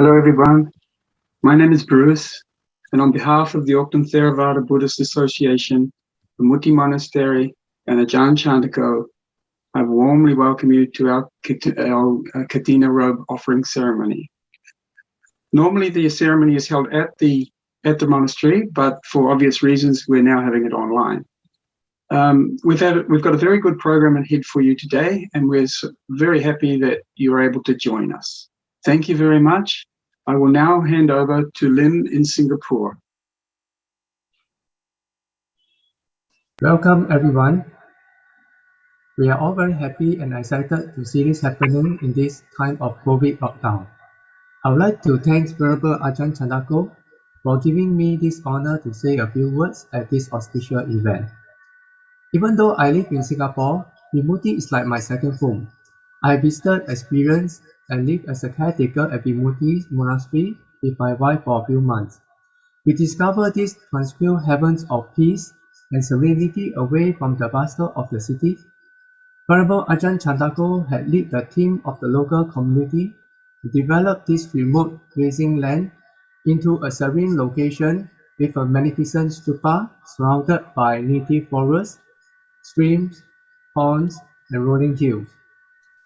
Hello everyone, my name is Bruce, and on behalf of the Auckland Theravada Buddhist Association, Vimutti Monastery, and Ajahn Chandako, I warmly welcome you to our Kathina Robe offering ceremony. Normally the ceremony is held at the monastery, but for obvious reasons we're now having it online. We've got a very good program ahead for you today, and we're very happy that you're able to join us. Thank you very much. I will now hand over to Lynn in Singapore. Welcome everyone. We are all very happy and excited to see this happening in this time of COVID lockdown. I would like to thank Venerable Ajahn Chandako for giving me this honor to say a few words at this auspicious event. Even though I live in Singapore, Vimutti is like my second home. I visited, experienced, and lived as a caretaker at Vimutti Monastery with my wife for a few months. We discovered these tranquil heavens of peace and serenity away from the bustle of the city. Venerable Ajahn Chandako had led the team of the local community to develop this remote grazing land into a serene location with a magnificent stupa surrounded by native forests, streams, ponds, and rolling hills.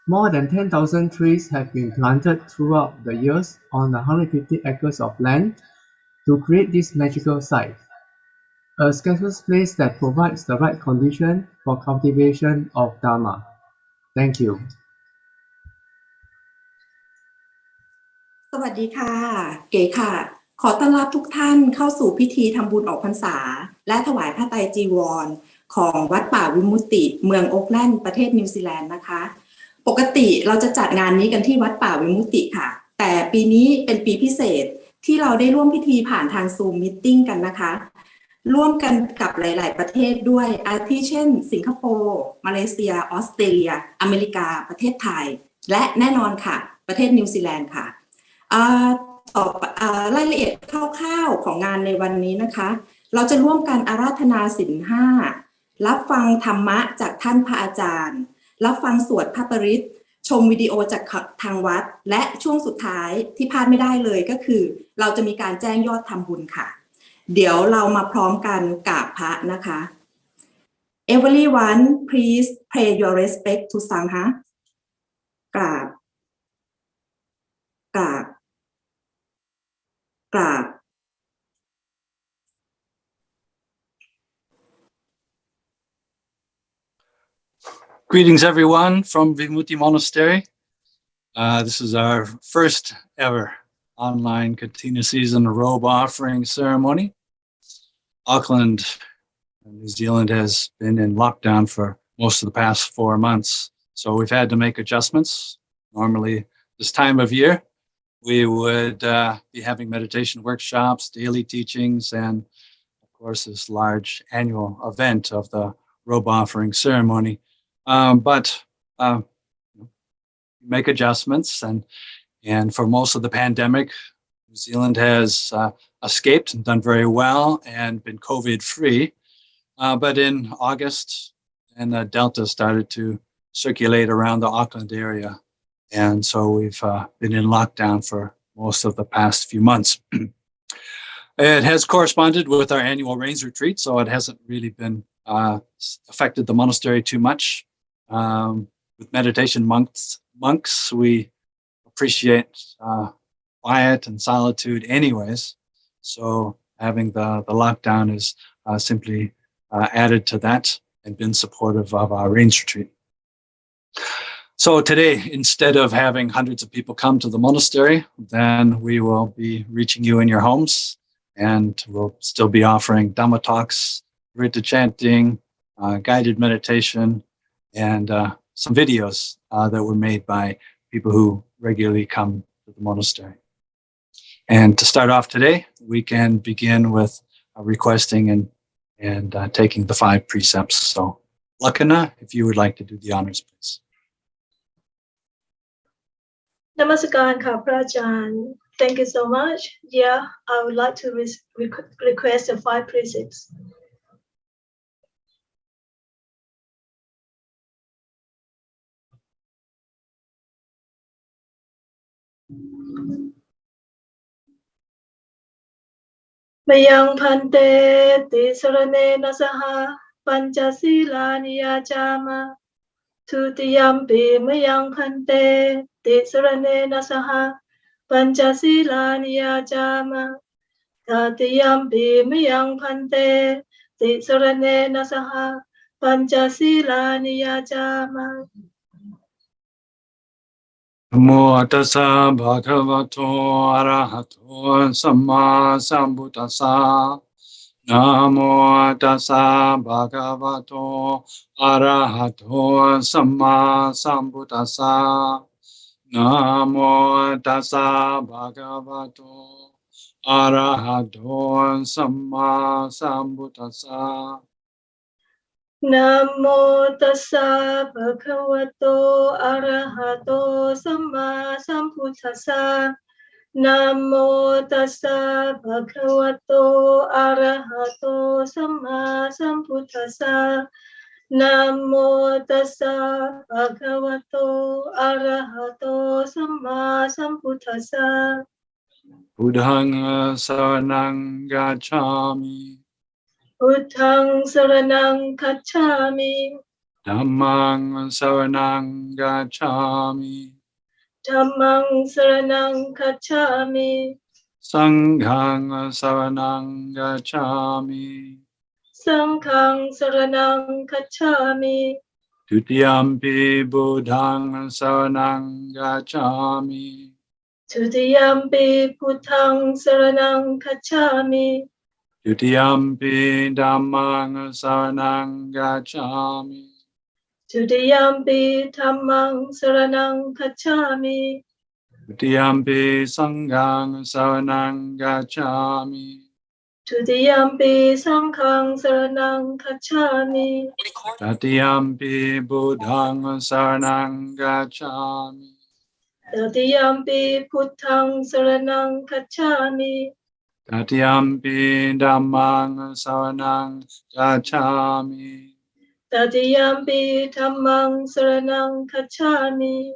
More than 10,000 trees have been planted throughout the years on 150 acres of land to create this magical site, a spacious place that provides the right condition for cultivation of Dhamma. Thank you. สวัสดีค่ะเก๋ค่ะขอต้อนรับทุกท่านเข้าสู่พิธีทำบุญออกพรรษาและถวายผ้าไตรจีวรของวัดป่าวิมุตติเมืองโอ๊คแลนด์ประเทศนิวซีแลนด์นะคะปกติเราจะจัดงานนี้กันที่วัดป่าวิมุตติค่ะแต่ปีนี้เป็นปีพิเศษที่เราได้ร่วมพิธีผ่านทางซูมมีตติ้งกันนะคะร่วมกันกับหลายๆประเทศด้วยอาทิเช่นสิงคโปร์มาเลเซียออสเตรเลียอเมริกาประเทศไทยและแน่นอนค่ะประเทศนิวซีแลนด์ค่ะรายละเอียดคร่าวๆของงานในวันนี้นะคะเราจะร่วมกันอาราธนาศีล 5รับฟังธรรมะจากท่านพระอาจารย์รับฟังสวดพระปริตรชมวิดีโอจากทางวัดและช่วงสุดท้ายที่พลาดไม่ได้เลยก็คือเราจะมีการแจ้งยอดทำบุญค่ะเดี๋ยวเรามาพร้อมกันกราบพระนะคะ Everyone please pay your respect to Sangha กราบGreetings everyone from Vimutti Monastery. This is our first ever online Kathina season robe offering ceremony. Auckland, New Zealand has been in lockdown for most of the past 4 months. So we've had to make adjustments. Normally this time of year, we would be having meditation workshops, daily teachings, and of course this large annual event of the robe offering ceremony. But make adjustments, and for most of the pandemic, New Zealand has escaped and done very well and been COVID-free. But in August, and the Delta started to circulate around the Auckland area, and so we've been in lockdown for most of the past few months. It has corresponded with our annual rains retreat, so it hasn't really been affected the monastery too much. With meditation monks, we appreciate quiet and solitude anyways. So having the lockdown is simply added to that and been supportive of our rains retreat. So today, instead of having hundreds of people come to the monastery, then we will be reaching you in your homes, and we'll still be offering Dhamma Talks, Paritta Chanting, guided meditation, and some videos that were made by people who regularly come to the monastery. And to start off today, we can begin with requesting and taking the 5 precepts. So Rakkha, if you would like to do the honors, please. Namaskar ka Prajan. Thank you so much. Yeah, I would like to request the 5 precepts. Mayang Pante Tisarane Nasaha Panchasila Niyajama Tutiyampi Mayang Pante Tisarane Nasaha Panchasila Niyajama Tatiyampi Mayang Pante Tisarane Nasaha Panchasila Niyajama Namo tassa bhagavato arahato samma sambuddhassa. Namo tassa bhagavato arahato samma sambuddhassa. Namo tassa bhagavato arahato samma sambuddhassa. Namo tassa bhagavato arahato samma sambuddhassa. Namo tassa bhagavato arahato samma sambuddhassa. Namo tassa bhagavato arahato samma sambuddhassa. Buddhang saranang gacchami. Buddhang saranang gacchami. Dhammang saranang gacchami. Dhammang saranang gacchami. Sanghang saranang gacchami. Sanghang saranang gacchami. Tutiyampi buddhang saranang gacchami. Tutiyampi buddhang saranang gacchami. Tutiyampi dhammang saranang gacchami. Tutiyampi dhammang saranang gacchami. Tutiyampi sanghang saranang gacchami. Tutiyampi sanghang saranang gacchami. Tatiyampi buddhang saranang gacchami. Tatiyampi buddhang saranang gacchami. Tatiyampi dhammang saranang gacchami. Tatiyampi dhammang saranang gacchami.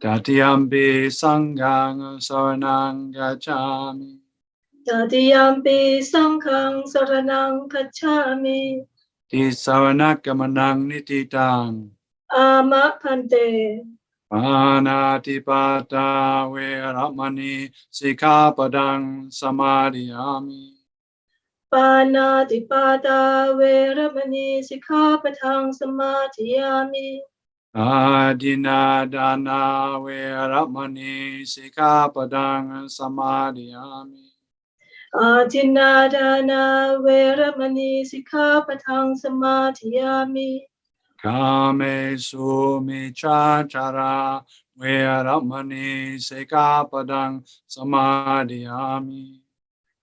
Tatiyampi sanghang saranang gacchami. Tatiyampi sanghang saranang gacchami. Tisaranagammanang nititang. Amapante. Panatipata veramani sikkhapadang samadhiyami. Panatipata veramani sikkhapadang samadhiyami. Adinadana veramani sikkhapadang samadhiyami. Adinadana veramani sikkhapadang samadhiyami. Kamesu michachara veramani sikkhapadang samadhiyami.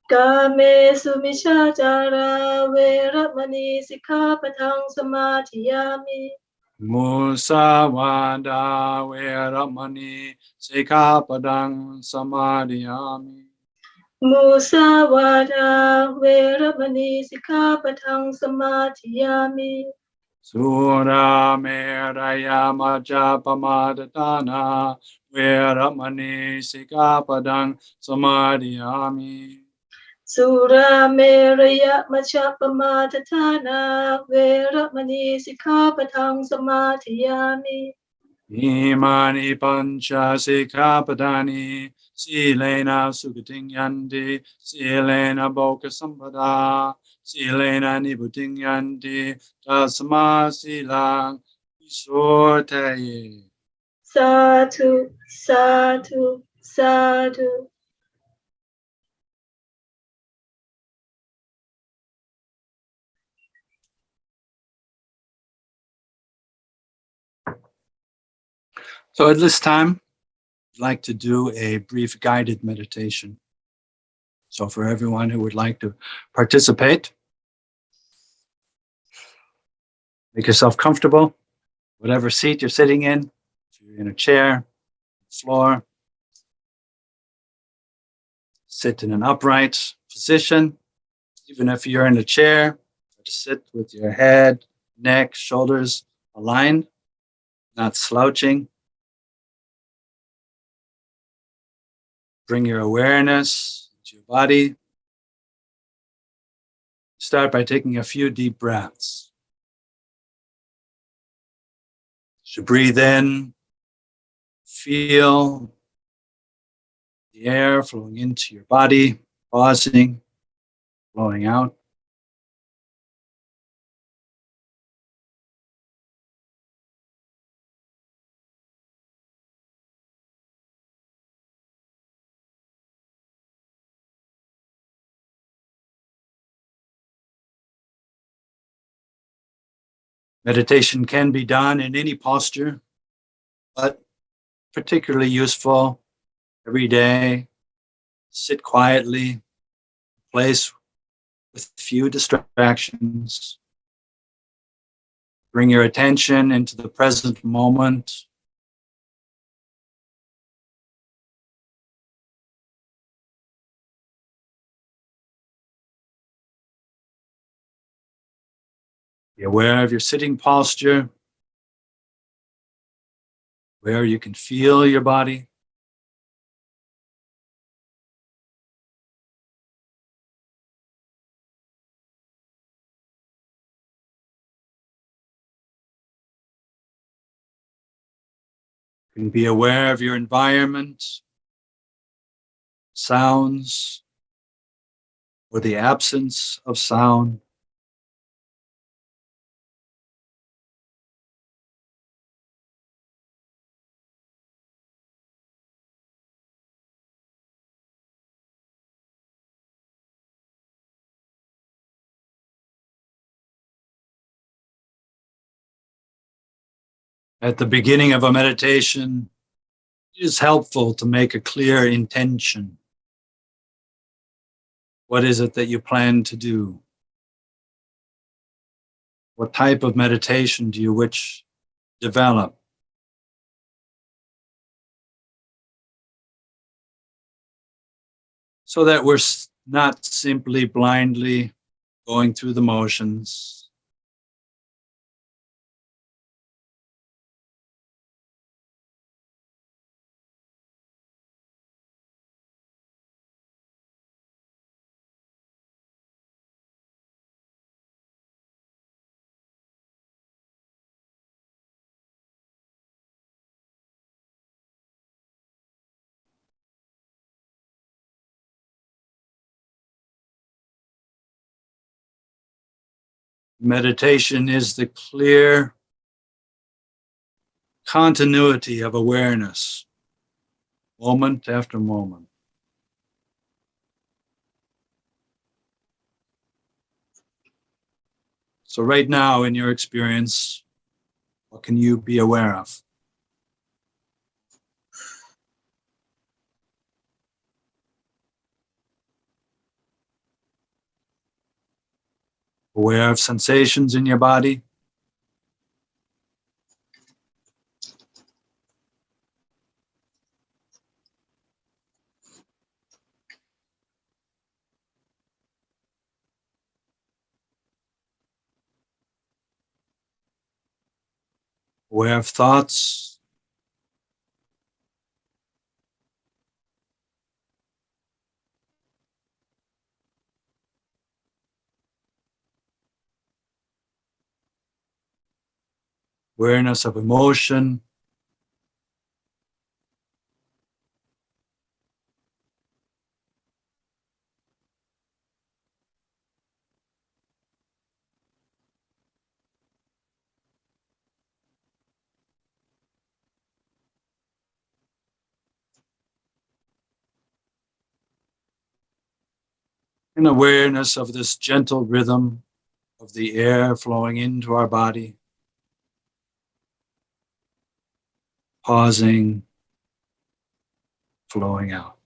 Kame sumichachara veramani sikkhapadang samadhiyami. Musavada veramani sikkhapadang samadhiyami. Musavada veramani sikkhapadang samadhiyami. Sura meraya majapamadatana veramani sikkhapadang samadhiyami. Sura meraya machappamadatana veramani sikkhapadang samadhiyami. Imani pancha sikkhapadani silena sugating yanti silena bhoga sampada silena nibbutting yanti tasma silang visortaye. Sadhu, sadhu, sadhu. So at this time, I'd like to do a brief guided meditation. So for everyone who would like to participate, make yourself comfortable, whatever seat you're sitting in, if you're in a chair, floor, sit in an upright position. Even if you're in a chair, just sit with your head, neck, shoulders aligned, not slouching. Bring your awareness to your body. Start by taking a few deep breaths. As you breathe in, feel the air flowing into your body, pausing, flowing out. Meditation can be done in any posture, but particularly useful every day. Sit quietly, place with few distractions. Bring your attention into the present moment. Be aware of your sitting posture, where you can feel your body. You can be aware of your environment, sounds, or the absence of sound. At the beginning of a meditation, it is helpful to make a clear intention. What is it that you plan to do? What type of meditation do you wish to develop? So that we're not simply blindly going through the motions. Meditation is the clear continuity of awareness, moment after moment. So right now, in your experience, what can you be aware of? Aware of sensations in your body? Aware of thoughts? Awareness of emotion? And awareness of this gentle rhythm of the air flowing into our body, pausing, flowing out.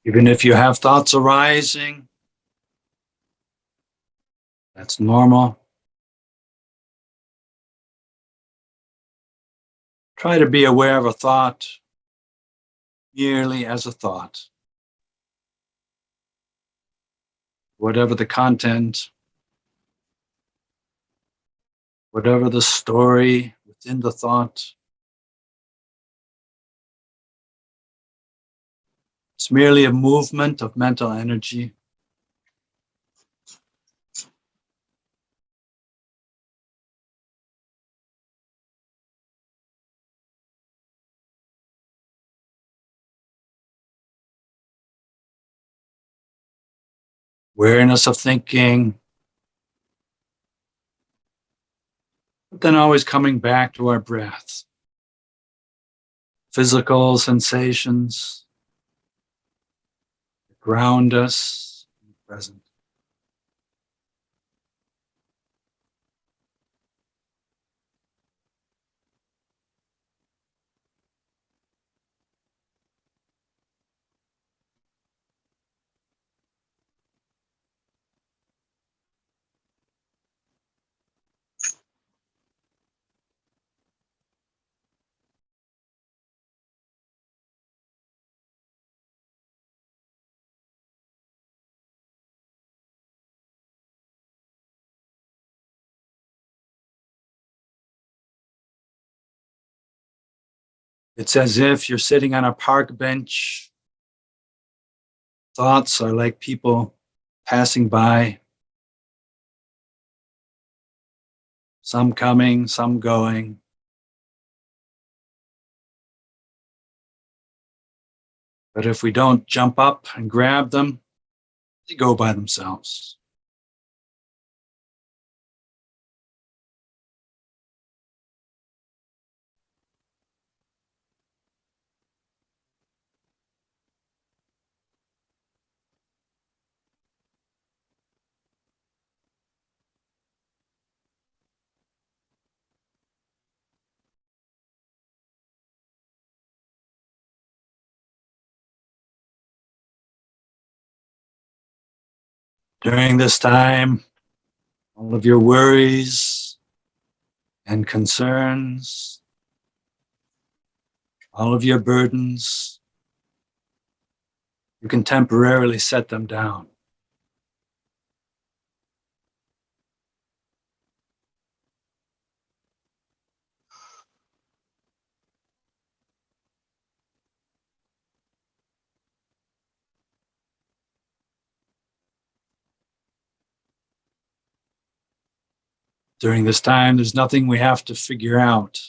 Even if you have thoughts arising, that's normal. Try to be aware of a thought merely as a thought. whatever the content, whatever the story within the thought. It's merely a movement of mental energy. Awareness of thinking, but then always coming back to our breath. Physical sensations that ground us in the present. It's as if you're sitting on a park bench. Thoughts are like people passing by. Some coming, some going. But if we don't jump up and grab them, they go by themselves. During this time, all of your worries and concerns, all of your burdens, you can temporarily set them down. During this time, there's nothing we have to figure out.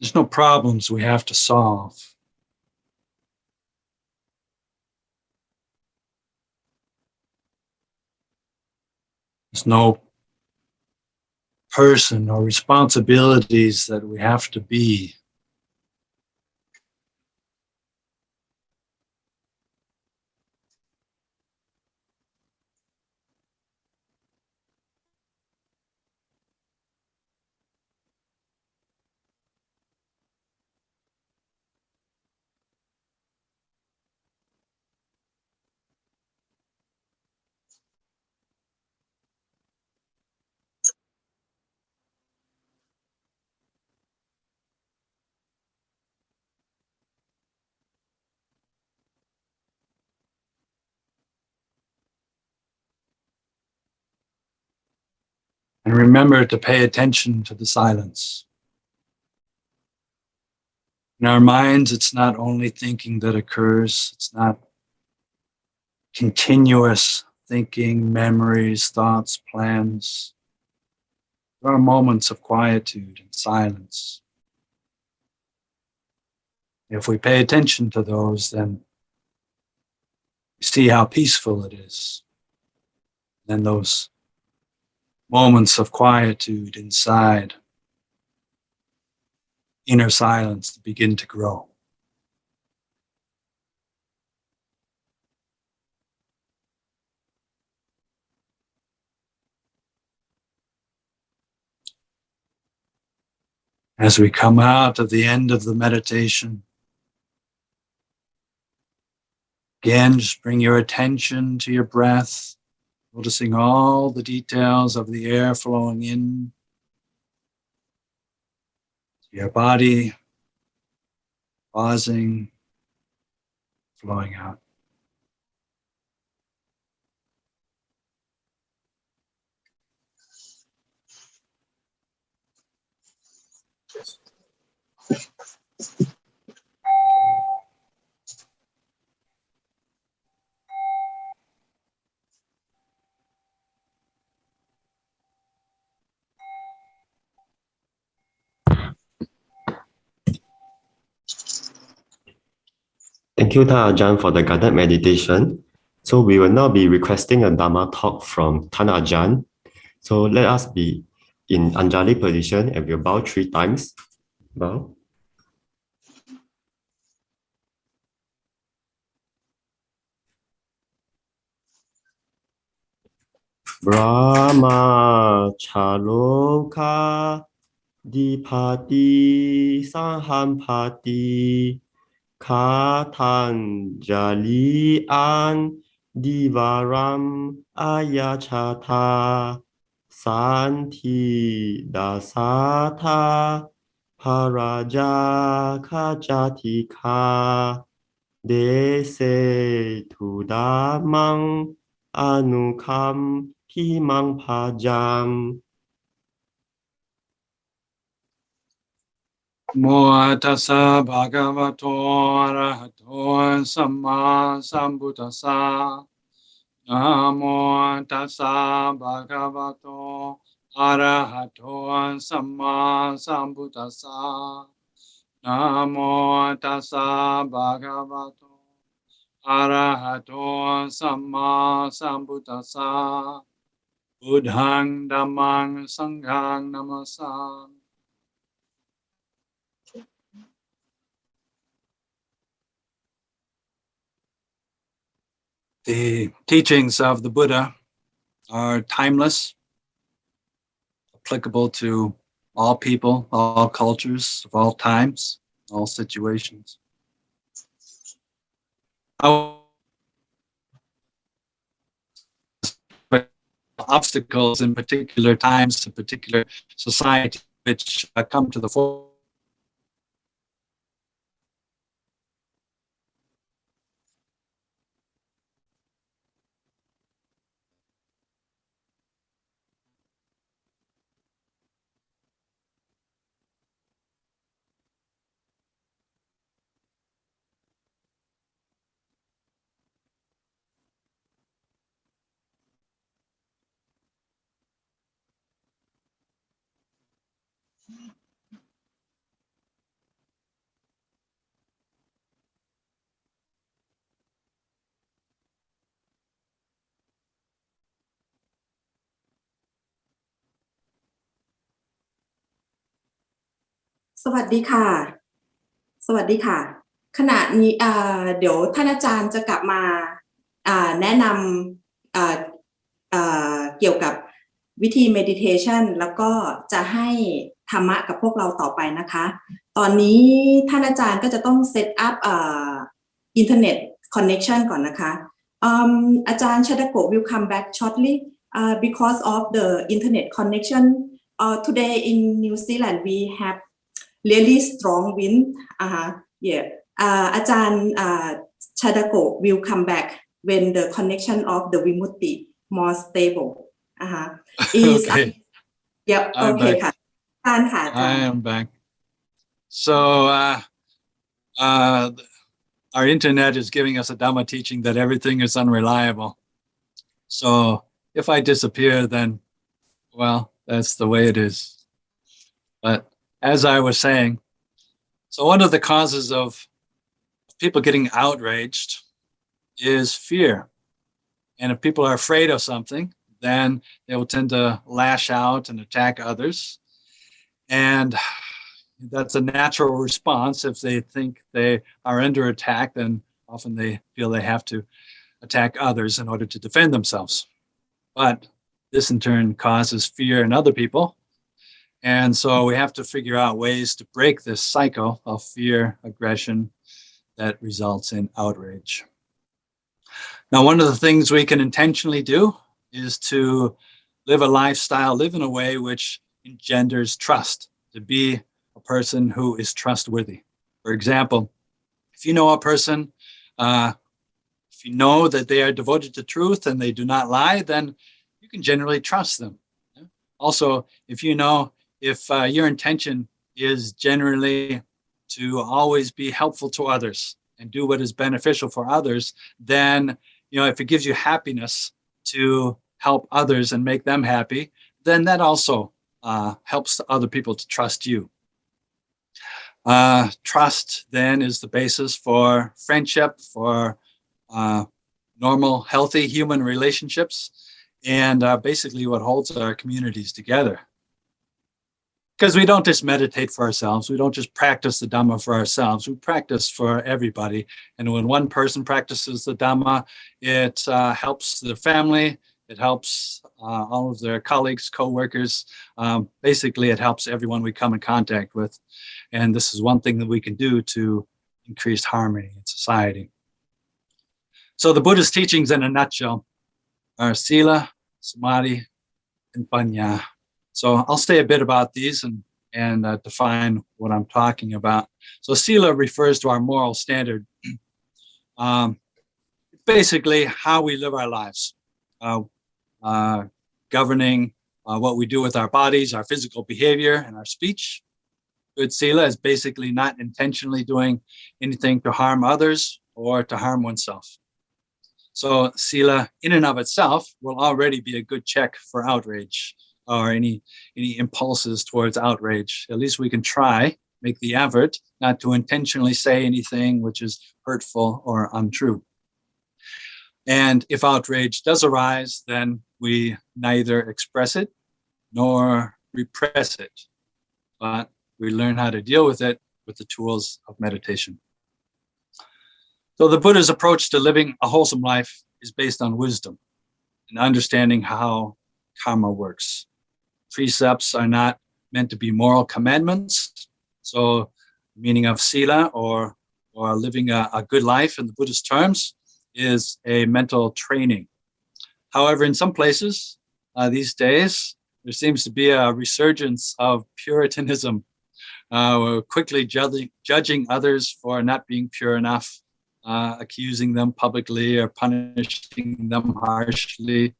There's no problems we have to solve. There's no person or responsibilities that we have to be. And remember to pay attention to the silence. In our minds, it's not only thinking that occurs, it's not continuous thinking, memories, thoughts, plans. There are moments of quietude and silence. If we pay attention to those, then we see how peaceful it is. Then those moments of quietude inside, inner silence begin to grow. As we come out of the end of the meditation, again, just bring your attention to your breath, noticing all the details of the air flowing in to your body, pausing, flowing out. Thank you, Thana Ajahn, for the guided meditation. So we will now be requesting a Dhamma talk from Thana Ajahn. So let us be in Anjali position and we'll bow 3 times. Bow. Brahma Chaloka Dipati Sahampati Katanjali an Divaram Ayachata Santi Dasata Paraja Kajatika Dese Tudamang Anukam Himang Pajam. Namo tassa bhagavato arahato samma sambuddhassa. Namo tassa bhagavato arahato samma sambuddhassa. Namo tassa bhagavato arahato samma sambuddhassa. Buddhang dhammang sanghang namasami. The teachings of the Buddha are timeless, applicable to all people, all cultures, of all times, all situations. Obstacles in particular times, in particular society, which come to the fore.สวัสดีค่ะ สวัสดีค่ะ ขณะนี้เดี๋ยวท่านอาจารย์จะกลับมาแนะนำเกี่ยวกับวิธี meditation แล้วก็จะให้ธรรมะกับพวกเราต่อไปนะคะ ตอนนี้ท่านอาจารย์ก็จะต้อง set up internet connection ก่อนนะคะ อาจารย์ Chadako will come back shortly because of the internet connection. Today in New Zealand we have really strong wind. Yeah. อาจารย์ Chadako will come back when the connection of the Vimutti more stable. Okay. Yep. Okay ค่ะ อาจารย์ค่ะ I am back. So our internet is giving us a Dhamma teaching that everything is unreliable. So if I disappear, then, well, that's the way it is. But as I was saying, so one of the causes of people getting outraged is fear. And if people are afraid of something, then they will tend to lash out and attack others. And that's a natural response. If they think they are under attack, then often they feel they have to attack others in order to defend themselves. But this in turn causes fear in other people. And so we have to figure out ways to break this cycle of fear, aggression that results in outrage. Now, one of the things we can intentionally do is to live a lifestyle, live in a way which engenders trust, to be a person who is trustworthy. For example, If you know a person, if you know that they are devoted to truth and they do not lie, then you can generally trust them. Also, if you know if your intention is generally to always be helpful to others and do what is beneficial for others, then, if it gives you happiness to help others and make them happy, then that also helps other people to trust you. Trust then is the basis for friendship, for normal, healthy human relationships, and basically what holds our communities together. Because we don't just meditate for ourselves. We don't just practice the Dhamma for ourselves. We practice for everybody. And when one person practices the Dhamma, it helps their family. It helps all of their colleagues, co-workers. Basically, it helps everyone we come in contact with. And this is one thing that we can do to increase harmony in society. So the Buddhist teachings in a nutshell are Sila, Samadhi, and Panya. So I'll say a bit about these and define what I'm talking about. So Sila refers to our moral standard. Basically, how we live our lives, governing what we do with our bodies, our physical behavior, and our speech. Good Sila is basically not intentionally doing anything to harm others or to harm oneself. So Sila, in and of itself, will already be a good check for outrage or any impulses towards outrage. At least we can try, make the effort not to intentionally say anything which is hurtful or untrue. And if outrage does arise, then we neither express it nor repress it, but we learn how to deal with it with the tools of meditation. So the Buddha's approach to living a wholesome life is based on wisdom and understanding how karma works. Precepts are not meant to be moral commandments. So the meaning of sila or living a good life in the Buddhist terms is a mental training. However, in some places these days, there seems to be a resurgence of Puritanism. We're quickly judging others for not being pure enough, accusing them publicly or punishing them harshly.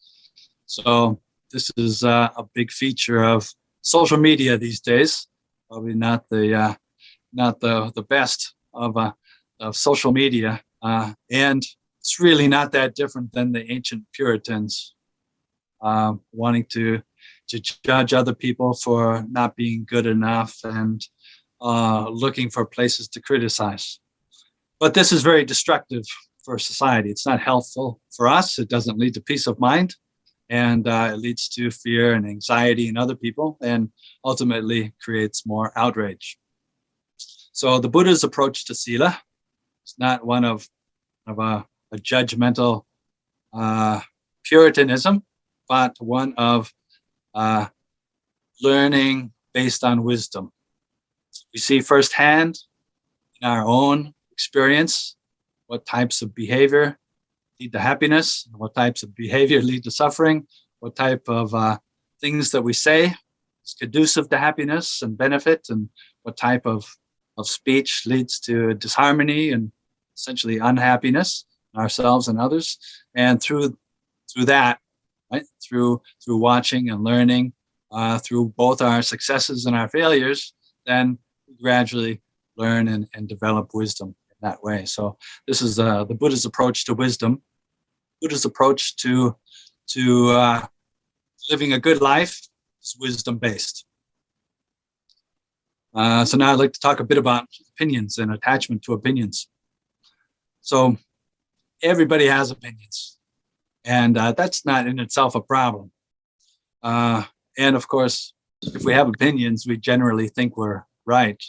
So this is a big feature of social media these days. Probably not the best of social media, and it's really not that different than the ancient Puritans, wanting to judge other people for not being good enough and looking for places to criticize. But this is very destructive for society. It's not helpful for us. It doesn't lead to peace of mind, and it leads to fear and anxiety in other people, and ultimately creates more outrage. So the Buddha's approach to sila is not one of a judgmental Puritanism, but one of learning based on wisdom. We see firsthand in our own experience what types of behavior lead to happiness, what types of behavior lead to suffering, what type of things that we say is conducive to happiness and benefit, and what type of speech leads to disharmony and essentially unhappiness in ourselves and others. And through that, right, through watching and learning, through both our successes and our failures, then we gradually learn and develop wisdom in that way. So this is the Buddha's approach to wisdom. Buddha's approach to living a good life is wisdom-based. So now I'd like to talk a bit about opinions and attachment to opinions. So everybody has opinions, and that's not in itself a problem. And of course, if we have opinions, we generally think we're right.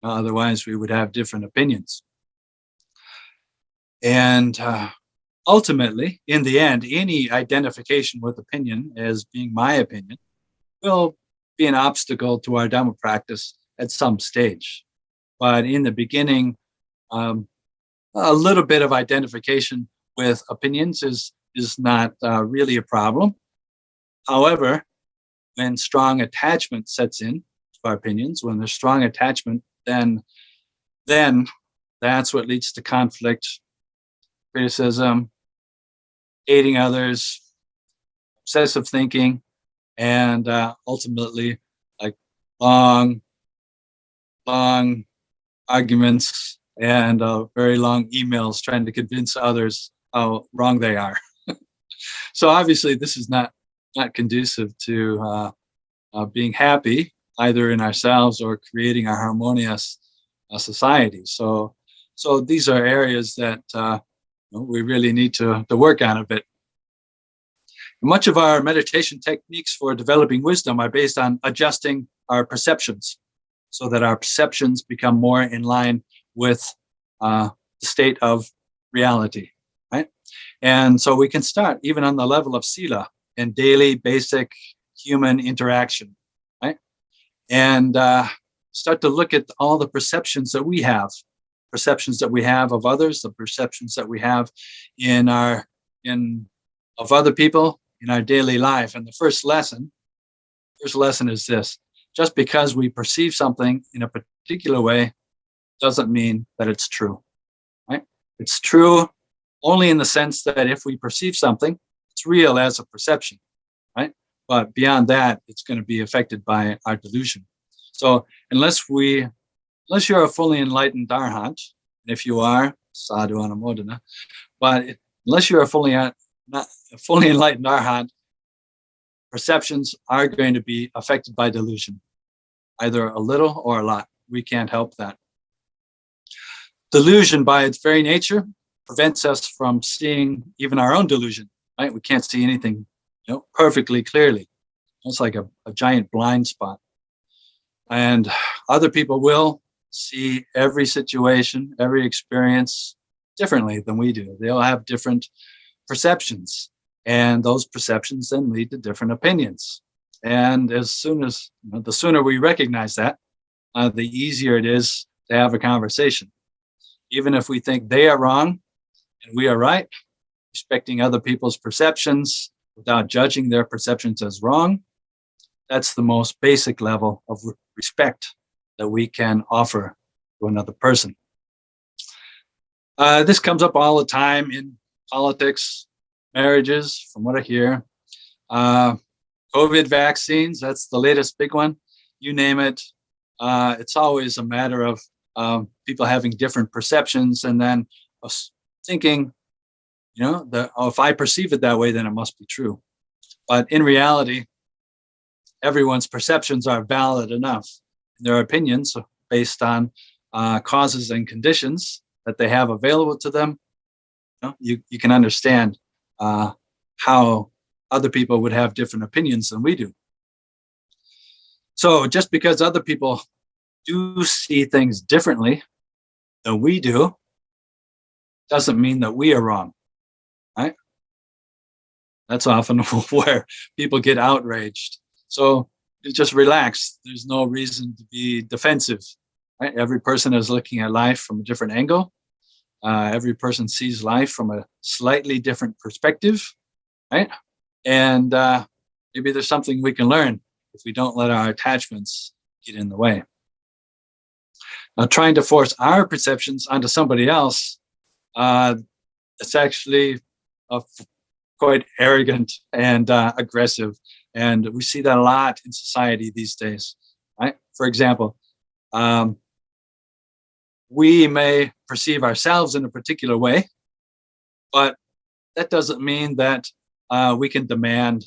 Otherwise, we would have different opinions. And ultimately, in the end, any identification with opinion as being my opinion will be an obstacle to our Dhamma practice at some stage. But in the beginning, a little bit of identification with opinions is not really a problem. However, when strong attachment sets in to our opinions, when there's strong attachment, then That's what leads to conflict, criticism, hating others, obsessive thinking, and ultimately like long arguments and very long emails trying to convince others how wrong they are. So obviously this is not conducive to being happy either in ourselves or creating a harmonious society. So these are areas that we really need to work on a bit. Much of our meditation techniques for developing wisdom are based on adjusting our perceptions so that our perceptions become more in line with the state of reality, right? And so we can start even on the level of sila and daily basic human interaction, right? And start to look at all the perceptions that we have of others, the perceptions that we have of other people in our daily life. And the first lesson is this: just because we perceive something in a particular way doesn't mean that it's true, right? It's true only in the sense that if we perceive something, it's real as a perception, right? But beyond that, it's going to be affected by our delusion. So unless you're a fully enlightened arhat, and if you are, sadhu anumodana, but unless you're a fully enlightened arhat, perceptions are going to be affected by delusion, either a little or a lot. We can't help that. Delusion, by its very nature, prevents us from seeing even our own delusion, right? We can't see anything, perfectly clearly. It's like a giant blind spot. And other people will see every situation, every experience differently than we do. They'll have different perceptions, and those perceptions then lead to different opinions. And as soon as, the sooner we recognize that, the easier it is to have a conversation. Even if we think they are wrong and we are right, respecting other people's perceptions without judging their perceptions as wrong, that's the most basic level of respect that we can offer to another person. This comes up all the time in politics, marriages, from what I hear. COVID vaccines, that's the latest big one. You name it. It's always a matter of people having different perceptions and then thinking, that if I perceive it that way, then it must be true. But in reality, everyone's perceptions are valid enough. Their opinions based on causes and conditions that they have available to them. You can understand how other people would have different opinions than we do. So just because other people do see things differently than we do doesn't mean that we are wrong, right? That's often where people get outraged. So just relax. There's no reason to be defensive, right? Every person is looking at life from a different angle. Every person sees life from a slightly different perspective, right? And maybe there's something we can learn if we don't let our attachments get in the way. Now, trying to force our perceptions onto somebody else, it's actually quite arrogant and aggressive. And we see that a lot in society these days, right? For example, we may perceive ourselves in a particular way, but that doesn't mean that we can demand,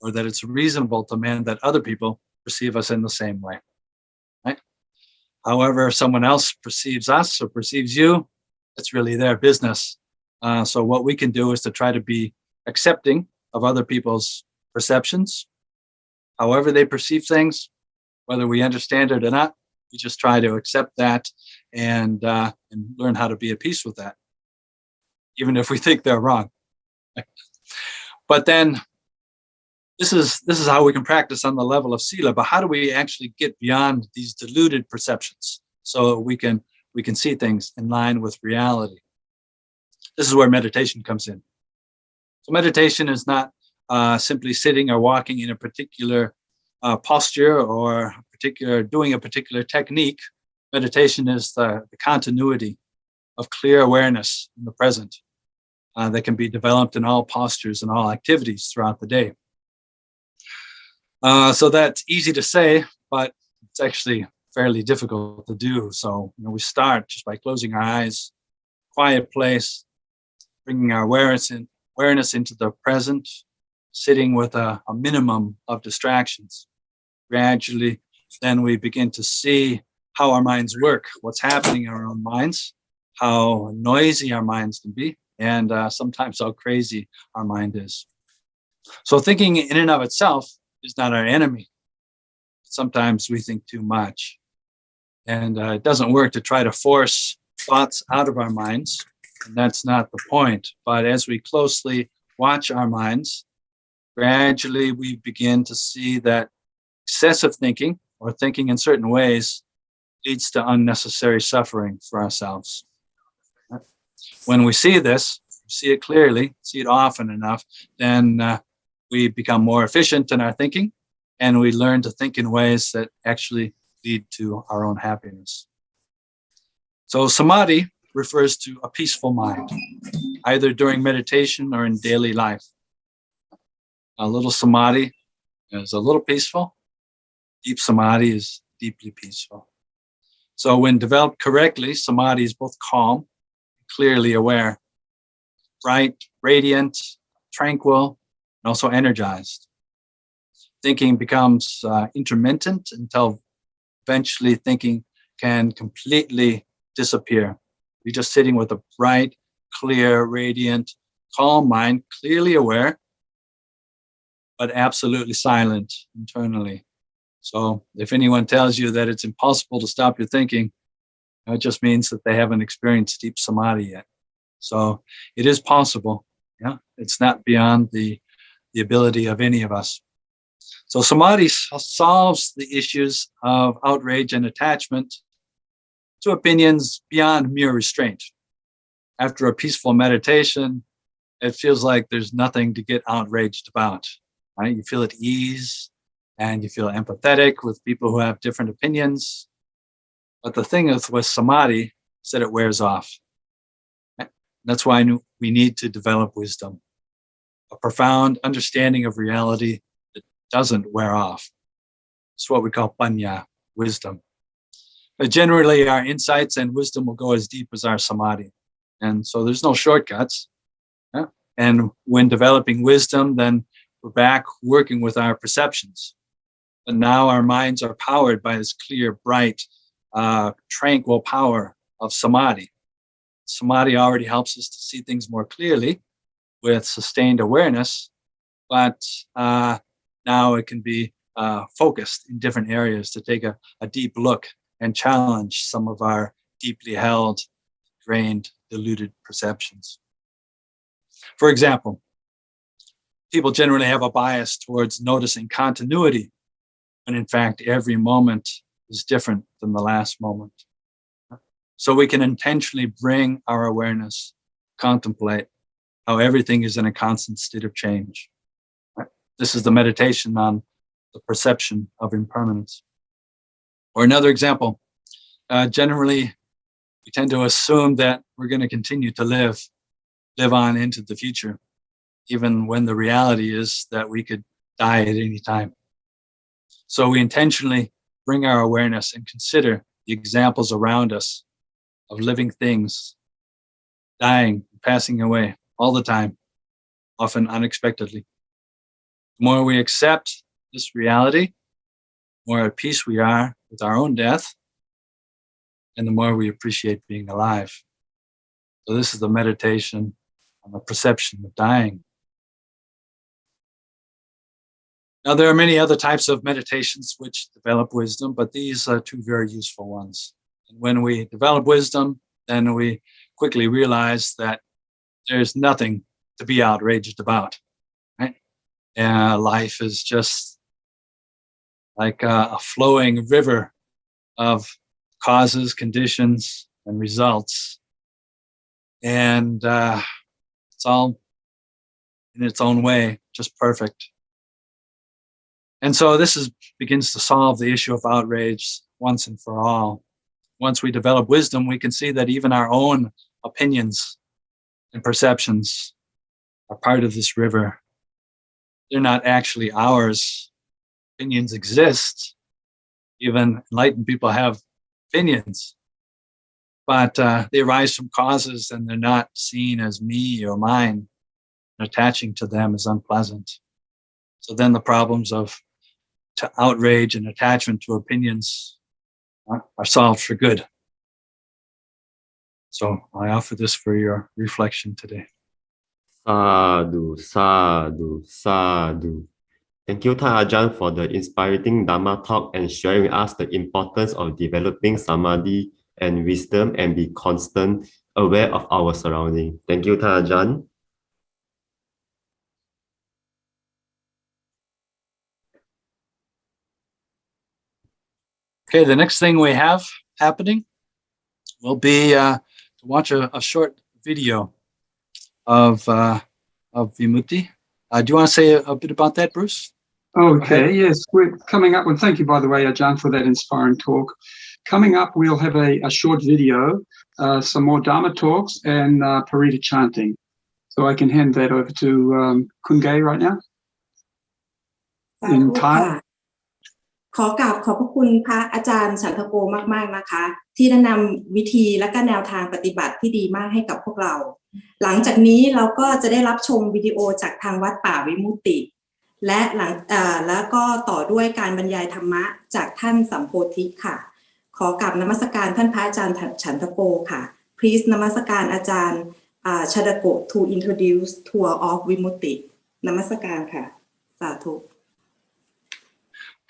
or that it's reasonable to demand, that other people perceive us in the same way, right? However someone else perceives us or perceives you, it's really their business. So what we can do is to try to be accepting of other people's perceptions, however they perceive things, whether we understand it or not. We just try to accept that and learn how to be at peace with that, even if we think they're wrong. But then this is how we can practice on the level of sila. But how do we actually get beyond these deluded perceptions so we can see things in line with reality? This is where meditation comes in. So meditation is not simply sitting or walking in a particular posture or doing a particular technique. Meditation is the continuity of clear awareness in the present that can be developed in all postures and all activities throughout the day. So that's easy to say, but it's actually fairly difficult to do. So we start just by closing our eyes, quiet place, bringing our awareness into the present, sitting with a minimum of distractions. Gradually, then we begin to see how our minds work, what's happening in our own minds, how noisy our minds can be, and sometimes how crazy our mind is. So thinking in and of itself is not our enemy. Sometimes we think too much. And it doesn't work to try to force thoughts out of our minds. And that's not the point. But as we closely watch our minds, gradually we begin to see that excessive thinking or thinking in certain ways leads to unnecessary suffering for ourselves. When we see this, see it clearly, see it often enough, then we become more efficient in our thinking, and we learn to think in ways that actually lead to our own happiness. So samadhi refers to a peaceful mind, either during meditation or in daily life. A little samadhi is a little peaceful. Deep samadhi is deeply peaceful. So when developed correctly, samadhi is both calm, clearly aware, bright, radiant, tranquil, and also energized. Thinking becomes intermittent until eventually thinking can completely disappear. You're just sitting with a bright, clear, radiant, calm mind, clearly aware, but absolutely silent internally. So if anyone tells you that it's impossible to stop your thinking, it just means that they haven't experienced deep samadhi yet. So it is possible. Yeah, it's not beyond the ability of any of us. So samadhi solves the issues of outrage and attachment to opinions beyond mere restraint. After a peaceful meditation, it feels like there's nothing to get outraged about. Right? You feel at ease and you feel empathetic with people who have different opinions. But the thing with samadhi is that it wears off. That's why we need to develop wisdom, a profound understanding of reality that doesn't wear off. It's what we call panya, wisdom. But generally, our insights and wisdom will go as deep as our samadhi. And so there's no shortcuts. Yeah? And when developing wisdom, then we're back working with our perceptions. But now our minds are powered by this clear, bright, tranquil power of samadhi. Samadhi already helps us to see things more clearly with sustained awareness, but now it can be focused in different areas to take a deep look and challenge some of our deeply held, ingrained, deluded perceptions. For example, people generally have a bias towards noticing continuity, when in fact every moment is different than the last moment. So we can intentionally bring our awareness, contemplate how everything is in a constant state of change. Right? This is the meditation on the perception of impermanence. Or another example, generally we tend to assume that we're going to continue to live on into the future, even when the reality is that we could die at any time. So we intentionally bring our awareness and consider the examples around us of living things, dying, passing away all the time, often unexpectedly. The more we accept this reality, the more at peace we are with our own death, and the more we appreciate being alive. So this is the meditation on the perception of dying. Now, there are many other types of meditations which develop wisdom, but these are two very useful ones. And when we develop wisdom, then we quickly realize that there's nothing to be outraged about. Right? Life is just like a flowing river of causes, conditions, and results. And it's all in its own way, just perfect. And so this begins to solve the issue of outrage once and for all. Once we develop wisdom, we can see that even our own opinions and perceptions are part of this river. They're not actually ours. Opinions exist. Even enlightened people have opinions, but they arise from causes and they're not seen as me or mine. And attaching to them is unpleasant. So then the problems of outrage and attachment to opinions are solved for good. So I offer this for your reflection today. Sadhu, sadhu, sadhu. Thank you, Thai Ajahn, for the inspiring Dhamma talk and sharing with us the importance of developing samadhi and wisdom and be constant, aware of our surroundings. Thank you, Thai Ajahn. Okay, the next thing we have happening will be to watch a short video of Vimutti. Do you want to say a bit about that, Bruce? Okay, yes, we're coming up, and thank you, by the way, Ajahn, for that inspiring talk. Coming up, we'll have a short video, some more Dhamma talks, and Paritta Chanting. So I can hand that over to Kungay right now. สาธุค่ะขอกราบขอบพระคุณพระอาจารย์ฉันทโกมากๆนะคะที่แนะนำวิธีและก็แนวทางปฏิบัติที่ดีมากให้กับพวกเราหลังจากนี้เราก็จะได้รับชมวิดีโอจากทางวัดป่าวิมุตติแล้วก็ต่อด้วยการบรรยายธรรมะจากท่านสัมโพธิค่ะขอกราบนมัสการท่านพระอาจารย์ฉันทโกค่ะ Please นมัสการอาจารย์ชันทโก to introduce tour of Vimutti นมัสการค่ะสาธุ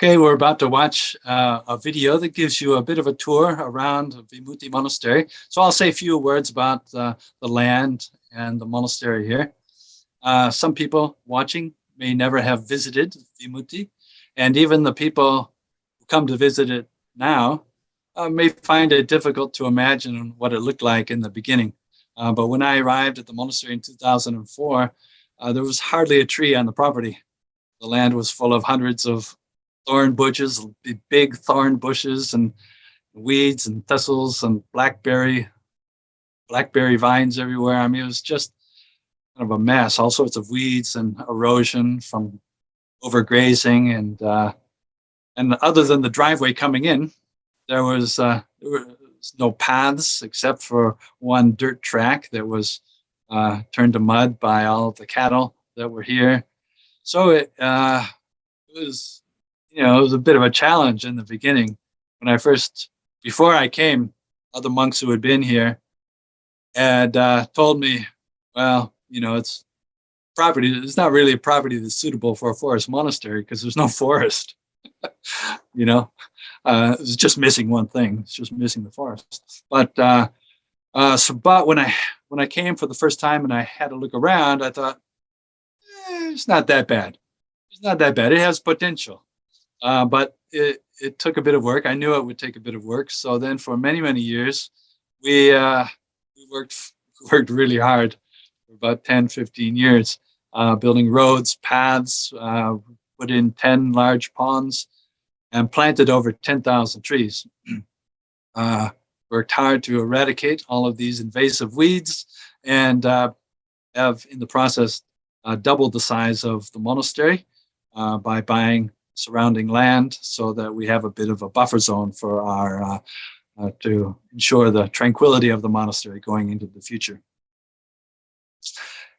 Okay, we're about to watch a video that gives you a bit of a tour around Vimutti Monastery. So I'll say a few words about the land and the monastery here. Some people watching may never have visited Vimutti, and even the people who come to visit it now may find it difficult to imagine what it looked like in the beginning. But when I arrived at the monastery in 2004, there was hardly a tree on the property. The land was full of hundreds of thorn bushes, big thorn bushes and weeds and thistles and blackberry vines everywhere. I mean, it was just kind of a mess, all sorts of weeds and erosion from overgrazing. And other than the driveway coming in, there was no paths except for one dirt track that was turned to mud by all of the cattle that were here. So it was, it was a bit of a challenge in the beginning. Before I came, other monks who had been here had told me, well, it's property. It's not really a property that's suitable for a forest monastery because there's no forest. It was just missing one thing. It's just missing the forest. But when I came for the first time and I had to look around, I thought, it's not that bad. It's not that bad. It has potential. But it took a bit of work. I knew it would take a bit of work. So then for many, many years, we worked really hard for about 10, 15 years, building roads, paths, put in 10 large ponds and planted over 10,000 trees. Worked hard to eradicate all of these invasive weeds and have in the process doubled the size of the monastery by buying surrounding land so that we have a bit of a buffer zone for our to ensure the tranquility of the monastery going into the future.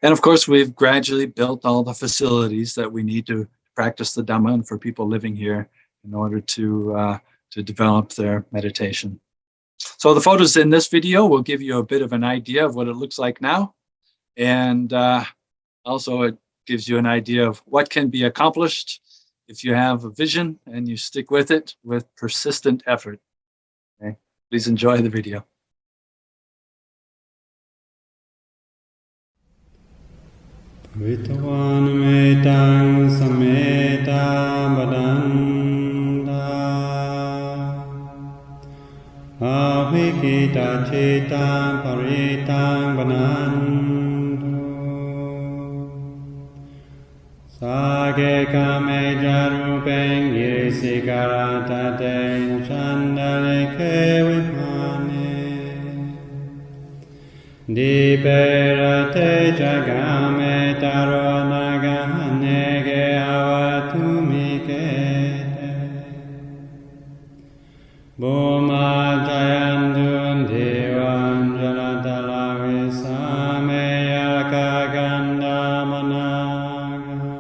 And of course, we've gradually built all the facilities that we need to practice the Dhamma and for people living here in order to develop their meditation. So the photos in this video will give you a bit of an idea of what it looks like now. And also it gives you an idea of what can be accomplished if you have a vision and you stick with it with persistent effort. Okay, please enjoy the video. Vitawan metang sameta badanda avikita cita paritang banando sage kame jarupeng yesikarata ten chandale ke vipane Di perate jagame taro naganege avatumikete Boma jayandun devan jalatala visameya kaganda managa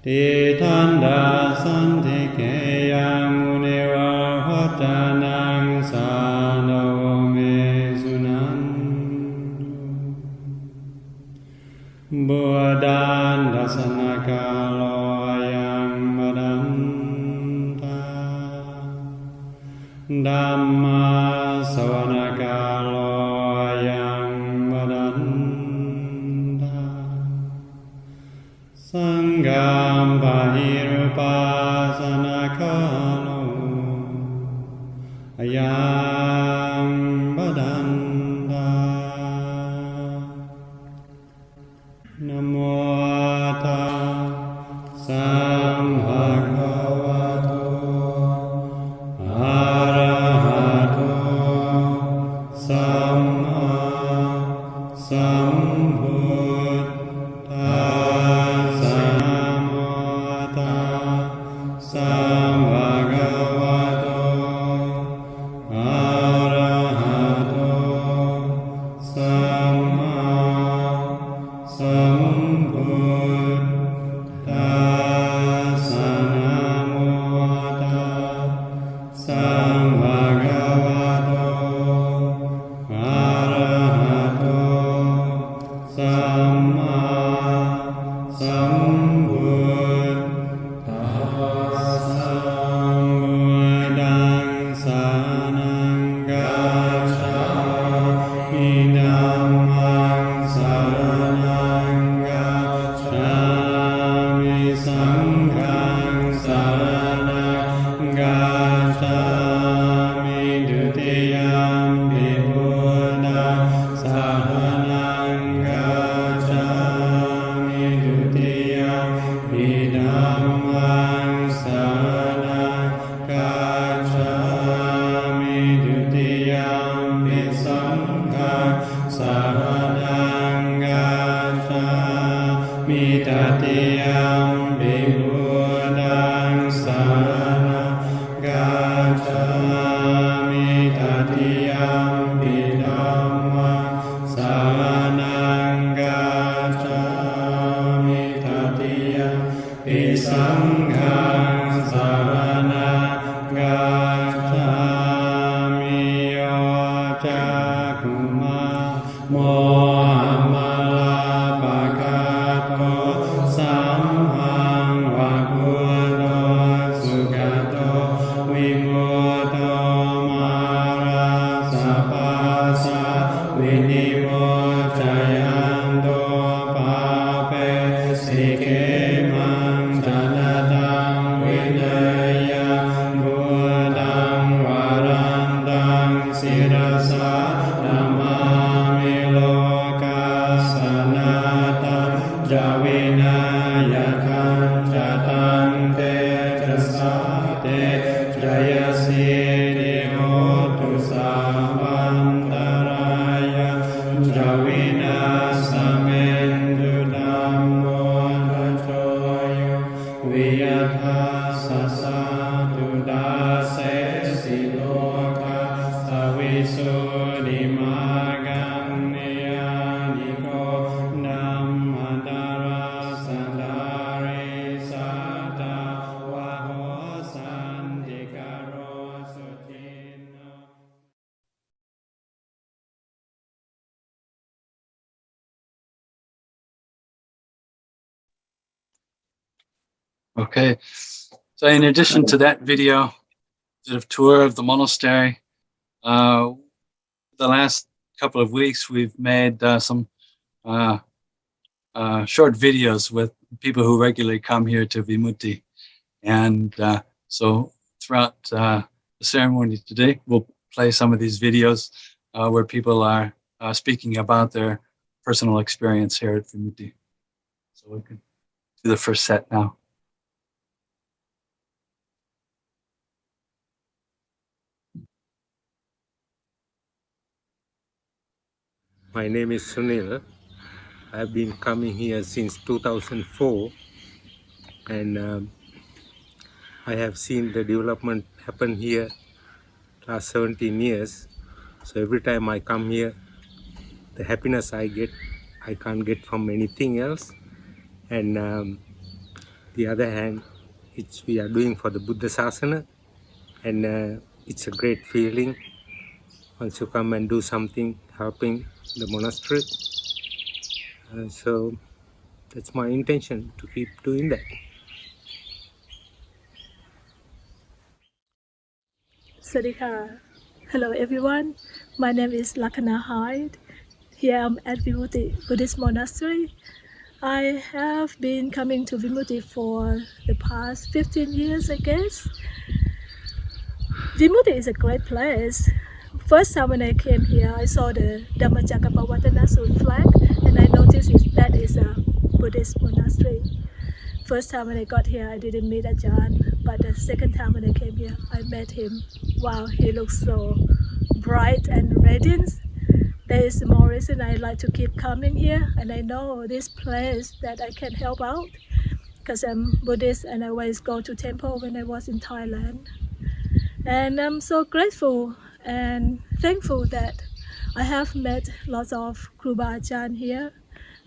Titanda santikeya muniva hotanang sanavome sunandu Buddhan dasanakalo ayam vadanta Dhamma savanakalo ayam vadanta Sangham pahirupasanakalo ayam vadanta Namo tassa bhagavato arahato samma sambuddhassa Namo tassa bhagavato arahato samma sambuddhassa Namo tassa bhagavato arahato samma sambuddhassa Buddhaṃ saranam gacchāmi Dhammaṃ saranam gacchāmi Sangham saranam gacchāmi Dutiyampi Buddhaṃ saranam gacchāmi Dutiyampi Dhammaṃ saranam gacchāmi Dutiyampi Sangham saranam gacchāmi Tatiyampi Buddhaṃ saranam gacchāmi Tatiyampi Dhammaṃ saranam gacchāmi Tatiyampi Sangham saranam gacchāmi Yochakuma Mohammalapakato Samhang Vakuto Sugato Vimutto Marasapasa Vinimochayanto Pape Sikemang Janatang Vinayang Buddhaṃ Varandang Sirasa Namami Lokasanatang Javinayakam Jatang Te Jasate Jayasiri Hotu Samantaraya Javinasamendu Dhammo Rajoyo Viyatha Sasatu Dase Siloka Savisudimagam Niyaniko Dhammadara Sandari Sata Vaho Sandikaro Sucino Okay. So in addition to that video, sort of tour of the monastery, the last couple of weeks we've made some short videos with people who regularly come here to Vimutti. And so throughout the ceremony today, we'll play some of these videos where people are speaking about their personal experience here at Vimutti. So we can do the first set now. My name is Sunil. I've been coming here since 2004, and I have seen the development happen here last 17 years. So every time I come here, the happiness I get, I can't get from anything else. And the other hand, we are doing for the Buddha Sasana, and it's a great feeling once you come and do something helping the monastery. So that's my intention, to keep doing that. Sadika. Hello everyone. My name is Rakkha. Here I'm at Vimutti Buddhist Monastery. I have been coming to Vimutti for the past 15 years, I guess. Vimutti is a great place. First time when I came here, I saw the Dhamma Talks flag, and I noticed that is a Buddhist monastery. First time when I got here, I didn't meet Ajahn, but the second time when I came here, I met him. Wow, he looks so bright and radiant. There is more reason I like to keep coming here, and I know this place that I can help out because I'm Buddhist and I always go to temple when I was in Thailand. And I'm so grateful and thankful that I have met lots of Kru Ba Ajahn here,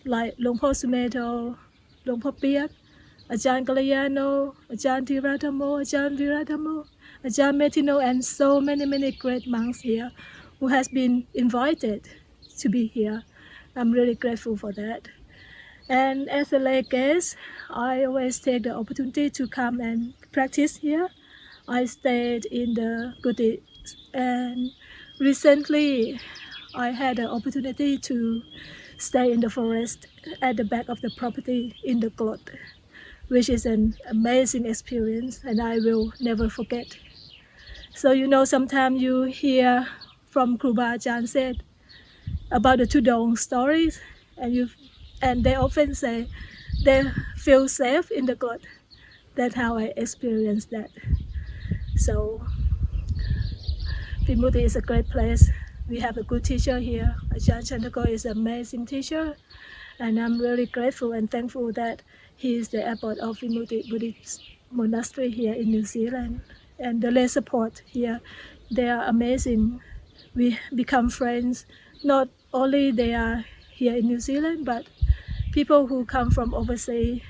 like Luang Po Sumeto, Luang Po Piak, Ajahn Kalayano, Ajahn Dhiradhammo, Ajahn Viradhammo, Ajahn Metino, and so many great monks here who has been invited to be here. I'm really grateful for that. And as a lay guest, I always take the opportunity to come and practice here. I stayed in the Guti, and recently I had the opportunity to stay in the forest at the back of the property in the cloth, which is an amazing experience and I will never forget. So sometimes you hear from Kru Ba Ajahn said about the Tudong stories, and they often say they feel safe in the cloth. That's how I experienced that. So Vimutti is a great place. We have a good teacher here. Ajahn Chandako is an amazing teacher, and I'm really grateful and thankful that he is the abbot of Vimutti Buddhist Monastery here in New Zealand. And the lay support here, they are amazing. We become friends. Not only they are here in New Zealand, but people who come from overseas.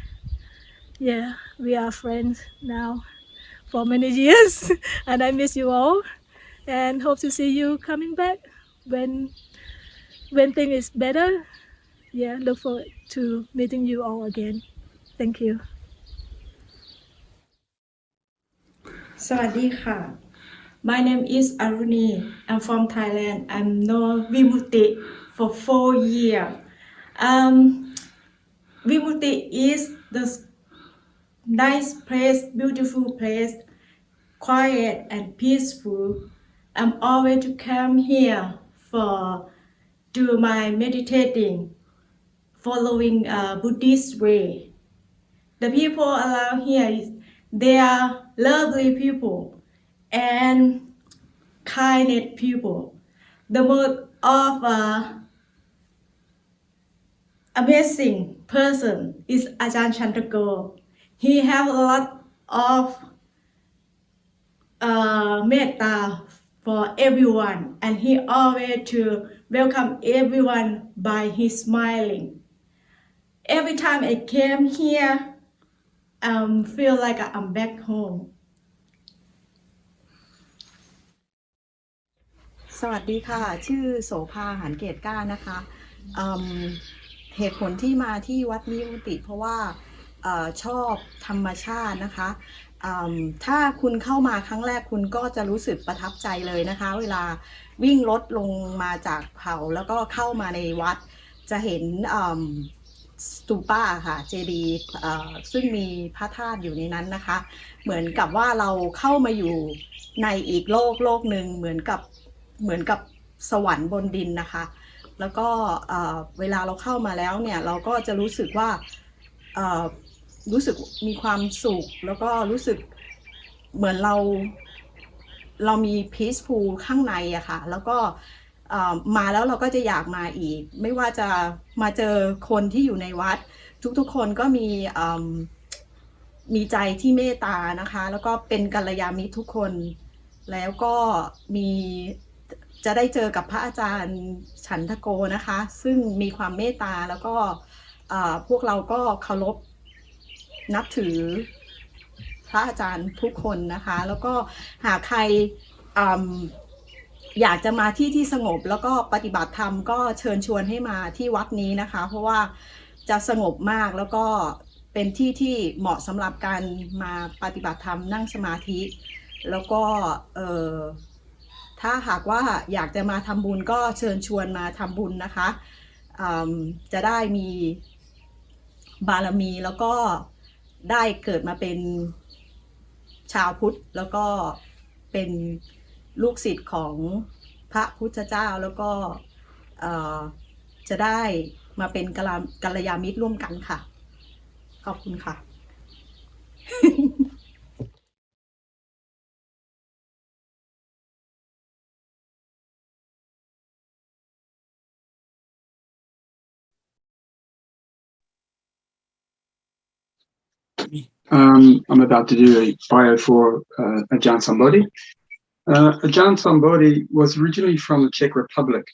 Yeah, we are friends now for many years, and I miss you all, and hope to see you coming back when things is better. Yeah, look forward to meeting you all again. Thank you. สวัสดีค่ะ My name is Aruni. I'm from Thailand. I'm know Vimutti for 4 years. Vimutti is the nice place, beautiful place, quiet and peaceful. I'm always to come here for do my meditating, following Buddhist way. The people around here they are lovely people and kind people. The most of amazing person is Ajahn Chandako. He have a lot of metta for everyone, and he always to welcome everyone by his smiling. Every time I came here, feel like I'm back home. สวัสดีค่ะชื่อโสภาหานเกตก้านะคะเหตุผลที่มาที่วัดวิมุตติเพราะว่าชอบธรรมชาตินะคะถ้าคุณเข้ามาครั้งแรกคุณก็จะรู้สึกประทับใจเลยนะคะเวลาวิ่งรถลงมาจากเขาแล้วก็เข้ามาในวัดจะเห็นสตูปาค่ะเจดีย์ซึ่งมีพระธาตุอยู่ในนั้นนะคะเหมือนกับว่าเราเข้ามาอยู่ในอีกโลกหนึ่งเหมือนกับสวรรค์บนดินนะคะแล้วก็เวลาเราเข้ามาแล้วเนี่ยเราก็จะรู้สึกว่ารู้สึกมีความสุขแล้วก็รู้สึกเหมือนเรามี peaceful ข้างในอะค่ะแล้วก็ มาแล้วเราก็จะอยากมาอีกไม่ว่าจะมาเจอคนที่อยู่ในวัดทุกๆคนก็มีใจที่เมตตานะคะแล้วก็เป็นกัลยาณมิตรทุกคนแล้วก็จะได้เจอกับพระอาจารย์ฉันทโกนะคะซึ่งมีความเมตตาแล้วก็พวกเราก็เคารพนับถือพระอาจารย์ทุกคนนะคะแล้วก็หากใครอยากจะมาที่สงบแล้วก็ปฏิบัติธรรมก็เชิญชวนให้มาที่วัดนี้นะคะเพราะว่าจะสงบมากแล้วก็เป็นที่เหมาะสำหรับการมาปฏิบัติธรรมนั่งสมาธิแล้วก็ถ้าหากว่าอยากจะมาทำบุญก็เชิญชวนมาทำบุญนะคะจะได้มีบารมีแล้วก็ได้เกิดมาเป็นชาวพุทธแล้วก็เป็นลูกศิษย์ของพระพุทธเจ้าแล้วก็จะได้มาเป็นกัลยาณมิตรร่วมกันค่ะขอบคุณค่ะ I'm about to do a bio for Ajahn Sambodhi. Ajahn Sambodhi was originally from the Czech Republic,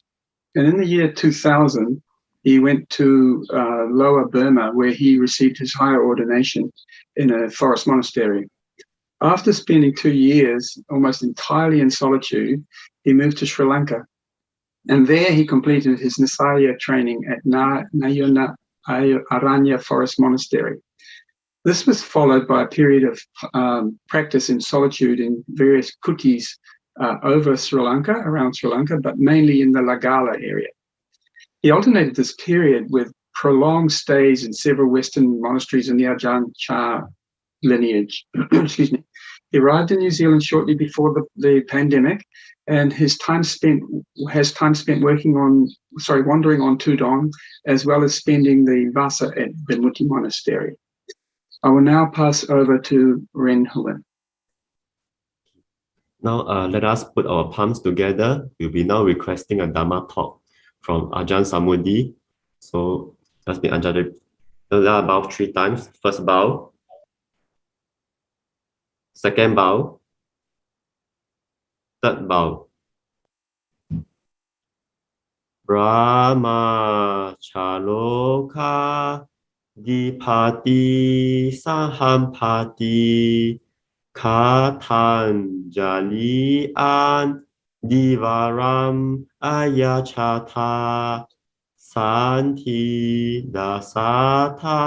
and in the year 2000, he went to Lower Burma, where he received his higher ordination in a forest monastery. After spending 2 years almost entirely in solitude, he moved to Sri Lanka, and there he completed his Nisaya training at Nayana Aranya Forest Monastery. This was followed by a period of practice in solitude in various kutis over Sri Lanka, around Sri Lanka, but mainly in the Lagala area. He alternated this period with prolonged stays in several Western monasteries in the Ajahn Chah lineage. Excuse me. He arrived in New Zealand shortly before the pandemic, and has time spent wandering on Tudong, as well as spending the Vasa at Vimutti Monastery. I will now pass over to Ren Huen. Now let us put our palms together. We'll be now requesting a Dhamma talk from Ajahn Samudhi. So just be Ajahn bow 3 times. First bow. Second bow. Third bow. Brahma Chaloka Dipati Sahampati Katanjali An Divaram Ayachata Santi Dasata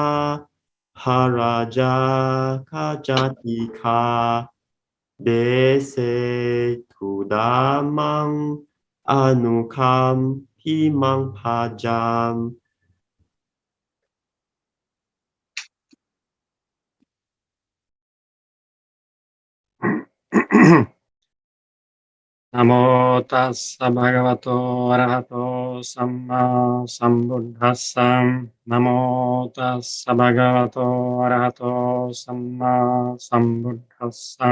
Haraja Kajatika Dese Tudamang Anukam Himang Pajam. Namo tassa bhagavato arahato samma sambuddhassa. Namo tassa bhagavato arahato samma sambuddhassa.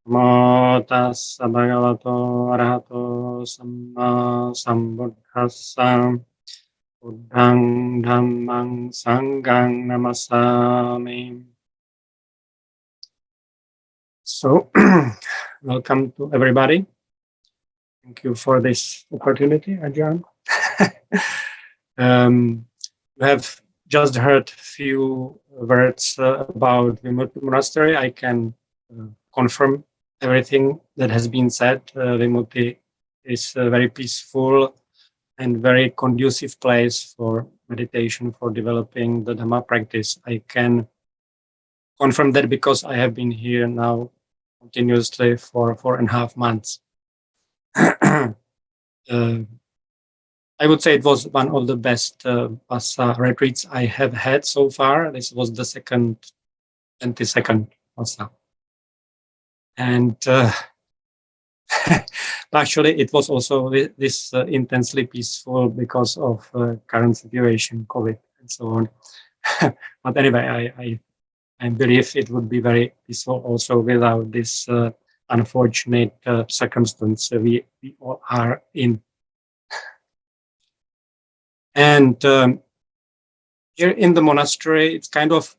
Namo tassa bhagavato arahato samma sambuddhassa. Buddhang dhammang sanghang namasami. So, welcome to everybody. Thank you for this opportunity, Ajahn. We have just heard a few words about Vimutti Monastery. I can confirm everything that has been said. Vimutti is a very peaceful and very conducive place for meditation, for developing the Dhamma practice. I can confirm that because I have been here now continuously for 4.5 months. I would say it was one of the best Vasa retreats I have had so far. This was the 22nd Vasa. And actually it was also this intensely peaceful because of current situation, COVID and so on. But anyway, I believe it would be very peaceful also without this unfortunate circumstance we all are in And here in the monastery, it's kind of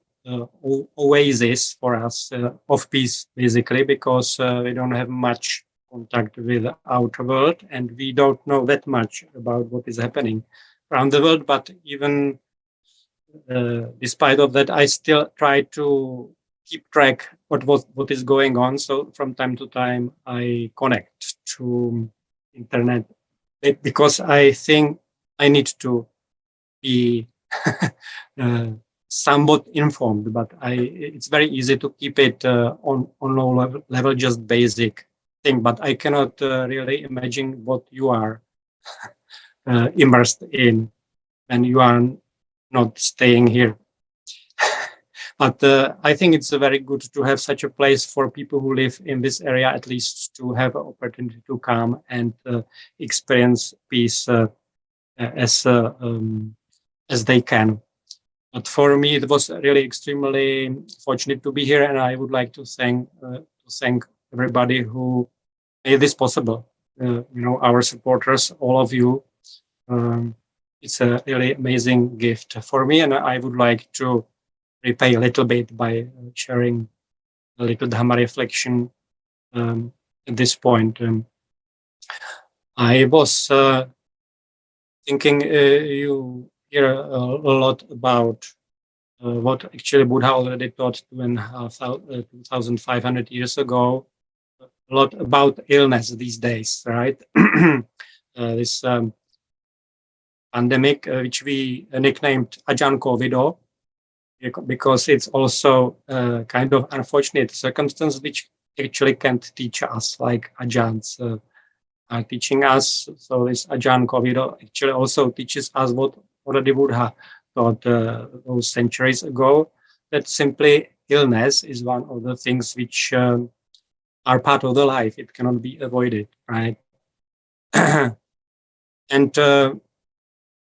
oasis for us of peace, basically, because we don't have much contact with the outer world, and we don't know that much about what is happening around the world. But even despite of that, I still try to keep track what is going on. So from time to time, I connect to internet because I think I need to be somewhat informed, but it's very easy to keep it on low level, just basic thing. But I cannot really imagine what you are immersed in when you are not staying here. But I think it's very good to have such a place for people who live in this area, at least to have an opportunity to come and experience peace as they can. But for me, it was really extremely fortunate to be here, and I would like to thank everybody who made this possible. Our supporters, all of you. It's a really amazing gift for me, and I would like to repay a little bit by sharing a little Dhamma reflection at this point. I was thinking you hear a lot about what actually Buddha already taught 2,500 years ago. A lot about illness these days, right? This pandemic, which we nicknamed Ajahn Covido, because it's also a kind of unfortunate circumstance which actually can't teach us, like Ajahns are teaching us. So this Ajahn Covido actually also teaches us what already Buddha taught those centuries ago, that simply illness is one of the things which are part of the life. It cannot be avoided, right? And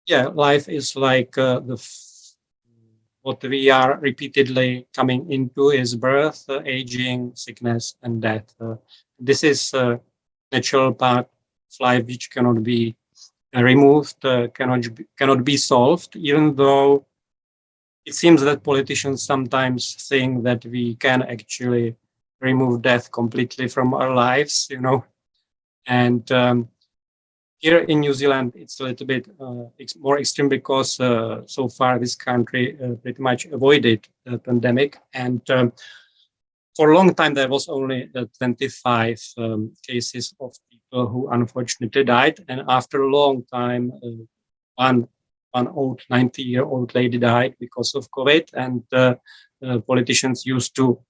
life is like what we are repeatedly coming into is birth, aging, sickness, and death. This is a natural part of life which cannot be removed, cannot be solved, even though it seems that politicians sometimes think that we can actually remove death completely from our lives, And here in New Zealand, it's a little bit more extreme because so far this country pretty much avoided the pandemic. And for a long time, there was only 25 cases of people who unfortunately died. And after a long time, one old 90-year-old lady died because of COVID. And politicians used to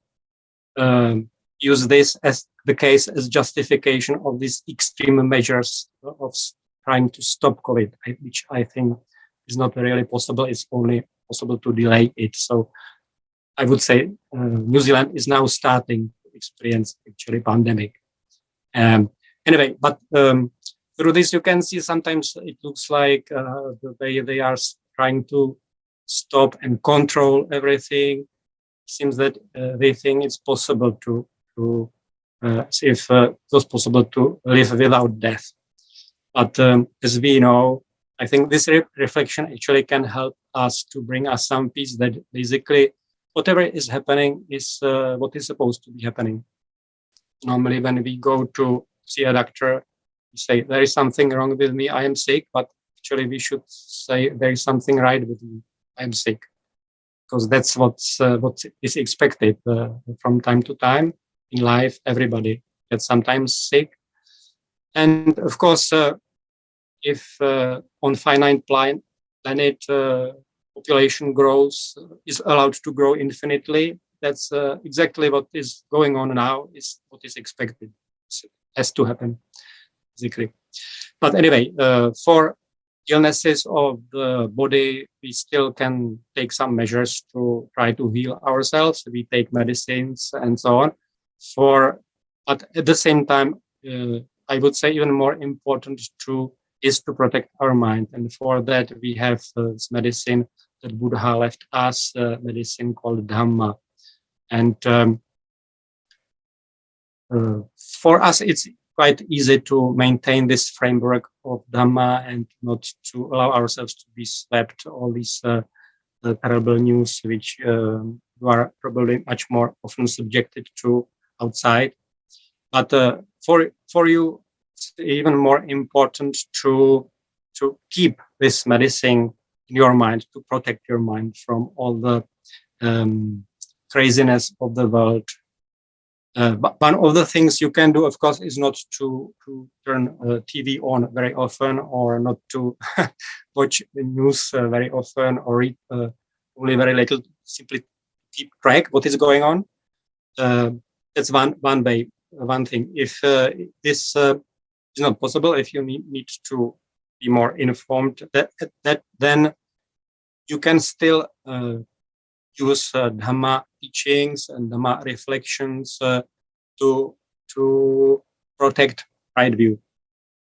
use this as the case as justification of these extreme measures of trying to stop COVID, which I think is not really possible. It's only possible to delay it. So I would say New Zealand is now starting to experience actually pandemic. Anyway, but through this you can see sometimes it looks like the way they are trying to stop and control everything. Seems that they think it's possible to see if it was possible to live without death. But as we know, I think this reflection actually can help us to bring us some peace, that basically whatever is happening is what is supposed to be happening. Normally when we go to see a doctor, we say there is something wrong with me, I am sick, but actually we should say there is something right with me, I am sick. Because that's what is expected from time to time in life. Everybody gets sometimes sick, and of course, if on finite planet population grows, is allowed to grow infinitely, that's exactly what is going on now. Is what is expected, has to happen, basically. But anyway, for illnesses of the body, we still can take some measures to try to heal ourselves. We take medicines and so on. But at the same time, I would say even more important is to protect our mind. And for that, we have this medicine that Buddha left us, medicine called Dhamma. And for us, it's quite easy to maintain this framework of Dhamma and not to allow ourselves to be swept all these terrible news which you are probably much more often subjected to outside. But for you, it's even more important to keep this medicine in your mind, to protect your mind from all the craziness of the world. But one of the things you can do, of course, is not to turn TV on very often, or not to watch the news very often, or read only very little. Simply keep track what is going on. That's one way, one thing. If this is not possible, if you need to be more informed, that then you can still use Dhamma teachings and Dhamma reflections to protect right view,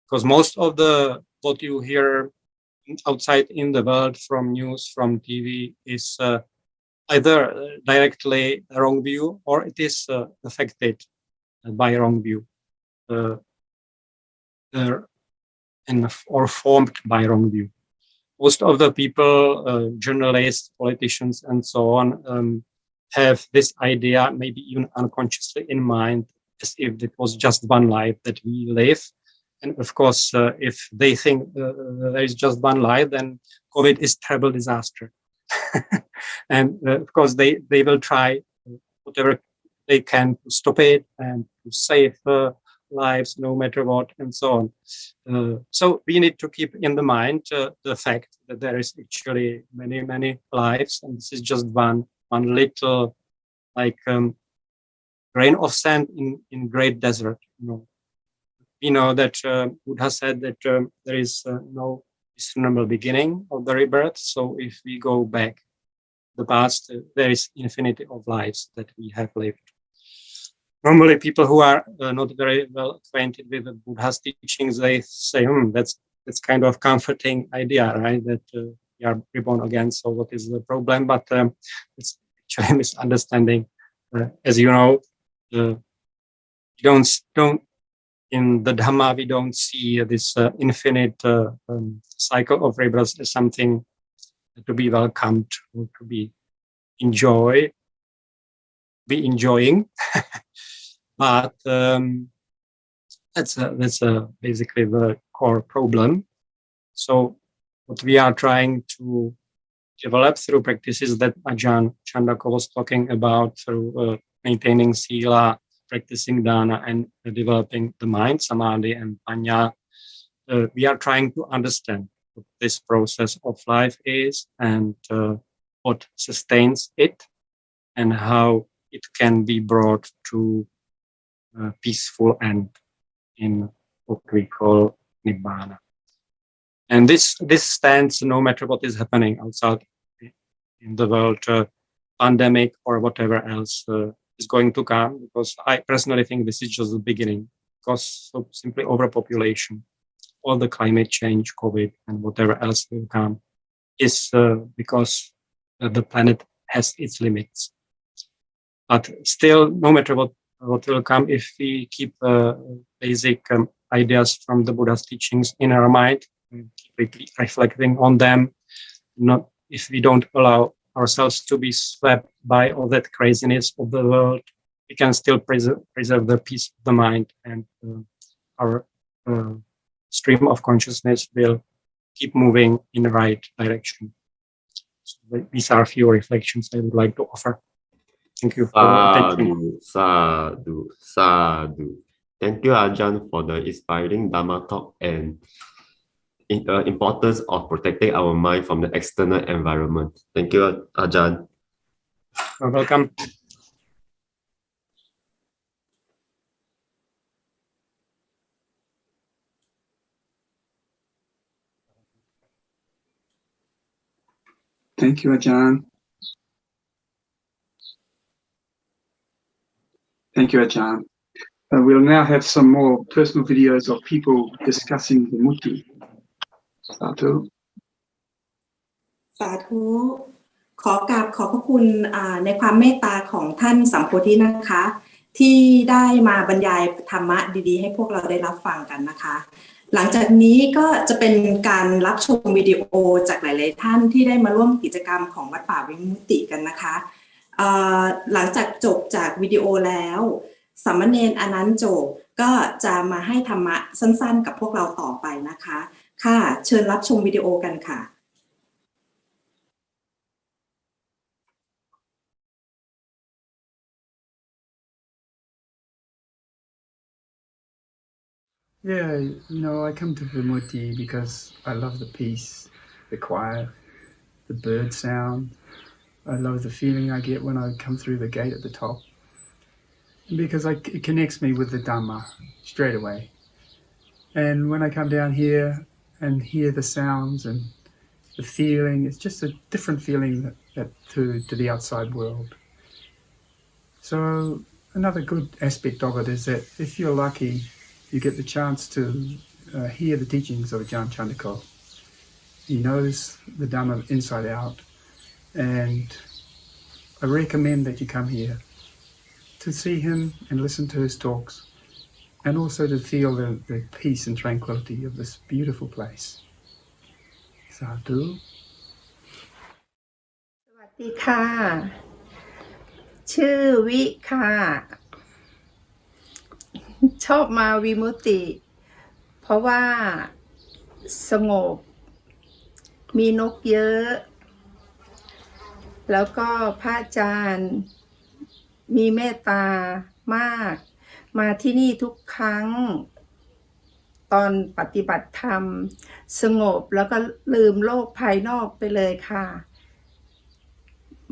because most of what you hear outside in the world from news, from TV, is either directly a wrong view, or it is affected by wrong view, or formed by wrong view. Most of the people, journalists, politicians, and so on, have this idea, maybe even unconsciously in mind, as if it was just one life that we live. And of course, if they think there is just one life, then COVID is terrible disaster. And of course, they will try whatever they can to stop it and to save lives, no matter what, and so on. So we need to keep in the mind the fact that there is actually many, many lives, and this is just one little, like, grain of sand in great desert. We know that Buddha said that there is no discernible beginning of the rebirth. So if we go back the past, there is infinity of lives that we have lived. Normally, people who are not very well acquainted with the Buddha's teachings, they say, that's kind of comforting idea, right? That we are reborn again. So what is the problem? But it's actually a misunderstanding. As you know, don't in the Dhamma, we don't see this infinite cycle of rebirths as something to be welcomed or to be enjoying. But that's basically the core problem. So what we are trying to develop through practices that Ajahn Chandaka was talking about, through maintaining sila, practicing dana, and developing the mind, samadhi and panya, we are trying to understand what this process of life is, and what sustains it, and how it can be brought to a peaceful end in what we call Nibbana. And this stands no matter what is happening outside in the world, pandemic or whatever else is going to come, because I personally think this is just the beginning, because of simply overpopulation, all the climate change, COVID, and whatever else will come is because the planet has its limits. But still, no matter what will come, if we keep basic ideas from the Buddha's teachings in our mind, keep reflecting on them, not if we don't allow ourselves to be swept by all that craziness of the world, we can still preserve the peace of the mind, and our stream of consciousness will keep moving in the right direction. So these are a few reflections I would like to offer. Thank you for your attention. Sadhu. Thank you, Ajahn, for the inspiring Dhamma talk and the importance of protecting our mind from the external environment. Thank you, Ajahn. You're welcome. Thank you, Ajahn. Thank you, Ajahn. We'll now have some more personal videos of people discussing Vimutti. Sadhu. สาธุขอกราบขอบพระคุณในความเมตตาของท่านสัมโพธินะคะ ที่ได้มาบรรยายธรรมะดีๆให้พวกเราได้รับฟังกันนะคะหลังจากนี้ก็จะเป็นการรับชมวิดีโอจากหลายๆท่านที่ได้มาร่วมกิจกรรมของวัดป่าวิมุตติกันนะคะหลังจากจบจากวิดีโอแล้วสามเณรอนันต์โจก็จะมาให้ธรรมะสั้นๆกับพวกเราต่อไปนะคะค่ะเชิญรับชมวิดีโอกันค่ะ Yeah, I come to Vimutti because I love the peace, the quiet, the bird sound. I love the feeling I get when I come through the gate at the top. Because it connects me with the Dhamma straight away. And when I come down here and hear the sounds and the feeling, it's just a different feeling to the outside world. So another good aspect of it is that if you're lucky, you get the chance to hear the teachings of Ajahn Chandako. He knows the Dhamma inside out, and I recommend that you come here to see him and listen to his talks, and also to feel the peace and tranquility of this beautiful place. Sadhu. สวัสดีค่ะ ชื่อวิค่ะ ชอบมาวิมุตติเพราะว่าสงบมีนกเยอะแล้วก็พระอาจารย์มีเมตตามากมาที่นี่ทุกครั้งตอนปฏิบัติธรรมสงบแล้วก็ลืมโลกภายนอกไปเลยค่ะ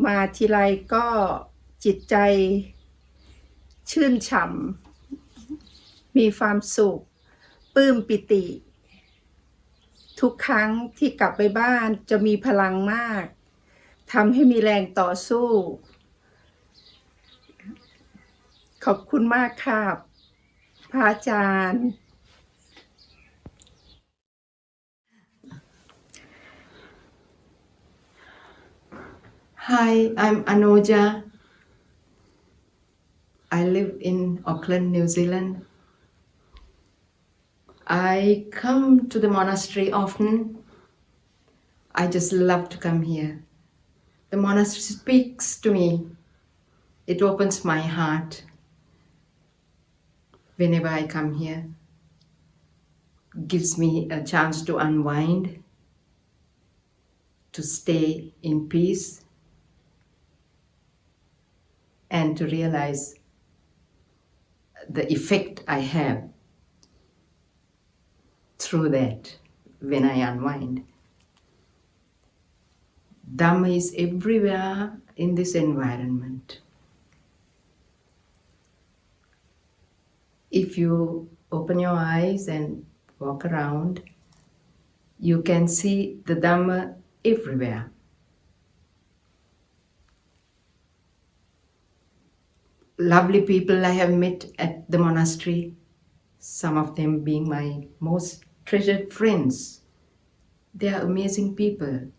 มาทีไรก็จิตใจชื่นฉ่ำมีความสุขปลื้มปิติทุกครั้งที่กลับไปบ้านจะมีพลังมากทำให้มีแรงต่อสู้ขอบคุณมากค่ะพระอาจารย์ Hi, I'm Anuja. I live in Auckland, New Zealand. I come to the monastery often. I just love to come here. The monastery speaks to me. It opens my heart whenever I come here. Gives me a chance to unwind, to stay in peace, and to realize the effect I have through that when I unwind. Dhamma is everywhere in this environment. If you open your eyes and walk around, you can see the Dhamma everywhere. Lovely people I have met at the monastery, some of them being my most treasured friends. They are amazing people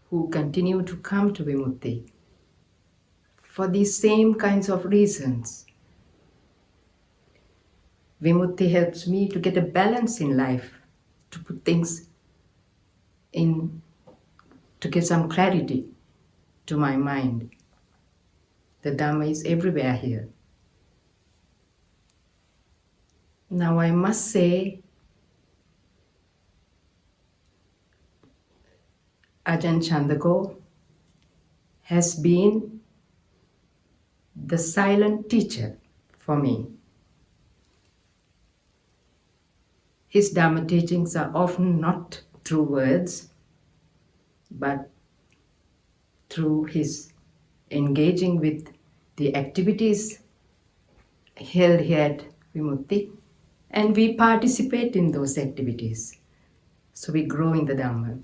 who continue to come to Vimutti for these same kinds of reasons. Vimutti helps me to get a balance in life, to put things in, to get some clarity to my mind. The Dhamma is everywhere here. Now I must say, Ajahn Chandako has been the silent teacher for me. His Dhamma teachings are often not through words, but through his engaging with the activities held here at Vimutti, and we participate in those activities. So we grow in the Dhamma.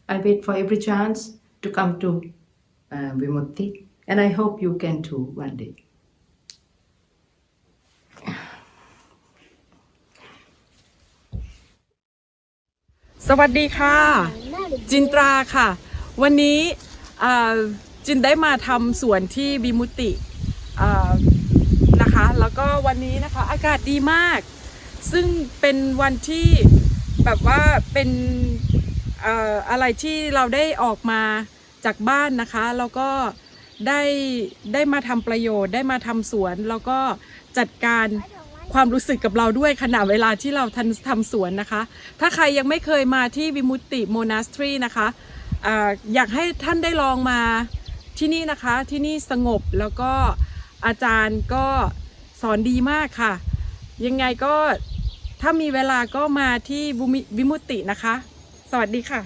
I wait for every chance to come to Vimutti, and I hope you can too one day. สวัสดีค่ะจินตราค่ะวันนี้ จินได้มาทำสวนที่วิมุตตินะคะแล้วก็วันนี้นะคะอากาศดีมากซึ่งเป็นวันที่แบบว่าเป็นอะไรที่เราได้ออกมาจากบ้านนะคะแล้วก็ได้มาทำประโยชน์ได้มาทำสวนแล้วก็จัดการความรู้สึกกับเราด้วยขณะเวลาที่เราทำสวนนะคะถ้าใครยังไม่เคยมาที่วิมุตติโมนาสทรีนะคะอยากให้ท่านได้ลองมาที่นี่นะคะที่นี่สงบแล้วก็อาจารย์ก็สอนดีมากค่ะยังไงก็ถ้ามีเวลาก็มาที่วิมุตตินะคะสวัสดีค่ะ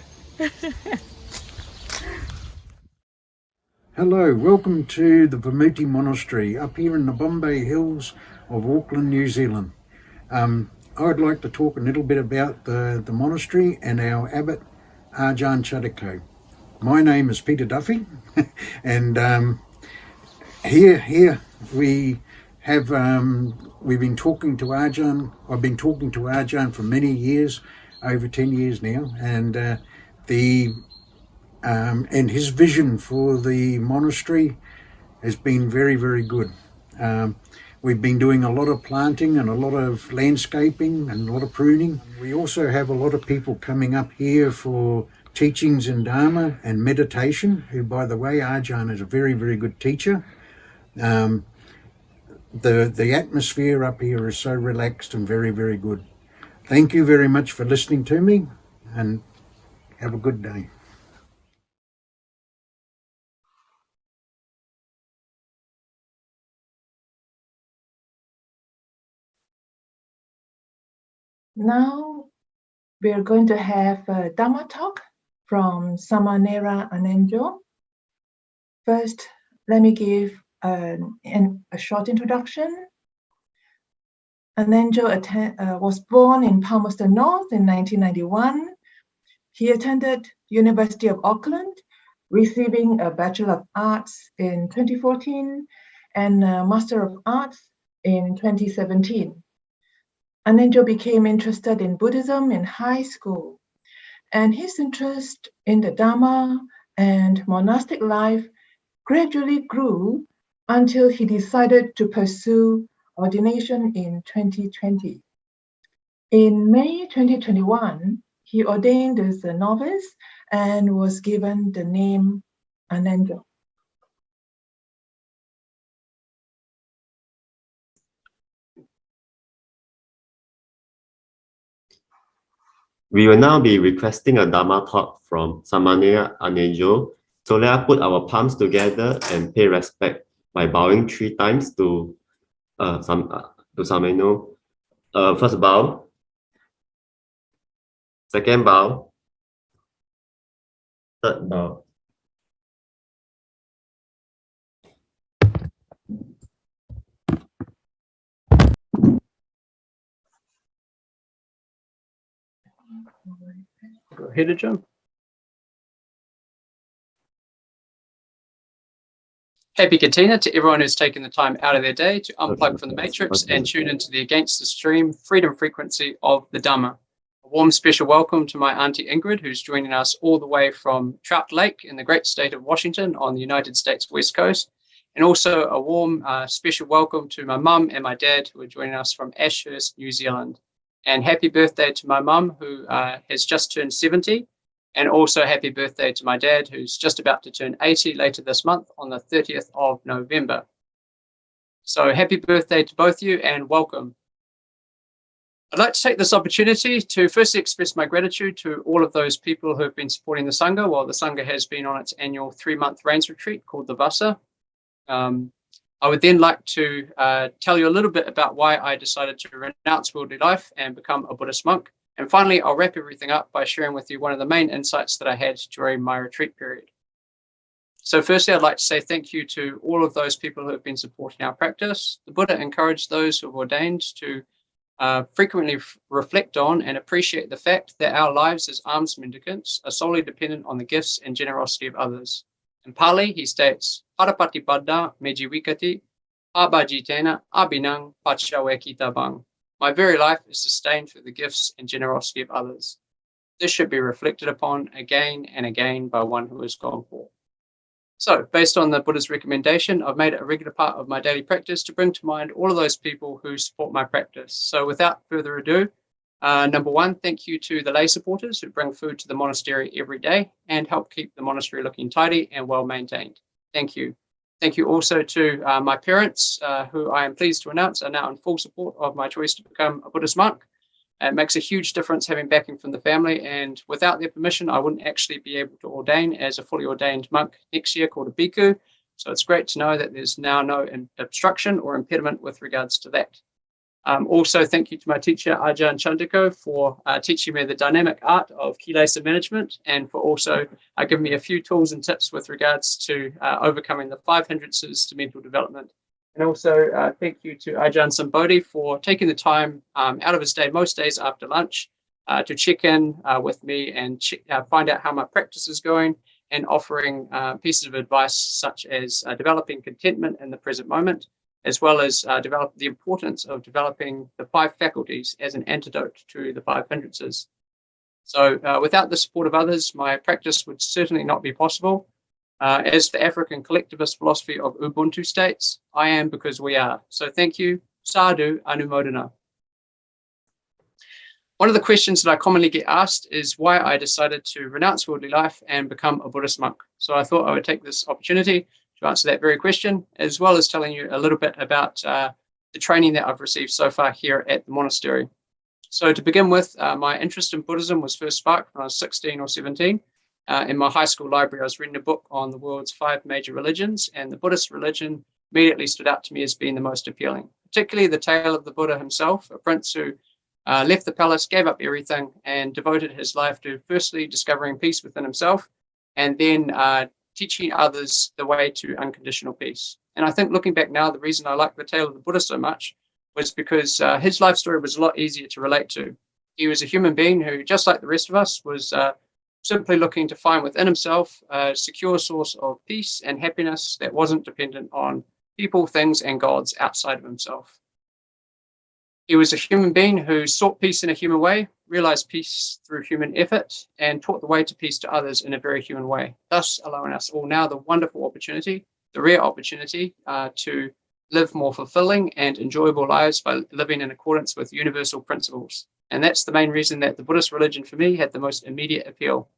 Hello, welcome to the Vimutti Monastery up here in the Bombay Hills of Auckland, New Zealand. I'd like to talk a little bit about the monastery and our abbot, Ajahn Chatako. My name is Peter Duffy and here we have we've been talking to Ajahn. I've been talking to Ajahn for many years, over 10 years now, and his vision for the monastery has been very, very good. We've been doing a lot of planting and a lot of landscaping and a lot of pruning. We also have a lot of people coming up here for teachings in Dhamma and meditation, who, by the way, Ajahn is a very, very good teacher. The atmosphere up here is so relaxed and very, very good. Thank you very much for listening to me and have a good day. Now we're going to have a Dhamma talk from Samanera Anenjo. First, let me give a short introduction. Anenjo was born in Palmerston North in 1991. He attended University of Auckland, receiving a Bachelor of Arts in 2014 and a Master of Arts in 2017. Anenjo became interested in Buddhism in high school, and his interest in the Dhamma and monastic life gradually grew until he decided to pursue ordination in 2020. In May 2021, he ordained as a novice and was given the name Anenjo. We will now be requesting a Dhamma talk from Samanera Anenjo. So let us put our palms together and pay respect by bowing 3 times to Sameno. First bow, second bow, third bow. Go ahead, John. Happy Kathina to everyone who's taken the time out of their day to unplug from the matrix and tune into the Against the Stream freedom frequency of the Dhamma. A warm special welcome to my Auntie Ingrid, who's joining us all the way from Trout Lake in the great state of Washington on the United States West Coast. And also a warm special welcome to my mum and my dad, who are joining us from Ashurst, New Zealand. And happy birthday to my mum, who has just turned 70. And also happy birthday to my dad, who's just about to turn 80 later this month on the 30th of November. So happy birthday to both of you and welcome. I'd like to take this opportunity to firstly express my gratitude to all of those people who have been supporting the Sangha while the Sangha has been on its annual 3-month rains retreat called the Vasa. I would then like to tell you a little bit about why I decided to renounce worldly life and become a Buddhist monk. And finally, I'll wrap everything up by sharing with you one of the main insights that I had during my retreat period. So firstly, I'd like to say thank you to all of those people who have been supporting our practice. The Buddha encouraged those who have ordained to frequently reflect on and appreciate the fact that our lives as alms mendicants are solely dependent on the gifts and generosity of others. In Pali, he states, Parapatipada mejiwikati abhajitena abhinang pachawekitabang. My very life is sustained through the gifts and generosity of others. This should be reflected upon again and again by one who has gone forth. So based on the Buddha's recommendation, I've made it a regular part of my daily practice to bring to mind all of those people who support my practice. So without further ado, number one, thank you to the lay supporters who bring food to the monastery every day and help keep the monastery looking tidy and well maintained. Thank you. Thank you also to my parents, who I am pleased to announce are now in full support of my choice to become a Buddhist monk. It makes a huge difference having backing from the family, and without their permission, I wouldn't actually be able to ordain as a fully ordained monk next year called a bhikkhu. So it's great to know that there's now no obstruction or impediment with regards to that. Also, thank you to my teacher, Ajahn Chandiko, for teaching me the dynamic art of kilesa management and for also giving me a few tools and tips with regards to overcoming the 5 hindrances to mental development. And also thank you to Ajahn Sambodhi for taking the time out of his day, most days after lunch, to check in with me and find out how my practice is going and offering pieces of advice such as developing contentment in the present moment, as well as develop the importance of developing the 5 faculties as an antidote to the 5 hindrances. So without the support of others, my practice would certainly not be possible. As the African collectivist philosophy of Ubuntu states, I am because we are. So thank you. Sadhu Anumodana. One of the questions that I commonly get asked is why I decided to renounce worldly life and become a Buddhist monk. So I thought I would take this opportunity to answer that very question, as well as telling you a little bit about the training that I've received so far here at the monastery. So to begin with, my interest in Buddhism was first sparked when I was 16 or 17. In my high school library, I was reading a book on the world's 5 major religions, and the Buddhist religion immediately stood out to me as being the most appealing, particularly the tale of the Buddha himself, a prince who left the palace, gave up everything, and devoted his life to firstly discovering peace within himself, and then teaching others the way to unconditional peace. And I think looking back now, the reason I like the tale of the Buddha so much was because his life story was a lot easier to relate to. He was a human being who, just like the rest of us, was simply looking to find within himself a secure source of peace and happiness that wasn't dependent on people, things, and gods outside of himself. He was a human being who sought peace in a human way, realized peace through human effort, and taught the way to peace to others in a very human way, thus allowing us all now the wonderful opportunity, the rare opportunity to live more fulfilling and enjoyable lives by living in accordance with universal principles. And that's the main reason that the Buddhist religion for me had the most immediate appeal.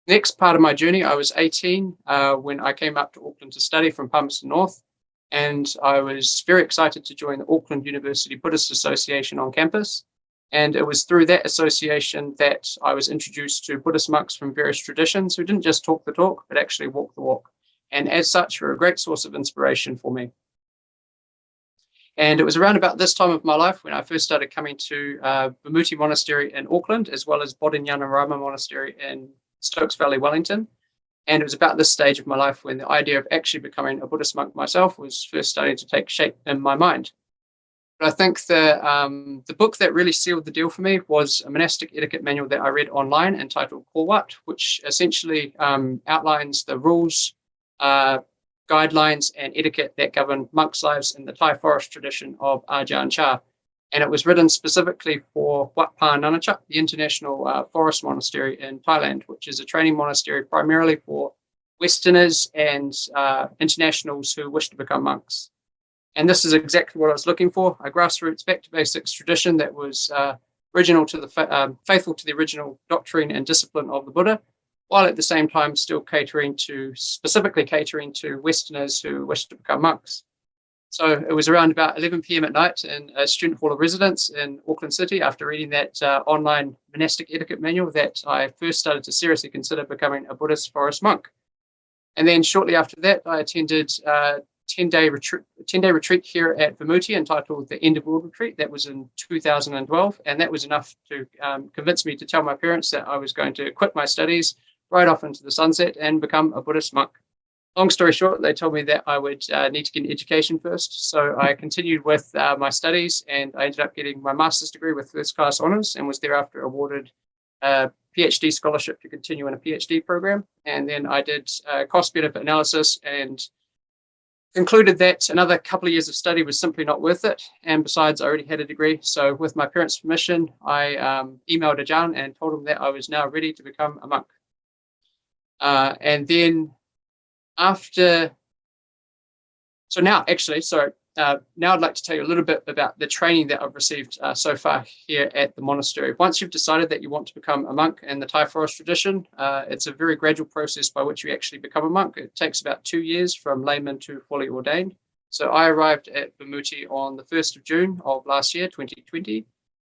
Next part of my journey, I was 18 when I came up to Auckland to study from Palmerston North. And I was very excited to join the Auckland University Buddhist Association on campus. And it was through that association that I was introduced to Buddhist monks from various traditions who didn't just talk the talk, but actually walk the walk. And as such, were a great source of inspiration for me. And it was around about this time of my life when I first started coming to Vimutti Monastery in Auckland, as well as Bodhinyana Monastery in Stokes Valley, Wellington. And it was about this stage of my life when the idea of actually becoming a Buddhist monk myself was first starting to take shape in my mind. But I think the book that really sealed the deal for me was a monastic etiquette manual that I read online entitled Korwat, which essentially outlines the rules, guidelines, and etiquette that govern monks' lives in the Thai forest tradition of Ajahn Chah. And it was written specifically for Wat Pa Nanachak, the international forest monastery in Thailand, which is a training monastery primarily for Westerners and internationals who wish to become monks. And this is exactly what I was looking for, a grassroots, back to basics tradition that was original to the faithful to the original doctrine and discipline of the Buddha, while at the same time still specifically catering to Westerners who wish to become monks. So it was around about 11 p.m. at night in a student hall of residence in Auckland City after reading that online monastic etiquette manual that I first started to seriously consider becoming a Buddhist forest monk. And then shortly after that, I attended a 10-day retreat here at Vimutti entitled the End of World Retreat. That was in 2012. And that was enough to convince me to tell my parents that I was going to quit my studies, right off into the sunset, and become a Buddhist monk. Long story short, they told me that I would need to get an education first. So I continued with my studies, and I ended up getting my master's degree with first-class honours and was thereafter awarded a PhD scholarship to continue in a PhD program. And then I did cost-benefit analysis and concluded that another couple of years of study was simply not worth it. And besides, I already had a degree. So with my parents' permission, I emailed Ajahn and told him that I was now ready to become a monk. And then Now I'd like to tell you a little bit about the training that I've received so far here at the monastery. Once you've decided that you want to become a monk in the Thai forest tradition, it's a very gradual process by which you actually become a monk. It takes about 2 years from layman to fully ordained. So I arrived at Vimutti on the 1st of June of last year, 2020,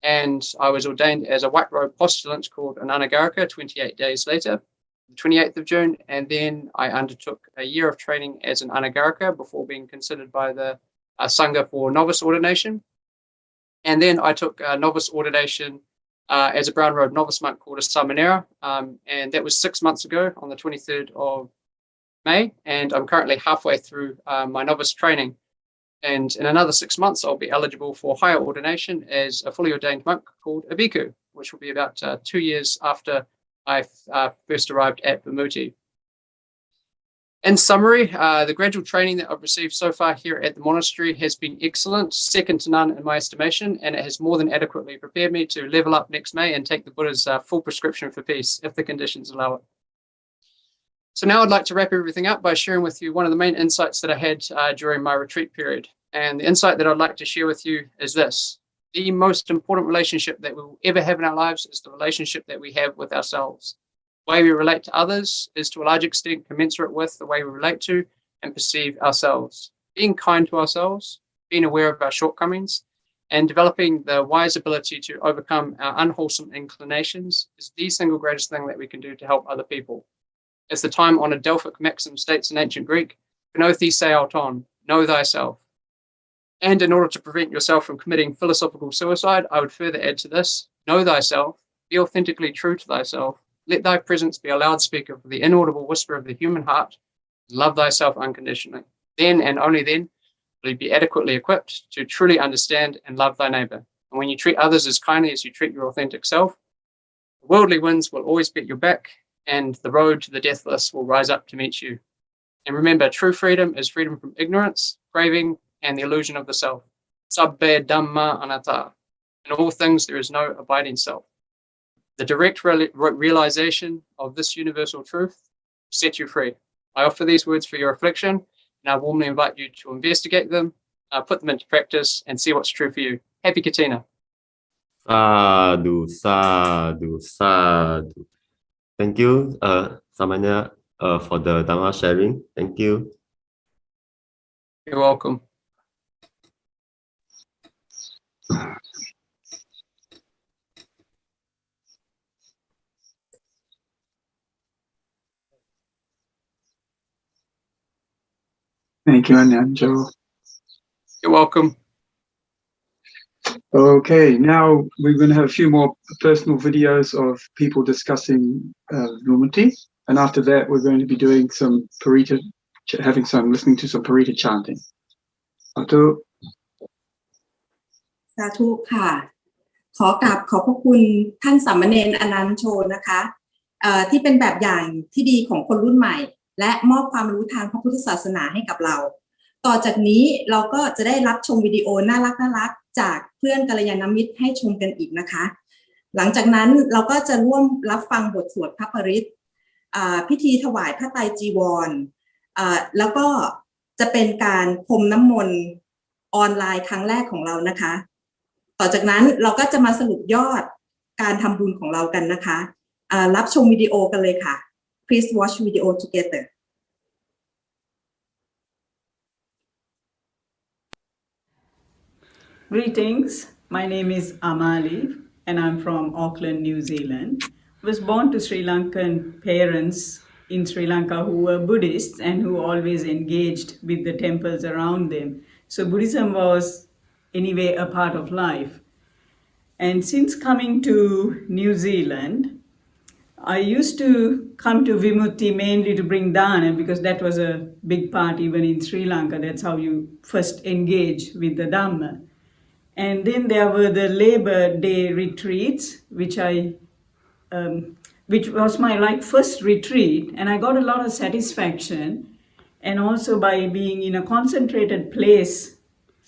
and I was ordained as a white robe postulant called an anagarika 28 days later, the 28th of June, and then I undertook a year of training as an anagarika before being considered by the Sangha for novice ordination. And then I took novice ordination as a brown robe novice monk called a samanera, and that was 6 months ago on the 23rd of May, and I'm currently halfway through my novice training. And in another 6 months, I'll be eligible for higher ordination as a fully ordained monk called a bhikkhu, which will be about 2 years after I first arrived at Vimutti. In summary, the gradual training that I've received so far here at the monastery has been excellent, second to none in my estimation, and it has more than adequately prepared me to level up next May and take the Buddha's full prescription for peace, if the conditions allow it. So now I'd like to wrap everything up by sharing with you one of the main insights that I had during my retreat period. And the insight that I'd like to share with you is this: the most important relationship that we will ever have in our lives is the relationship that we have with ourselves. The way we relate to others is to a large extent commensurate with the way we relate to and perceive ourselves. Being kind to ourselves, being aware of our shortcomings, and developing the wise ability to overcome our unwholesome inclinations is the single greatest thing that we can do to help other people. As the time-honored Delphic maxim states in ancient Greek, "Gnothe se auton," know thyself. And in order to prevent yourself from committing philosophical suicide, I would further add to this: know thyself, be authentically true to thyself, let thy presence be a loudspeaker for the inaudible whisper of the human heart, and love thyself unconditionally. Then and only then will you be adequately equipped to truly understand and love thy neighbor. And when you treat others as kindly as you treat your authentic self, the worldly winds will always be at your back, and the road to the deathless will rise up to meet you. And remember, true freedom is freedom from ignorance, craving, and the illusion of the self. Sabbe Dhamma anatta. In all things, there is no abiding self. The direct realization of this universal truth will set you free. I offer these words for your reflection, and I warmly invite you to investigate them, put them into practice, and see what's true for you. Happy Kathina. Sadhu, sadhu, sadhu. Thank you, Samanya, for the Dhamma sharing. Thank you. You're welcome. Thank you, Ananjo. You're welcome. Okay, now we're going to have a few more personal videos of people discussing Vimutti, and after that we're going to be doing some Paritta, listening to some Paritta chanting. Atu. สาธุค่ะขอกราบขอบพระคุณท่านสามเณรอนันโชนะคะที่เป็นแบบอย่างที่ดีของคนรุ่นใหม่และมอบความรู้ทางพระพุทธศาสนาให้กับเราต่อจากนี้เราก็จะได้รับชมวิดีโอน่ารักจากเพื่อนกัลยาณมิตรให้ชมกันอีกนะคะหลังจากนั้นเราก็จะร่วมรับฟังบทสวดพระปริตรพิธีถวายพระไตรจีวรแล้วก็จะเป็นการพรมน้ำมนต์ออนไลน์ครั้งแรกของเรานะคะต่อจากนั้นเราก็จะมาสรุปยอดการทำบุญของเรากันนะคะรับชมวิดีโอกันเลยค่ะ Please watch video together. Greetings, my name is Amali and I'm from Auckland, New Zealand. I was born to Sri Lankan parents in Sri Lanka who were Buddhists and who always engaged with the temples around them. So Buddhism was anyway a part of life. And since coming to New Zealand, I used to come to Vimutti mainly to bring dana because that was a big part even in Sri Lanka. That's how you first engage with the Dhamma. And then there were the Labor Day retreats, which was my first retreat, and I got a lot of satisfaction. And also by being in a concentrated place,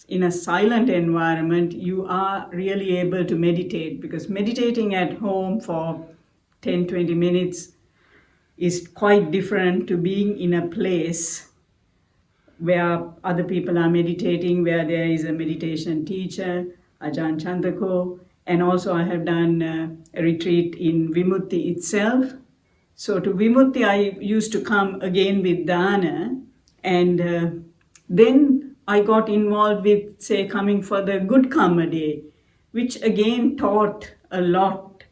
in a silent environment, you are really able to meditate, because meditating at home for 10-20 minutes is quite different to being in a place where other people are meditating, where there is a meditation teacher, Ajahn Chandako, and also I have done a retreat in Vimutti itself. So to Vimutti, I used to come again with dana, and then I got involved with, say, coming for the Good Karma Day, which again taught a lot,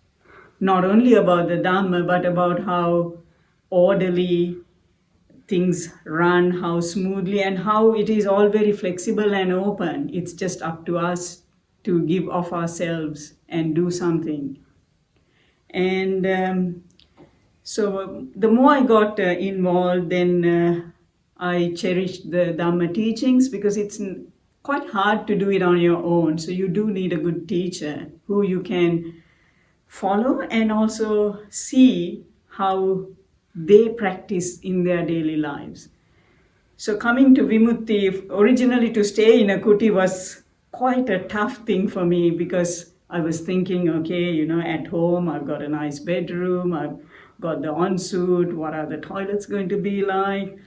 not only about the Dhamma, but about how orderly things run, how smoothly, and how it is all very flexible and open. It's just up to us to give of ourselves and do something. And so the more I got involved, then I cherished the Dhamma teachings, because it's quite hard to do it on your own. So you do need a good teacher who you can follow and also see how they practice in their daily lives. So coming to Vimutti, originally to stay in a kuti was quite a tough thing for me, because I was thinking, okay, at home I've got a nice bedroom, I've got the ensuite, what are the toilets going to be like?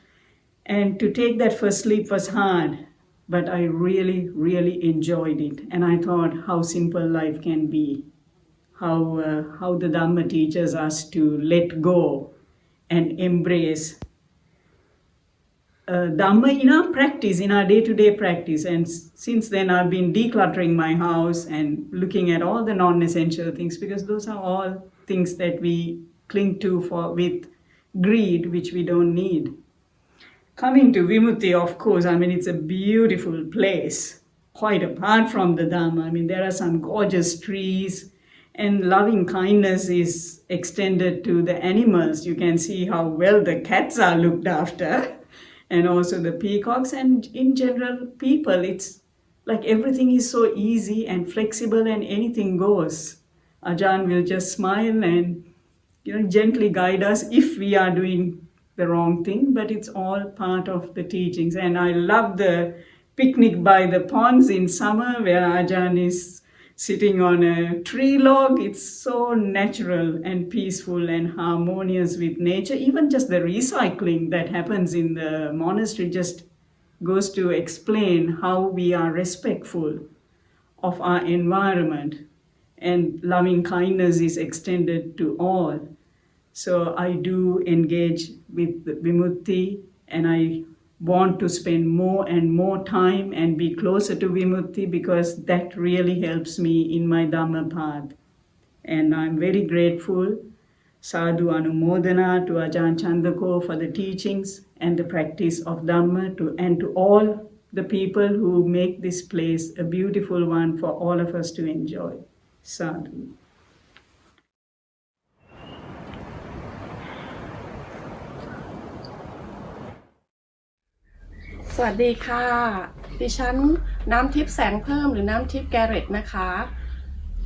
And to take that first sleep was hard, but I really, really enjoyed it. And I thought how simple life can be, how the Dhamma teaches us to let go and embrace Dhamma in our practice, in our day-to-day practice. And since then, I've been decluttering my house and looking at all the non-essential things, because those are all things that we cling to with greed, which we don't need. Coming to Vimutti, of course, it's a beautiful place, quite apart from the Dhamma. There are some gorgeous trees, and loving kindness is extended to the animals. You can see how well the cats are looked after, and also the peacocks, and in general, people. It's like everything is so easy and flexible, and anything goes. Ajahn will just smile and gently guide us if we are doing the wrong thing, but it's all part of the teachings. And I love the picnic by the ponds in summer, where Ajahn is sitting on a tree log. It's so natural and peaceful and harmonious with nature. Even just the recycling that happens in the monastery just goes to explain how we are respectful of our environment, and loving kindness is extended to all. So I do engage with Vimutti, and I want to spend more and more time and be closer to Vimutti, because that really helps me in my Dhamma path. And I'm very grateful, sadhu anumodana, to Ajahn Chandako for the teachings and the practice of Dhamma, and to all the people who make this place a beautiful one for all of us to enjoy. Sadhu.สวัสดีค่ะดิฉันน้ำทิพย์แสงเพิ่มหรือน้ำทิพย์แกเรตนะคะ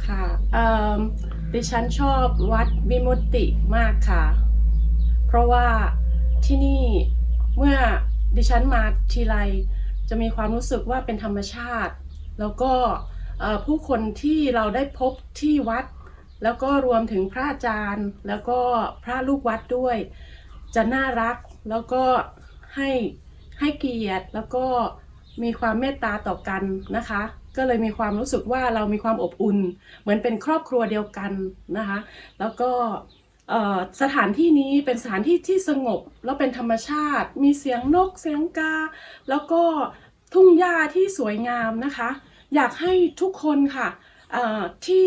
ค่ะดิฉันชอบวัดวิมุตติมากค่ะเพราะว่าที่นี่เมื่อดิฉันมาทีไรจะมีความรู้สึกว่าเป็นธรรมชาติแล้วก็ผู้คนที่เราได้พบที่วัดแล้วก็รวมถึงพระอาจารย์แล้วก็พระลูกวัดด้วยจะน่ารักแล้วก็ให้เกียรติแล้วก็มีความเมตตาต่อกันนะคะก็เลยมีความรู้สึกว่าเรามีความอบอุ่นเหมือนเป็นครอบครัวเดียวกันนะคะแล้วก็สถานที่นี้เป็นสถานที่ที่สงบแล้วเป็นธรรมชาติมีเสียงนกเสียงกาแล้วก็ทุ่งหญ้าที่สวยงามนะคะอยากให้ทุกคนค่ะที่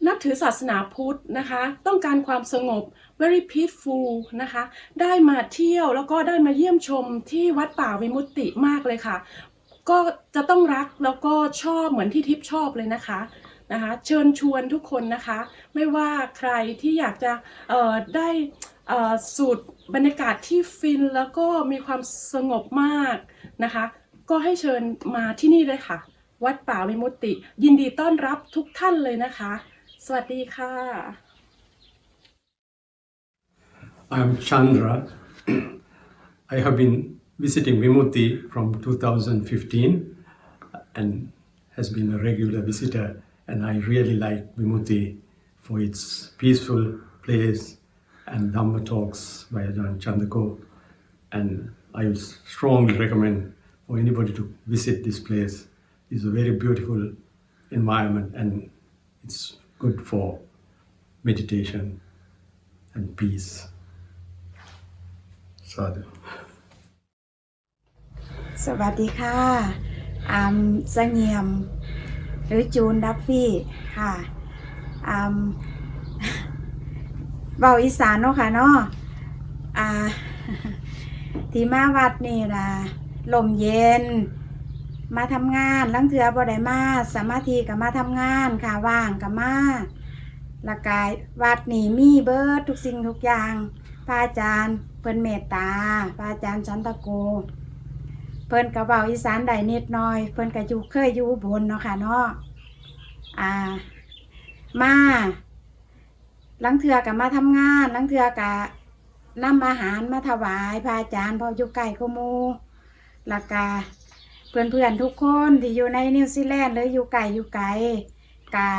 นับถือศาสนาพุทธนะคะต้องการความสงบ very peaceful นะคะได้มาเที่ยวแล้วก็ได้มาเยี่ยมชมที่วัดป่าวิมุตติมากเลยค่ะก็จะต้องรักแล้วก็ชอบเหมือนที่ทิพย์ชอบเลยนะคะเชิญชวนทุกคนนะคะไม่ว่าใครที่อยากจะได้สูตรบรรยากาศที่ฟินแล้วก็มีความสงบมากนะคะก็ให้เชิญมาที่นี่เลยค่ะวัดป่าวิมุตติยินดีต้อนรับทุกท่านเลยนะคะสวัสดีค่ะ I'm Chandra. I have been visiting Vimutti from 2015 and has been a regular visitor, and I really like Vimutti for its peaceful place, and Dhamma Talks by Ajahn Chandako. And I would strongly recommend for anybody to visit this place. It's a very beautiful environment and it's good for meditation and peace. Sadhu. สวัสดีค่ะเสงี่ยมหรือจูนดัฟฟี่ค่ะเว้าอีสานเนาะค่ะเนาะที่มาวัดนี่นะลมเย็นมาทำงานลังเทือบ่ได้มาสมาธิก็มาทำงานค่ะว่างก็มาละกายวัดนี่มีเบิดทุกสิ่งทุกอย่างพระอาจารย์เพิ่นเมตตาพระอาจารย์ชันตะโกเพิ่นก็เว้าอีสานได้นิดหน่อยเพิ่นก็เคยอยู่อุบลเนาะค่ะเนาะมาลังเทือก็มาทำงานลังเทือก็นำอาหารมาถวายพระอาจารย์พออยู่ใกล้ก็หมู่แล้วก็เพื่อนๆทุกคนที่อยู่ในนิวซีแลนด์หรืออยู่ไกลก็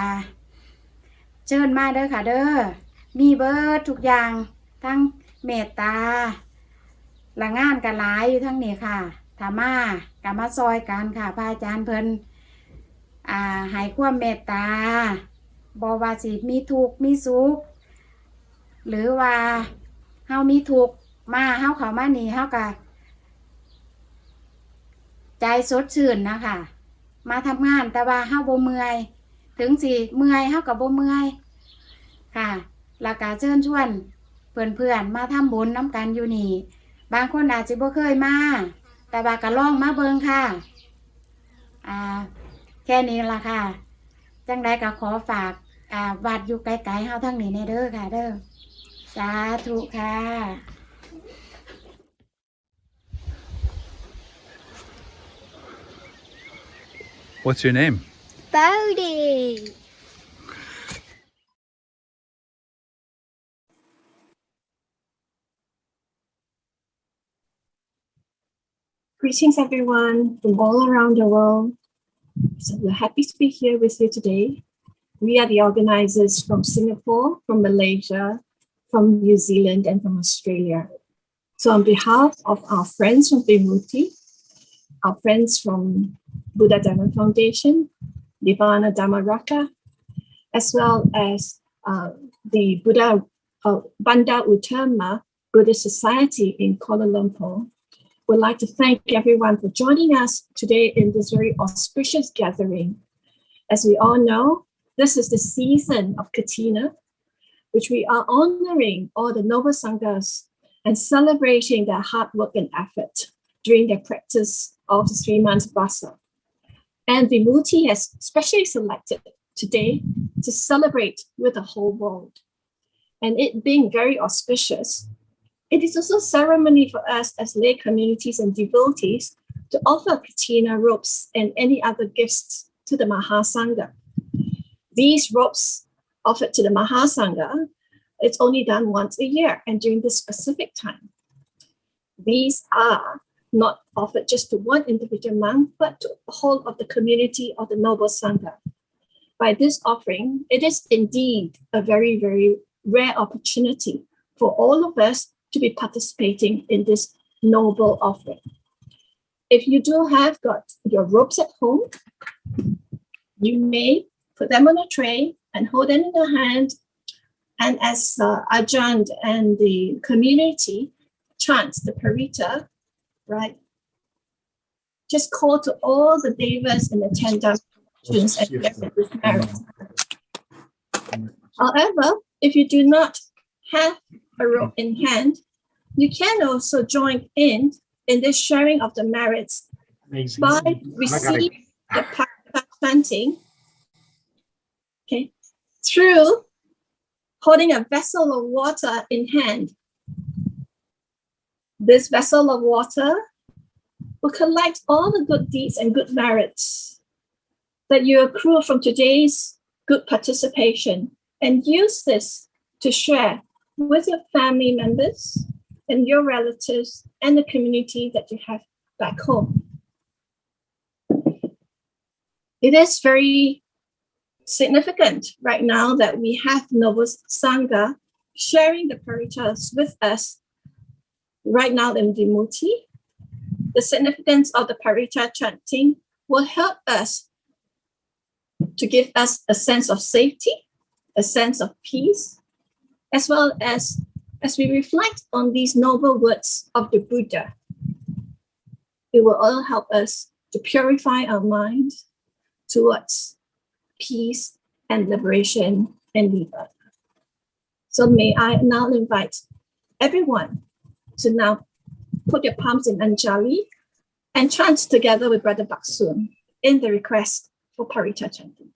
เชิญมาเด้อค่ะเด้อมีเบิดทุกอย่างทั้งเมตตาละงานก็หลายอยู่ทั้งนี้ค่ะถ้ามาก็มาซอยกันค่ะพระอาจารย์เพิ่นให้ความเมตตาบ่ว่าสิมีทุกข์มีสุขหรือว่าเฮามีทุกข์มาเฮาเข้ามานี่เฮาก็ใจสดชื่นนะคะมาทำงานแต่ว่าเฮาบ่เมื่อยถึงสิเมื่อยเฮาก็บ่เมื่อยค่ะแล้วก็เชิญชวนเพื่อนๆมาทำบุญน้ำกันอยู่นี่บางคนอาจสิบ่เคยมาแต่ว่าก็ลองมาเบิ่งค่ะแค่นี้ล่ะค่ะจังใดก็ขอฝากวัดอยู่ไกลๆเฮาทั้งนี้แน่เด้อค่ะเด้อสาธุค่ะ What's your name? Bodhi. Greetings everyone from all around the world. So we're happy to be here with you today. We are the organizers from Singapore, from Malaysia, from New Zealand, and from Australia. So on behalf of our friends from Vimutti, our friends from BuddhaDhamma Foundation, Nibbana Dhamma Rakkha, as well as the Bandar Utama Buddhist Society in Kuala Lumpur, we'd like to thank everyone for joining us today in this very auspicious gathering. As we all know, this is the season of Kathina, which we are honoring all the noble sanghas and celebrating their hard work and effort during their practice of the 3 months vasa. And Vimutti has specially selected today to celebrate with the whole world. And it being very auspicious, it is also a ceremony for us as lay communities and devotees to offer Kathina robes and any other gifts to the Mahasangha. These robes offered to the Mahasangha, it's only done once a year and during this specific time. These are not offered just to one individual monk, but to the whole of the community of the noble Sangha. By this offering, it is indeed a very, very rare opportunity for all of us to be participating in this noble offering. If you do have got your robes at home, you may put them on a tray and hold them in your hand. And as Ajahn and the community chant the Paritta, right? Just call to all the devas and the 10 dimensions and get this merit. However, if you do not have a robe in hand, you can also join in this sharing of the merits by receiving the Paritta Chanting, okay, through holding a vessel of water in hand. This vessel of water will collect all the good deeds and good merits that you accrue from today's good participation and use this to share with your family members and your relatives and the community that you have back home. It is very significant right now that we have Noble Sangha sharing the Parittas with us right now in Vimutti. The significance of the Paritta Chanting will help us to give us a sense of safety, a sense of peace, as well as we reflect on these noble words of the Buddha. It will all help us to purify our mind towards peace and liberation and Nibbana. So may I now invite everyone to now put your palms in Anjali and chant together with Brother Baksun in the request for Paritta Chanting.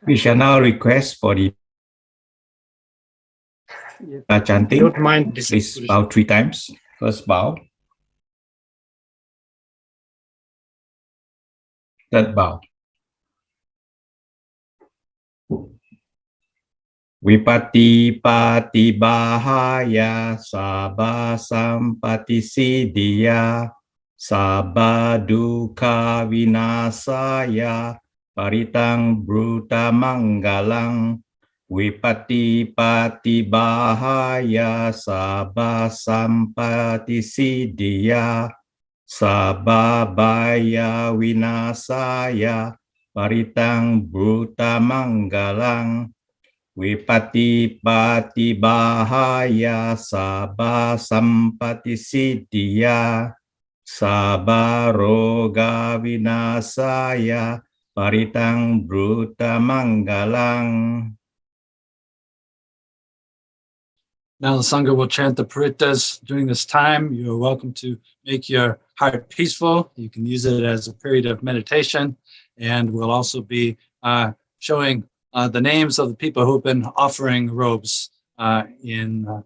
We shall now request for the chanting. Don't mind this. Please bow 3 times. First bow. Third bow. Vipatti pati bahaya sabba sampati siddhya sabba dukkha vinasaya paritang bruta manggalang. Vipatti pati bahaya sabba sampati siddhya sabba baya vinasaya paritang bruta manggalang. Vipatti pati bahaya sabba sampati siddhya sabba roga vinasaya paritang bruta manggalang. Now the Sangha will chant the Parittas during this time. You are welcome to make your heart peaceful. You can use it as a period of meditation, and we'll also be showing the names of the people who've been offering robes in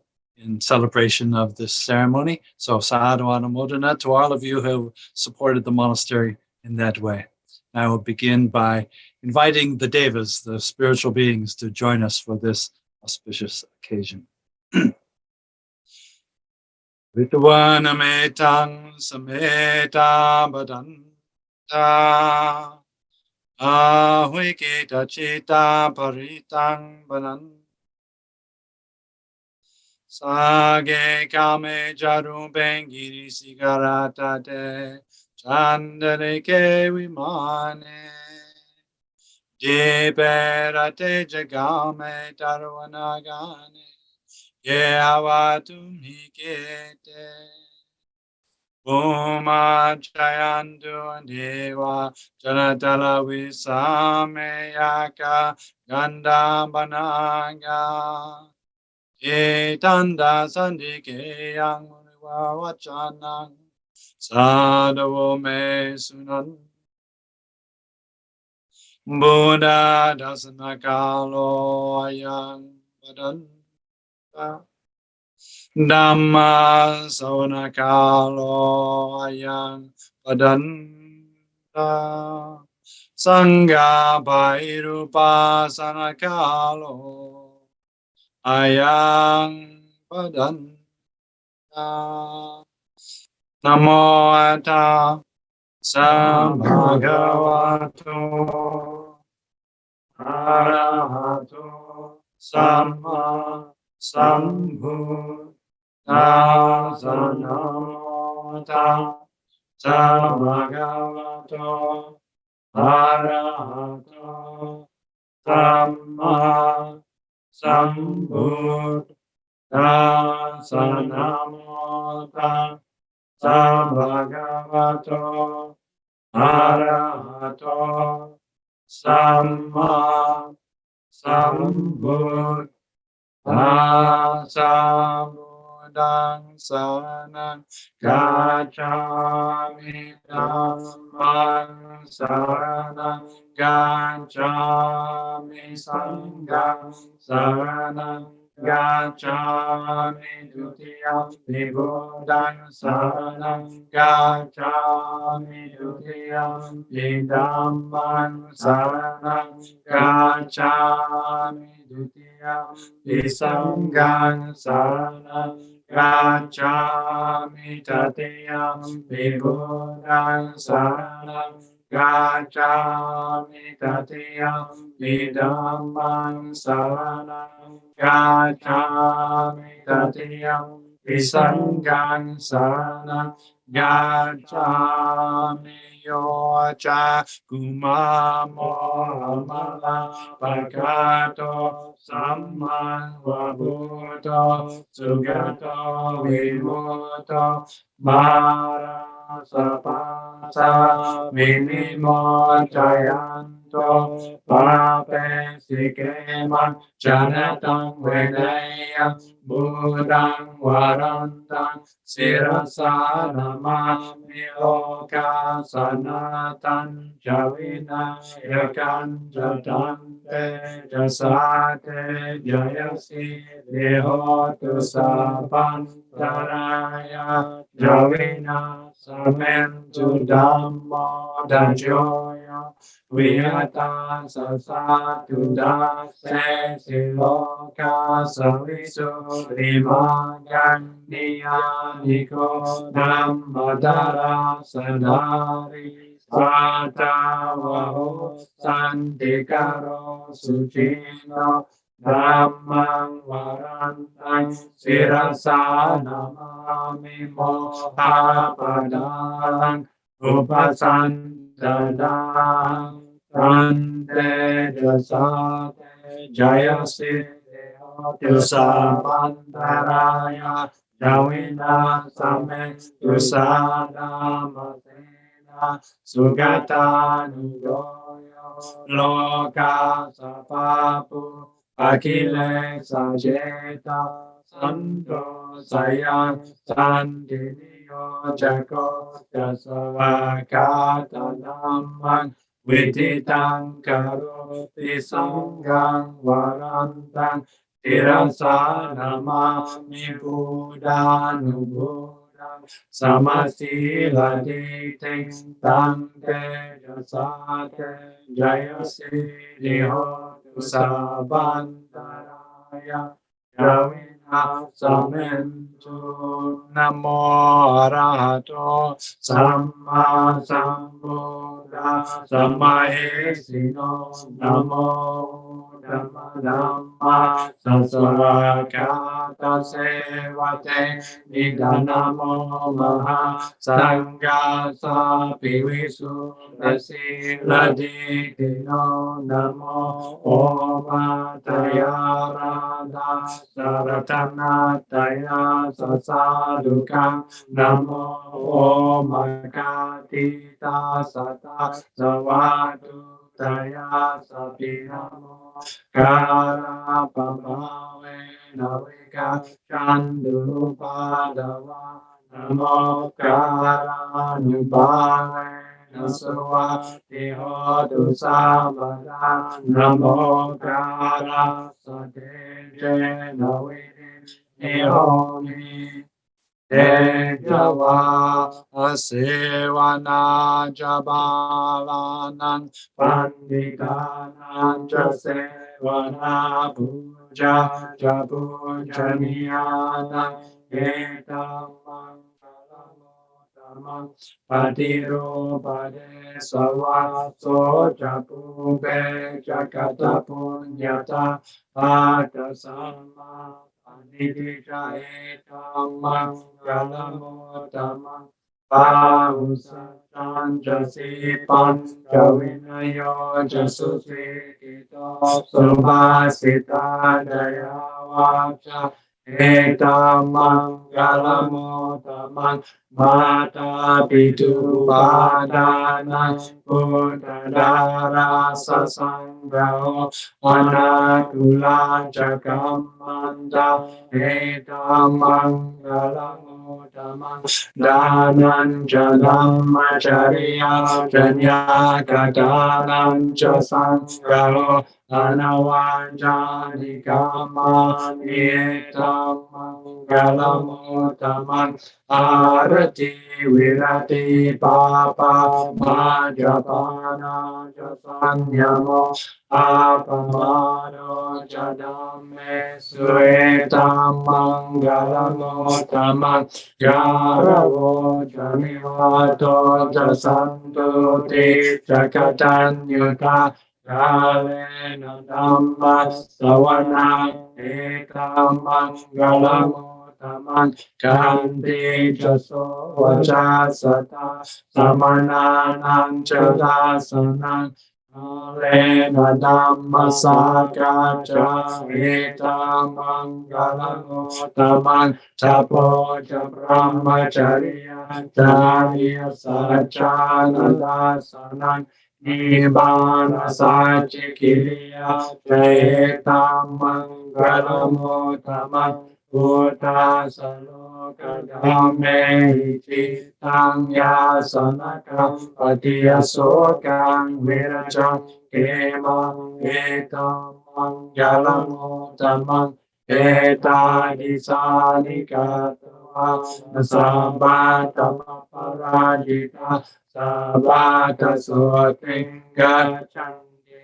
celebration of this ceremony. So sadhu anumodana to all of you who supported the monastery in that way. I will begin by inviting the devas, the spiritual beings, to join us for this auspicious occasion. Vitavanametang sameta badanta Ahwiketa chita paritang banan Sage kame jaru bengiri sigarata de Chandane ke vimane Jeperate jagame tarvanagane Ye avatum hikete Bhuma Chayandu Deva Janatala Visameyaka Ganda Banaga Etanda Sandike Yang Wachanang Sadhavo Me Sunan Buddha Dasanakalo Ayang Badanta Dhamma savanakalo ayang padanta Sangha bhairupa sanakalo ayang padanta Namo ata samagavato arahato samma sambhu Nasanamota Samagavato Arahato Samma Sambuddha Nasanamota Samagavato Arahato Samma Sambuddha Samudang sanang gacchami dhammang saranang gacchami sanghang saranang gacchami dutiyam buddhang saranang gacchami dutiyam dhammang saranang gacchami dutiyam sanghang saranang gacchami tatiyam buddhang saranang Gacchami Tatiyampi Dhammang Saranang Gacchami Tatiyampi Sanghang Saranang Gacchami Yocha Kumamo Amala Pagato Samman Vabuto Sugato Vimuto Mara Sapasa Minimo Jayanto Pape Sikema Janatang Venayam Buddhang Varantang Sirasa Namami Loka Sanatan Javina Yakan Jatante Jasate Jayasi Dehotu Sapantaraya Javina Samentu Dhammo Dajoyo Vihata Sasatu Dase Siloka Savisu Rimagandiya Niko Dhammadara Sadari Satavaho Santikaro Sucino Dhammang Varantang Sirasa Namami Mohapadang Upasantadang Tante Jasate Jayasi Tusapantaraya Javina Samentu Sadamasena Sugata Nudoyo Loka Sapapu Akile Sajeta Santo Sayang Sandiniyo Jako Jasavakata Dhammang Viditang Karoti Sanghang Varantang Tirasa Namami Buddhanubudhang Samasila Diting Tante Jasate Jayasi Dihotu Sabantaraya Javina Samentu Namo Arahato Samma Sambuddha Sammaesino Namo Dhamma Sasavakata Sevate Nidanamo Maha Sangha Sapivisu Dasila Dikino Namo Oma Tayarada Saratana Taya Sasadukam Namo Oma Katita Sata Savatu Taya Sapinamo Kara Pamave Navika Chandu Padava Namo Kara Nubhave Nasua Tihotu Sabada Namo Kara Sadeje Navidi Nihomi Dejawa Asevana Jabalanan Panditanan Jasevana Puja Japujaniana Etamang Kalamodamang Patiro Pade Savaso Japube Jakata Punyata Patasama Anidija Etamang Kalamodamang Pausatan Jasi Panjavinayo Jasusikito Subhasita Dayavacha Etamang Kalamodamang Mata Pitu Padana Buddhadara Sasanggao Anakula Jagamanda Etamang Kalamodamang Danan Jalam Acharya Janya Kadanan Jasanggao Anavanjani kamani tamangalamutamang arati virati papa majapana jasanyamo apamano jadame suetam mangalamutamang yaravo jamivato jasanto te jakatanyuta Kalena Dhamma Sawana Ekam Mangalam Kanti Jaso Vajasata Samananam Chadasanam Kalena Dhamma Sakacha Ekam Mangalam Tapo Brahmacharya Dharya Sachanadasanam Nibbana Sachikiriya Jayeta Mangalamutama Buddha Saloka Dhamme Chitang Yasanakam Patiya Sokam Viracham Kemam Etam Mangalamutama Eta Disanikatva Sabatama Parajita Sabata Sotinga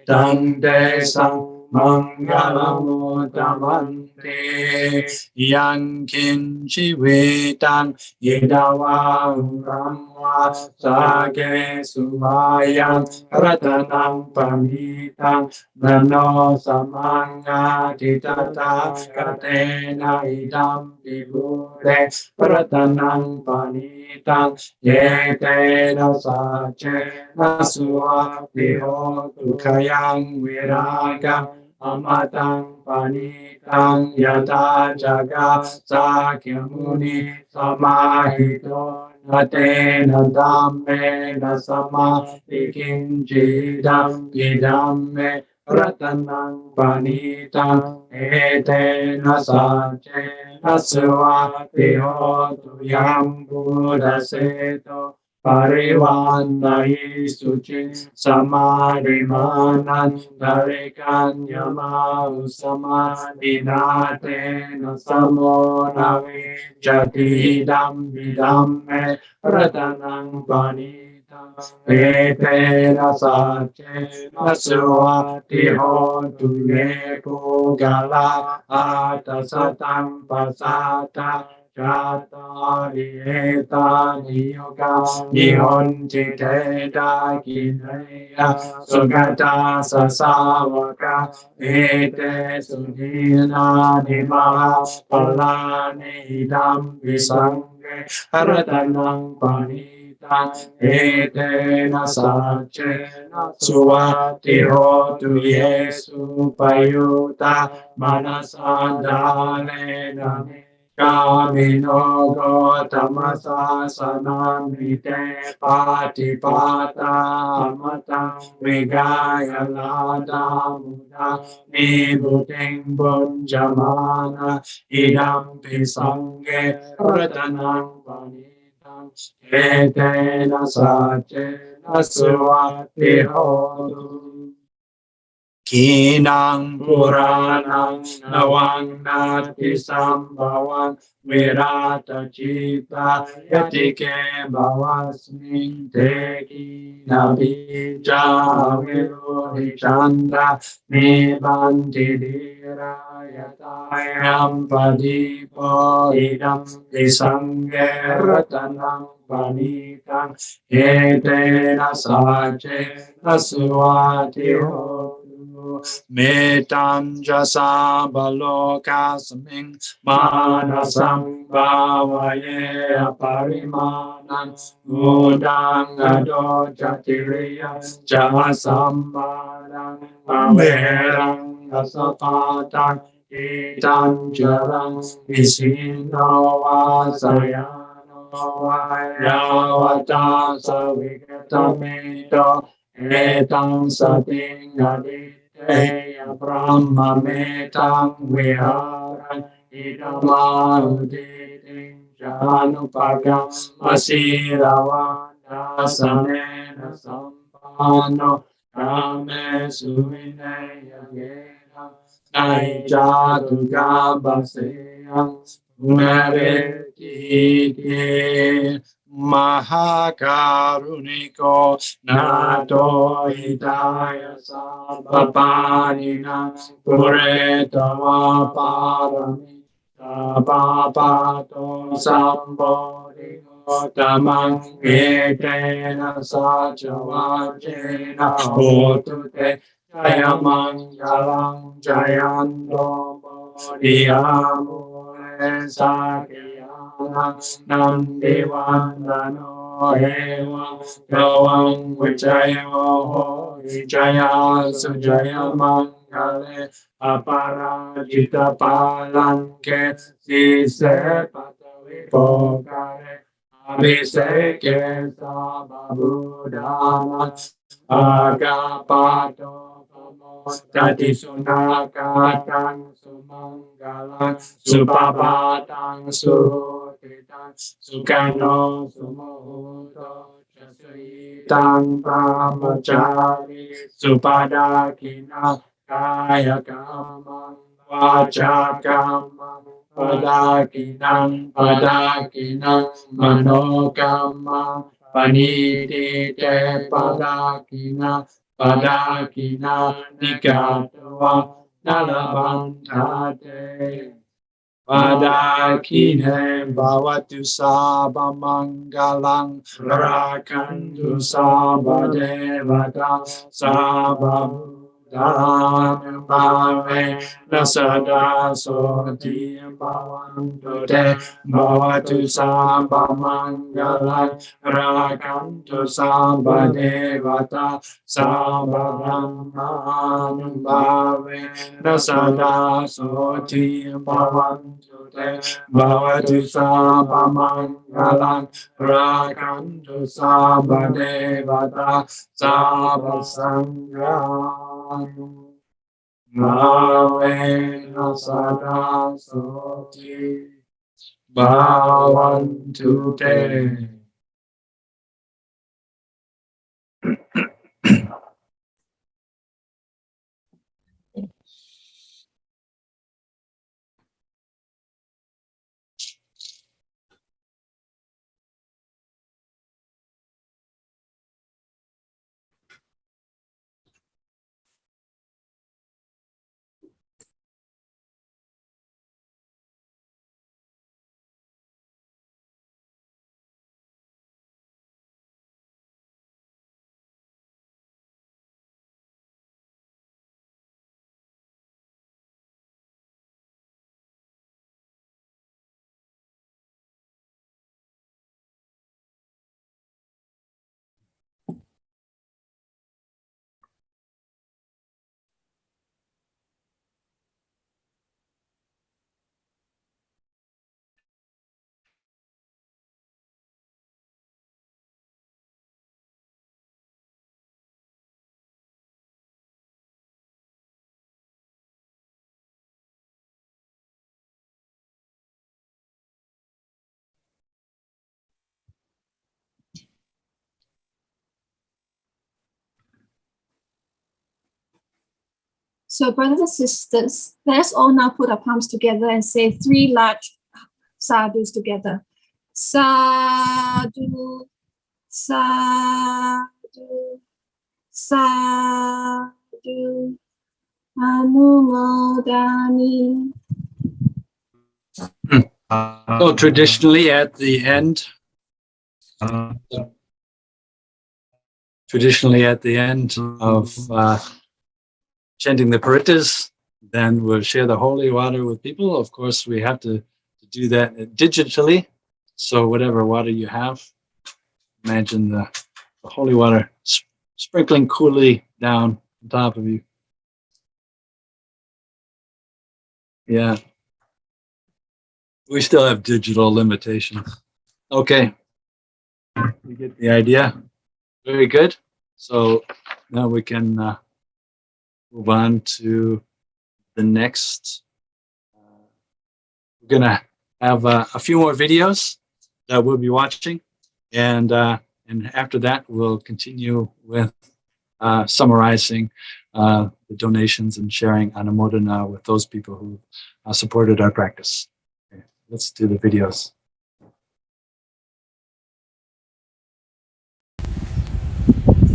Tande Sang Mangalamutamanti Yankin Chivitan Yidawam Brahma Sage Sumayam Ratanam Pamitam Nano Samanga Titata Katena Idam Vibhure Ratanam Panitam Yetena Sache Nasua Vihotu Kayang Viragam Amatang Panitang Yata Jaga Sakyamuni Samahito Natena Dhammena Samadikinjidam Yidamme Ratanang Panitang Etena Sache Nasua Vihotu Yam Buddha Seto Parivandai Suci Samadimanan Darikan Yamau Samadinate Nasamonavi Jatidam Vidamme Ratanang Panita Etena Sache Naswati Hotu Nepo Gala Atasatang Pasata Chatari etani yoga nihon chiteta kineya sugata sasavaka ete sudhina nimaha palani idam visange haratanang panita etena sachena suvati hotu yesu payuta manasandalena Kamino Gautama Sanamite Patipata Amata Vigaya Lada Muda Nibuting Bunjamana Idam Pisange Ratanang Panitam Etena Sache Naswati Hodu Kinang Puranang Nawang Nati Sambhavan Virata Cita Yatike Bhavasmin Teki Nabija Virohi Chandra Nibanti Dira Yatayam Padipo Idam Visange Ratanang Panitam Etena Sache Naswati Hotu Metam jasa baloka saming manasam bhavaye aparimanam udang ado jatiriya jasambarang averang asapatang itam jarang visino vasayano vayavata savigatamido etam sating adi Eya Brahma Metang Viharan Idamaruditing Janupagam Asiravanda Sanena Sampano Rame Suvinaya Yena Naija Gambaseyam Punareti Mahakaruniko Nato Hidaya Sabapanina Puretava Paramita Papato Sambodhiko Tamang Etena Sajavajena Hotute Jayamangalam Jayando Bodhiyamule Sakyana Nandivandano Eva Gawang Vijayo Vijaya Sujaya Mangale Aparajita Palanke Sise Patavi Pokare Abhiseke Sababudana Agapato Tati Sunakatang Sumangalang Supapatang Sutitan Sukano Sumuhuto Chasritang Brahmachari Supadakina Kaya Kamang Vacha Kamang Padakinang Manokamang Paniti Te Padakina Nigatva Nalabantate Padakine Bhavatu Sabamangalang Rakantu Sabadevata Sababudham Bhave Nasada Soti Bhavantu Te Bhavatu Sabamangalang Rakantu Sabadevata Sababudham Bhave Nasada Soti Bhavantu Te Bhavatu Sabamangalang Rakantu Sabadevata Sabasangram Bhave Nasada Soti Bhavantu Te. So brothers and sisters, let us all now put our palms together and say 3 large sadhus together. Sadhu, sadhu, sadhu, anumodani. So traditionally at the end of chanting the Parittas, then we'll share the holy water with people. Of course, we have to do that digitally. So whatever water you have, imagine the holy water sprinkling coolly down on top of you. Yeah. We still have digital limitations. Okay. You get the idea? Very good. So now we can move on to the next. We're going to have a few more videos that we'll be watching. And after that, we'll continue with summarizing the donations and sharing anumodana with those people who supported our practice. Okay, let's do the videos.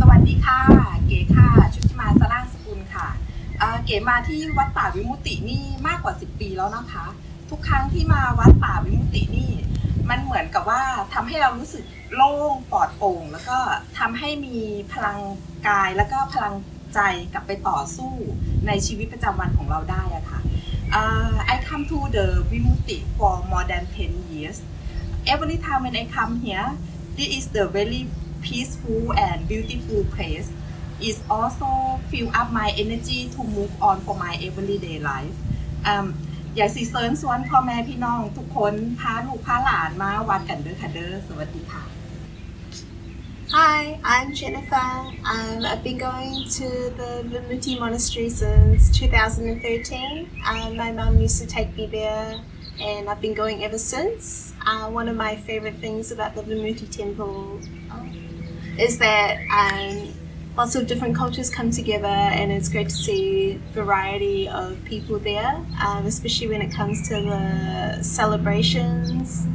สวัสดีค่ะเก๋ค่ะชุติมาสร่างสกุลค่ะเก๋มาที่วัดป่าวิมุตตินี่มากกว่า10 ปีแล้วนะคะทุกครั้งที่มาวัดป่าวิมุตตินี่มันเหมือนกับว่าทำให้เรารู้สึกโล่งปลอดโปร่งแล้วก็ทำให้มีพลังกายแล้วก็พลังใจกลับไปต่อสู้ในชีวิตประจำวันของเราได้อะค่ะ I come to the Vimutti for more than 10 years. Every time when I come here, this is the very peaceful and beautiful place. It also fill up my energy to move on for my everyday life. อยากสิเชิญชวนพ่อแม่พี่น้องทุกคนพาลูกพาหลานมาวัดกันเด้อค่ะเด้อสวัสดีค่ะ Hi, I'm Jennifer. I've been going to the Vimutti Monastery since 2013. My mum used to take me there and I've been going ever since. One of my favorite things about the Vimutti temple is that lots of different cultures come together and it's great to see variety of people there, especially when it comes to the celebrations.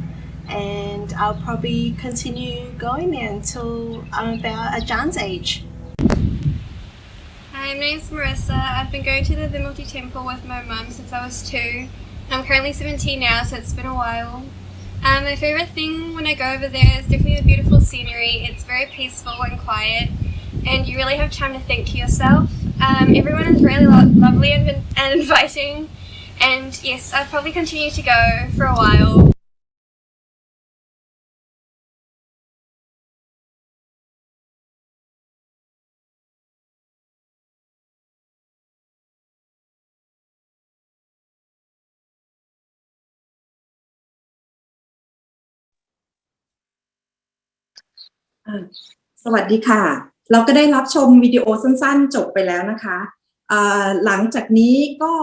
And I'll probably continue going there until I'm about Ajah's age. Hi, my name's Marissa. I've been going to the Vimutti temple with my mum since I was 2. I'm currently 17 now, so it's been a while. My favourite thing when I go over there is definitely the beautiful scenery. It's very peaceful and quiet, and you really have time to think to yourself. Everyone is really lovely and inviting, and yes, I'll probably continue to go for a while. Ah, สวัสดีค่ะเราก็ได้รับชมวิดีโอสั้นๆจบไปแล้วนะคะหลังจากนี้ก็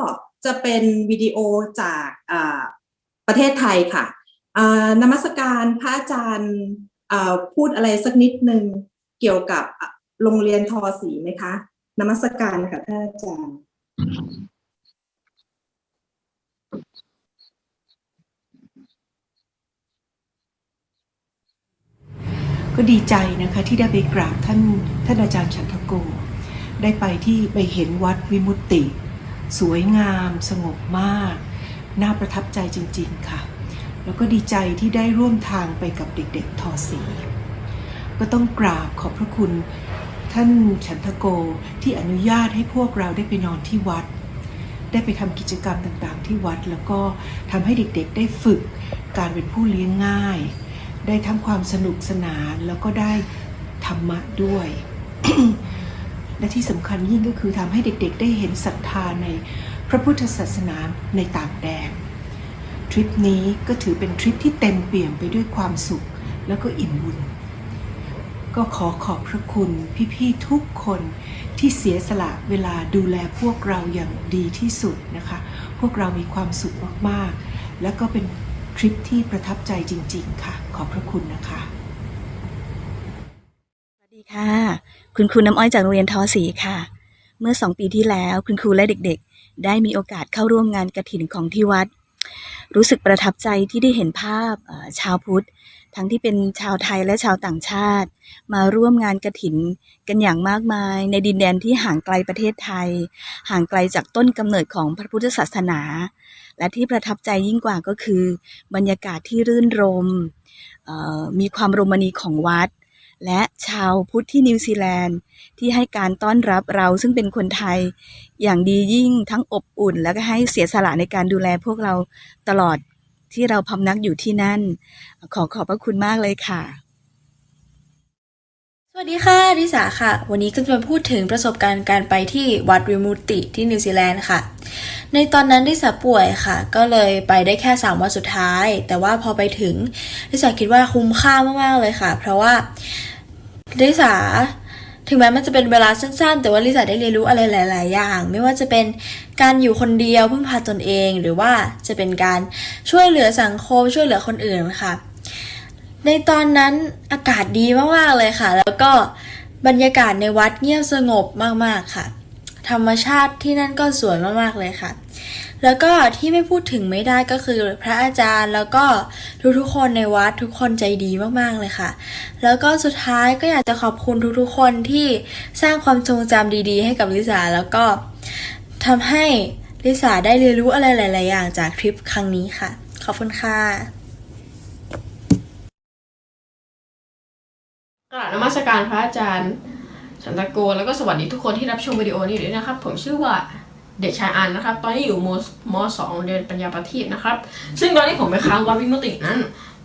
จะเป็นวิดีโอจากประเทศไทยค่ะนมัสการพระอาจารย์พูดอะไรสักนิดนึงเกี่ยวกับโรงเรียนทอศรีไหมคะนมัสการค่ะพระอาจารย์ก็ดีใจนะคะที่ได้ไปกราบท่านอาจารย์ฉันทโกได้ไปเห็นวัดวิมุตติสวยงามสงบมากน่าประทับใจจริงๆค่ะแล้วก็ดีใจที่ได้ร่วมทางไปกับเด็กๆทอศรีก็ต้องกราบขอบพระคุณท่านฉันทโกที่อนุญาตให้พวกเราได้ไปนอนที่วัดได้ไปทำกิจกรรมต่างๆที่วัดแล้วก็ทำให้เด็กๆได้ฝึกการเป็นผู้เลี้ยงง่ายได้ทั้งความสนุกสนานแล้วก็ได้ธรรมะด้วย และที่สำคัญยิ่งก็คือทำให้เด็กๆได้เห็นศรัทธาในพระพุทธศาสนาในต่างแดนทริปนี้ก็ถือเป็นทริปที่เต็มเปี่ยมไปด้วยความสุขแล้วก็อิ่มบุญก็ขอบพระคุณพี่ๆทุกคนที่เสียสละเวลาดูแลพวกเราอย่างดีที่สุดนะคะพวกเรามีความสุขมากๆแล้วก็เป็นทริปที่ประทับใจจริงๆค่ะขอบพระคุณนะคะสวัสดีค่ะคุณครูน้ำอ้อยจากโรงเรียนทอศรีค่ะเมื่อ2 ปีที่แล้วคุณครูและเด็กๆได้มีโอกาสเข้าร่วมงานกฐินของที่วัดรู้สึกประทับใจที่ได้เห็นภาพชาวพุทธทั้งที่เป็นชาวไทยและชาวต่างชาติมาร่วมงานกฐินกันอย่างมากมายในดินแดนที่ห่างไกลประเทศไทยห่างไกลจากต้นกำเนิดของพระพุทธศาสนาและที่ประทับใจยิ่งกว่าก็คือบรรยากาศที่รื่นรมมีความโรมณีของวัดและชาวพุทธที่นิวซีแลนด์ที่ให้การต้อนรับเราซึ่งเป็นคนไทยอย่างดียิ่งทั้งอบอุ่นและก็ให้เสียสละในการดูแลพวกเราตลอดที่เราพำนักอยู่ที่นั่นขอบพระคุณมากเลยค่ะสวัสดีค่ะริสาค่ะวันนี้ก็จะมาพูดถึงประสบการณ์การไปที่วัดวิมุตติที่นิวซีแลนด์ค่ะในตอนนั้นริสาป่วยค่ะก็เลยไปได้แค่3 วันสุดท้ายแต่ว่าพอไปถึงริสาคิดว่าคุ้มค่ามากๆเลยค่ะเพราะว่าริสาถึงแม้มันจะเป็นเวลาสั้นๆแต่ว่าริสาได้เรียนรู้อะไรหลายๆอย่างไม่ว่าจะเป็นการอยู่คนเดียวพึ่งพาตนเองหรือว่าจะเป็นการช่วยเหลือสังคมช่วยเหลือคนอื่นค่ะในตอนนั้นอากาศดีมากๆเลยค่ะแล้วก็ บรรยากาศในวัดเงียบสงบมากๆค่ะธรรมชาติที่นั่นก็สวยมากๆเลยค่ะแล้วก็ที่ไม่พูดถึงไม่ได้ก็คือพระอาจารย์แล้วก็ทุกๆคนในวัดทุกคนใจดีมากๆเลยค่ะแล้วก็สุดท้ายก็อยากจะขอบคุณทุกๆคนที่สร้างความทรงจำดีๆให้กับลิสาแล้วก็ทำให้ลิสาได้เรียนรู้อะไรหลายๆอย่างจากทริปครั้งนี้ค่ะขอบคุณค่ะกราบนมัสการพระอาจารย์ฉันตะโกแล้วก็สวัสดีทุกคนที่รับชมวิดีโอนี้ด้วยนะครับผมชื่อว่าเด็กชายอันนะครับตอนนี้อยู่ม.2 เรียนปัญญาประทีปนะครับซึ่งตอนที่ผมไปค้างวัดวิมุตตินั้น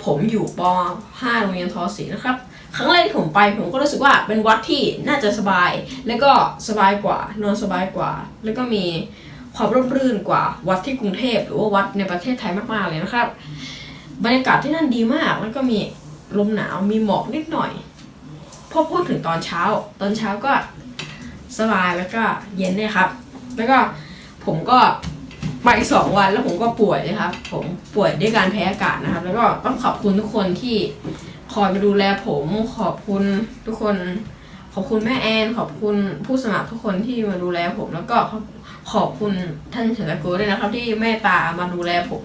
ผมอยู่ป.5 โรงเรียนทศ.นะครับครั้งแรกที่ผมไปผมก็รู้สึกว่าเป็นวัดที่น่าจะสบายแล้วก็สบายกว่านอนสบายกว่าแล้วก็มีความร่มรื่นกว่าวัดที่กรุงเทพหรือว่าวัดในประเทศไทยมากๆเลยนะครับบรรยากาศที่นั่นดีมากแล้วก็มีลมหนาวมีหมอกนิดหน่อยพอพูดถึงตอนเช้าก็สบายแล้วก็เย็นเนี่ยครับแล้วก็ผมก็ไป2 วันแล้วผมก็ป่วยเลยครับผมป่วยด้วยการแพ้อากาศนะครับแล้วก็ต้องขอบคุณทุกคนที่คอยมาดูแลผมขอบคุณทุกคนขอบคุณแม่แอนขอบคุณผู้สมัครทุกคนที่มาดูแลผมแล้วก็ขอบคุณท่านเฉลิมโกด้วยนะครับที่เมตตามาดูแลผม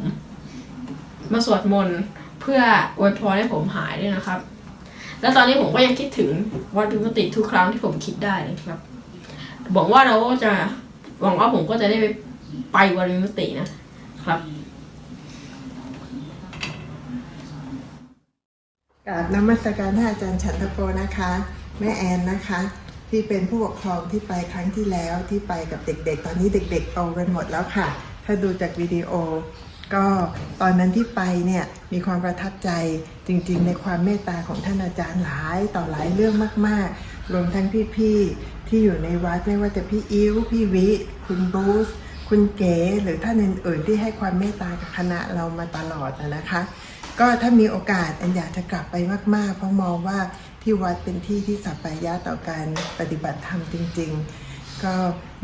มาสวดมนต์เพื่ออวยพรให้ผมหายด้วยนะครับแล้วตอนนี้ผมก็ยังคิดถึงวัดวิมุตติทุกครั้งที่ผมคิดได้เลยครับหวังว่าผมก็จะได้ไปวัดวิมุตตินะครับกราบนมัสการท่านอาจารย์ฉันทโกนะคะแม่แอนนะคะที่เป็นผู้ปกครองที่ไปครั้งที่แล้วที่ไปกับเด็กๆตอนนี้เด็กๆโตกันหมดแล้วค่ะถ้าดูจากวิดีโอก็ตอนนั้นที่ไปเนี่ยมีความประทับใจจริงๆในความเมตตาของท่านอาจารย์หลายต่อหลายเรื่องมากๆรวมทั้งพี่ๆที่อยู่ในวัดไม่ว่าจะพี่อิ๋วพี่วิคุณบรูซคุณเก๋หรือท่านอื่นๆที่ให้ความเมตตากับคณะเรามาตลอดนะคะก็ถ้ามีโอกาสอันอยากจะกลับไปมากๆเพราะมองว่าที่วัดเป็นที่ที่สัปปายะต่อการปฏิบัติธรรมจริงๆก็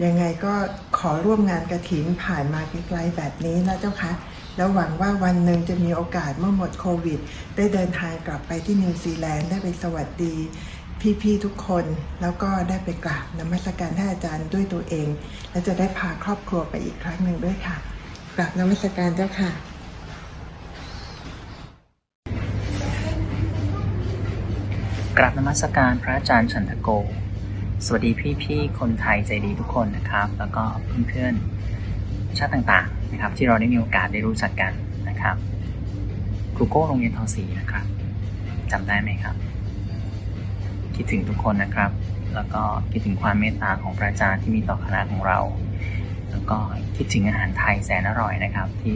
ยังไงก็ขอร่วมงานกฐินผ่านมาไกลๆแบบนี้นะเจ้าคะแล้วหวังว่าวันหนึ่งจะมีโอกาสเมื่อหมดโควิดได้เดินทางกลับไปที่นิวซีแลนด์ได้ไปสวัสดีพี่ๆทุกคนแล้วก็ได้ไปกราบนมัสการท่านอาจารย์ด้วยตัวเองและจะได้พาครอบครัวไปอีกครั้งหนึ่งด้วยค่ะกราบนมัสการเจ้าค่ะกราบนมัสการพระอาจารย์ฉันทโกสวัสดีพี่ๆคนไทยใจดีทุกคนนะครับแล้วก็เพื่อนๆชาติต่างๆนะครับที่เราได้มีโอกาสได้รู้จักกันนะครับครูโก้โรงเรียนทศ.นะครับจำได้ไหมครับคิดถึงทุกคนนะครับแล้วก็คิดถึงความเมตตาของพระอาจารย์ที่มีต่อคณะของเราแล้วก็คิดถึงอาหารไทยแสนอร่อยนะครับที่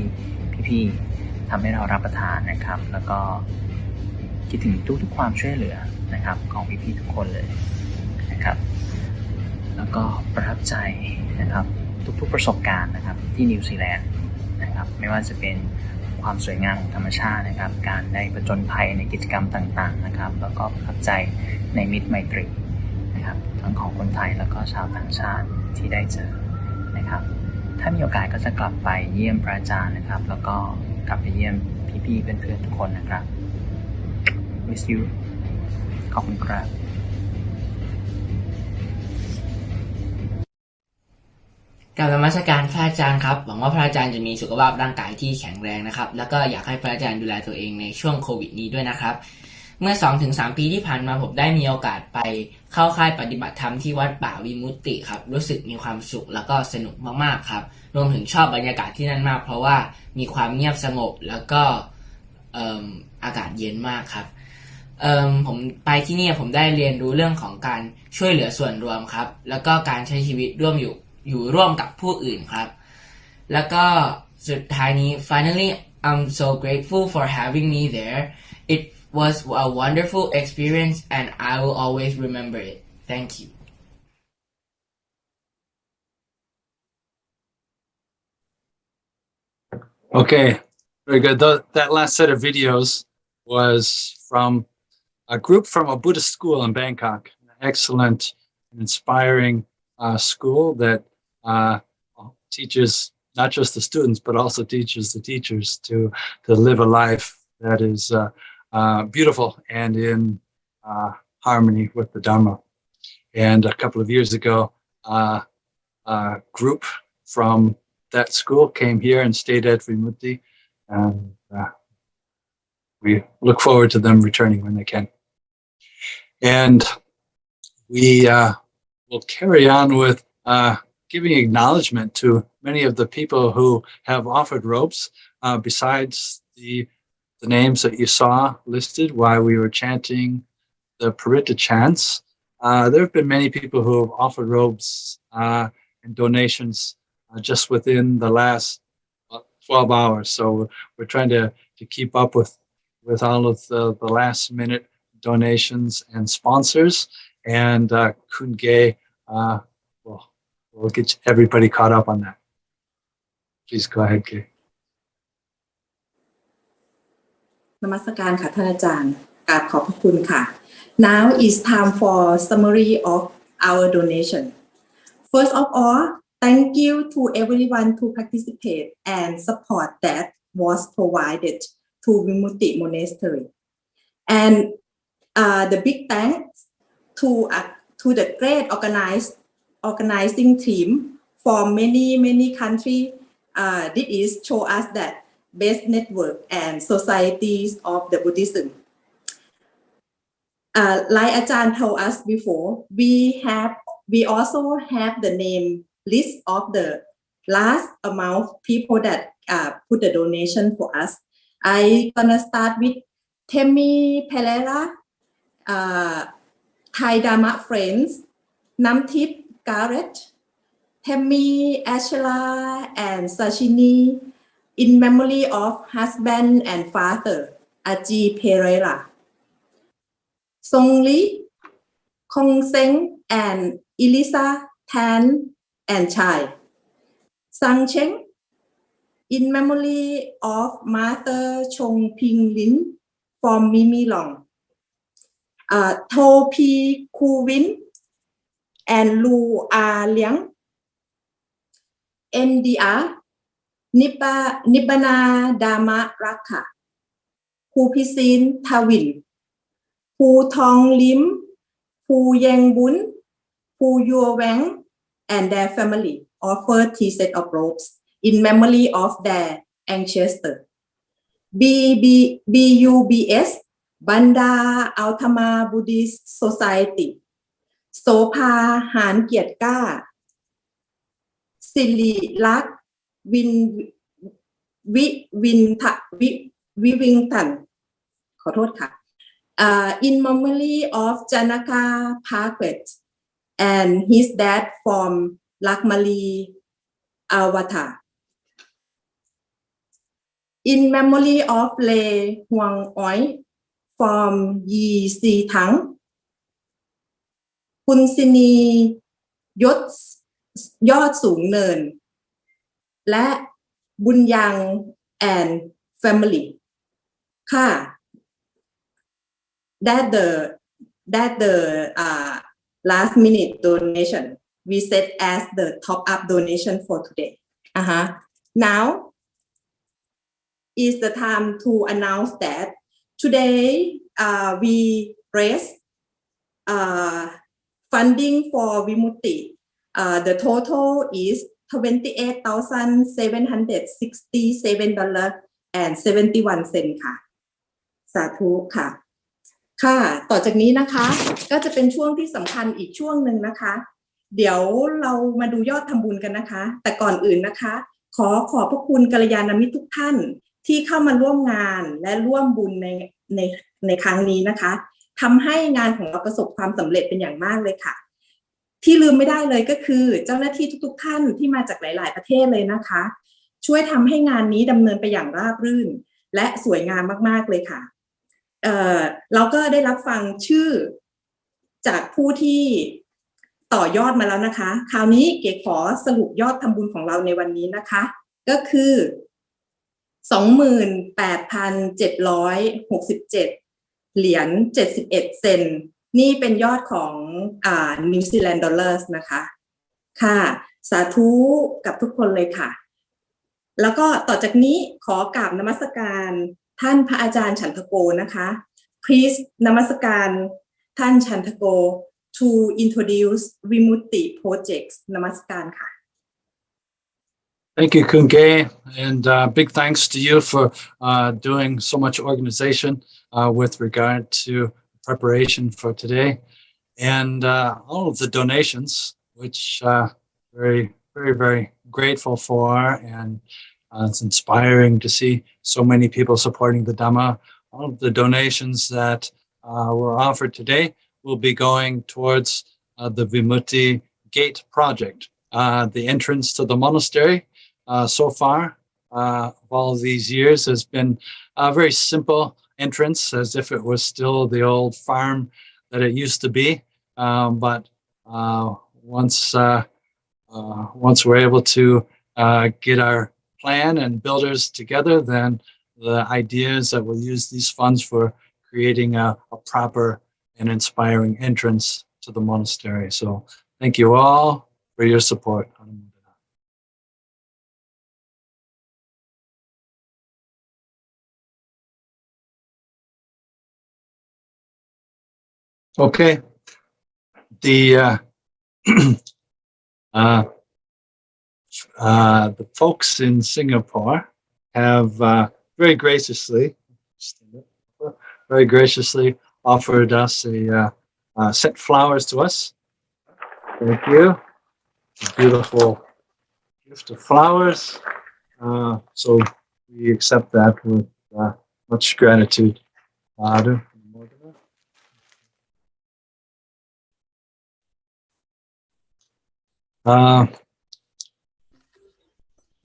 พี่ๆทำให้เรารับประทานนะครับแล้วก็คิดถึงทุกความช่วยเหลือนะครับของพี่ๆทุกคนเลยนะครับแล้วก็ประทับใจนะครับทุกประสบการณ์นะครับที่นิวซีแลนด์นะครับไม่ว่าจะเป็นความสวยงามของธรรมชาตินะครับการได้ผจญภัยในกิจกรรมต่างๆนะครับแล้วก็ประทับใจในมิตรไมตรีนะครับทั้งของคนไทยแล้วก็ชาวต่างชาติที่ได้เจอนะครับถ้ามีโอกาสก็จะกลับไปเยี่ยมพระอาจารย์นะครับแล้วก็กลับไปเยี่ยมพี่ๆเพื่อนๆทุกคนนะครับ miss you ขอบคุณครับกราบนมัสการพระอาจารย์ครับหวังว่าพระอาจารย์จะมีสุขภาพร่างกายที่แข็งแรงนะครับแล้วก็อยากให้พระอาจารย์ดูแลตัวเองในช่วงโควิดนี้ด้วยนะครับเมื่อ 2-3 ปีที่ผ่านมาผมได้มีโอกาสไปเข้าค่ายปฏิบัติธรรมที่วัดป่าวิมุตติครับรู้สึกมีความสุขแล้วก็สนุกมากๆครับรวมถึงชอบบรรยากาศที่นั่นมากเพราะว่ามีความเงียบสงบแล้วก็อากาศเย็นมากครับผมไปที่นี่ผมได้เรียนรู้เรื่องของการช่วยเหลือส่วนรวมครับแล้วก็การใช้ชีวิตอยู่ร่วมกับผู้อื่นครับแล้วก็สุดท้ายนี้ finally I'm so grateful for having me there it was a wonderful experience and I will always remember it thank you Okay, very good. That last set of videos was from a group from a Buddhist school in Bangkok, an excellent and inspiring school that teaches not just the students, but also teaches the teachers to live a life that is beautiful and in harmony with the Dhamma. And a couple of years ago, a group from that school came here and stayed at Vimutti. And we look forward to them returning when they can. And we will carry on with giving acknowledgement to many of the people who have offered robes, besides the names that you saw listed while we were chanting the Paritta chants. There have been many people who have offered robes and donations just within the last 12 hours. So we're trying to keep up with all of the last minute donations and sponsors. And Kunge will get everybody caught up on that. Please go ahead, Kay. นมัสการค่ะท่านอาจารย์กราบขอบพระคุณค่ะ Now is time for summary of our donation. First of all, thank you to everyone to participate and support that was provided to Vimutti Monastery. And the big thanks to the great organizing team from many countries. This is show us that best network and societies of the Buddhism. Like Ajahn told us before, we also have the name list of the last amount of people that put the donation for us. I gonna start with Temi Pereira, Thai Dhamma Friends, Namtip Garrett, Temi Ashela and Sashini, in memory of husband and father, Aji Pereira. Song Lee, Kong Seng and Elisa Tan and Chai. Sang Cheng, in memory of Mother Chong Ping Lin from Mimi Long. To Pi Ku Win and Lu A Liang. NDR, Nibbana Dhamma Rakkha. Pu Pisin Tawin. Pu Tong Lim, Pu Yang Bun, Pu Yua Wang, and their family offer 3 sets of robes in memory of their ancestor. BUBS, Bandar Utama Buddhist Society. Sopa Han Kiat Ka, Sili Lak Wivington. ขอโทษค่ะ in memory of Janaka Parkwet and his dad from Lakmali Avatar. In memory of Le Huang Oi from Yi Si Tang. คุณศินียศยอดสูงเนินและบุญยัง and family ค่ะ that the last minute donation we set as the top up donation for today. Now is the time to announce that today we raise funding for Vimutti. The total is $28,767.71 ค่ะสาธุค่ะค่ะต่อจากนี้นะคะก็จะเป็นช่วงที่สำคัญอีกช่วงหนึ่งนะคะเดี๋ยวเรามาดูยอดทำบุญกันนะคะแต่ก่อนอื่นนะคะขอบพระคุณกัลยาณมิตรทุกท่านที่เข้ามาร่วมงานและร่วมบุญในครั้งนี้นะคะทำให้งานของเราประสบความสำเร็จเป็นอย่างมากเลยค่ะที่ลืมไม่ได้เลยก็คือเจ้าหน้าที่ทุกๆท่านที่มาจากหลายๆประเทศเลยนะคะช่วยทำให้งานนี้ดำเนินไปอย่างราบรื่นและสวยงามมากๆเลยค่ะเราก็ได้รับฟังชื่อจากผู้ที่ต่อยอดมาแล้วนะคะคราวนี้เก๋ขอสรุปยอดทำบุญของเราในวันนี้นะคะก็คือ 28,767 เหรียญ71 เซนต์นี่เป็นยอดของนิวซีแลนด์ดอลลาร์นะคะค่ะสาธุกับทุกคนเลยค่ะแล้วก็ต่อจากนี้ขอกราบนมัสการท่านพระอาจารย์ฉันทโกนะคะ Please นมัสการท่านฉันทโก to introduce Vimutti projects. Namaskar ค่ะ Thank you, Kunke, and big thanks to you for doing so much organization with regard to preparation for today, and all of the donations, which very, very, very grateful for, and it's inspiring to see so many people supporting the Dhamma. All of the donations that were offered today will be going towards the Vimutti Gate project, the entrance to the monastery. So far, all of these years has been a very simple entrance, as if it was still the old farm that it used to be. But once we're able to get our plan and builders together, then the idea is that we'll use these funds for creating a proper and inspiring entrance to the monastery. So thank you all for your support. Okay, the folks in Singapore have very graciously offered us sent flowers to us. Thank you. A beautiful gift of flowers. So we accept that with much gratitude.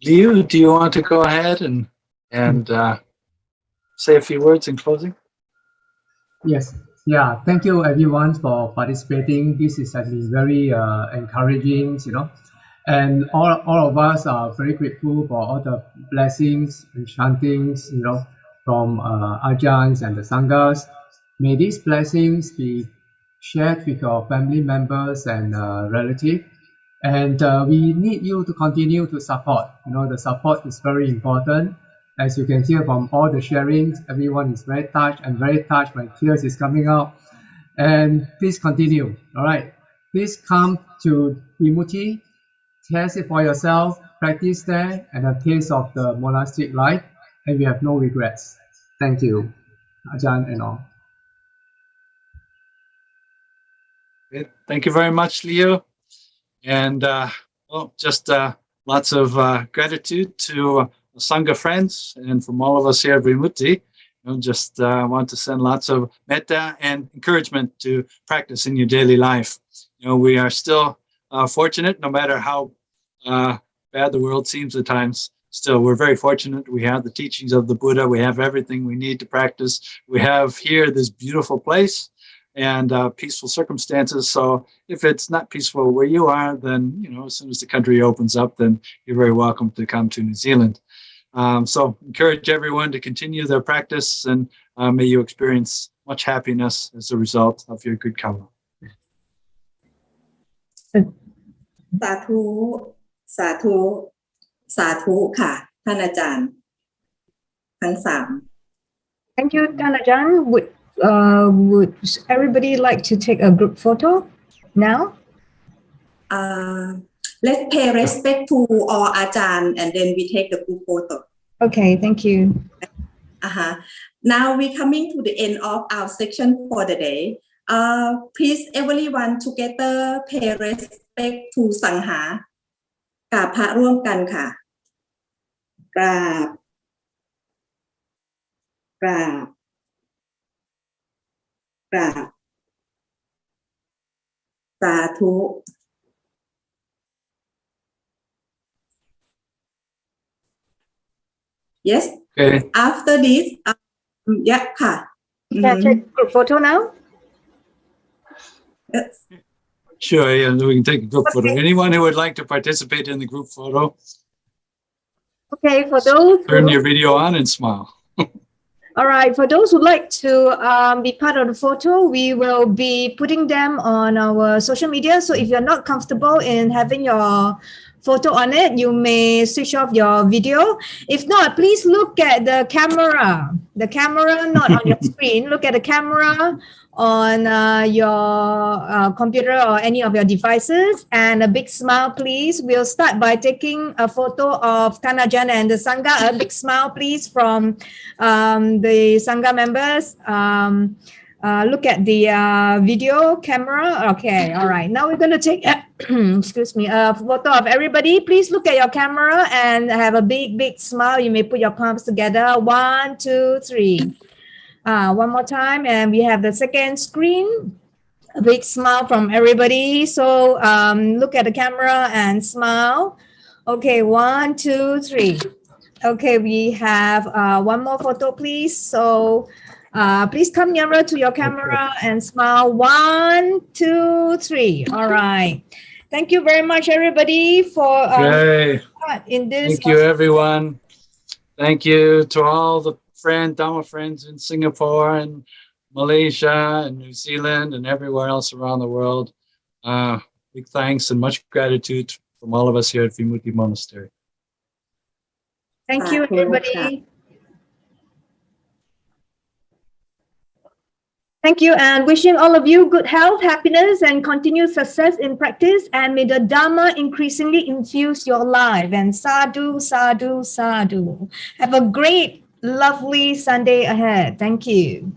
Liu, do you want to go ahead and say a few words in closing? Yes. Yeah. Thank you, everyone, for participating. This is actually very encouraging, and all of us are very grateful for all the blessings and chantings, from Ajahns and the Sanghas. May these blessings be shared with your family members and relatives. And we need you to continue to support. The support is very important. As you can hear from all the sharings, everyone is very touched when tears is coming out. And please continue. All right. Please come to Vimutti, test it for yourself, practice there, and a taste of the monastic life. And we have no regrets. Thank you, Ajahn and all. Thank you very much, Liu. And just lots of gratitude to Sangha friends and from all of us here at Vimutti. Just want to send lots of metta and encouragement to practice in your daily life. We are still fortunate, no matter how bad the world seems at times. Still, we're very fortunate. We have the teachings of the Buddha. We have everything we need to practice. We have here this beautiful place and peaceful circumstances. So if it's not peaceful where you are, then, as soon as the country opens up, then you're very welcome to come to New Zealand. So encourage everyone to continue their practice, and may you experience much happiness as a result of your good karma. สาธุสาธุสาธุค่ะท่านอาจารย์ทั้งสาม Thank you, Ajahn. Would everybody like to take a group photo now? Let's pay respect to all Ajahn and then we take the group photo. Okay, thank you. Now we coming to the end of our section for the day. Please everyone together pay respect to Sangha. กราบพระร่วมกันค่ะกราบกราบกราบสาธุ Yes. Okay. After this, yeah, ค่ะ Can I take group photo now? Yes. Sure, yeah, we can take a group photo. Anyone who would like to participate in the group photo, Okay, for those turn your video on and smile. All right, for those who like to be part of the photo, we will be putting them on our social media. So if you're not comfortable in having your photo on it, you may switch off your video. If not, please look at the camera. The camera, not on your screen. Look at the camera on your computer or any of your devices, and a big smile, please. We'll start by taking a photo of Tanajan and the Sangha. A big smile, please, from the Sangha members. Look at the video camera. Okay, all right. Now we're going to take, excuse me, a photo of everybody. Please look at your camera and have a big smile. You may put your palms together. 1, 2, 3. One more time, and we have the second screen. A big smile from everybody. So look at the camera and smile. Okay, 1, 2, 3. Okay, we have one more photo, please. So please come nearer to your camera and smile. 1, 2, 3. All right. Thank you very much, everybody, for in this. Thank you, everyone. Thank you to all the Dhamma friends in Singapore and Malaysia and New Zealand and everywhere else around the world. Big thanks and much gratitude from all of us here at Vimutti Monastery. Thank you, everybody. Thank you, and wishing all of you good health, happiness, and continued success in practice. And may the Dhamma increasingly infuse your life. And sadhu, sadhu, sadhu. Have a great, lovely Sunday ahead. Thank you.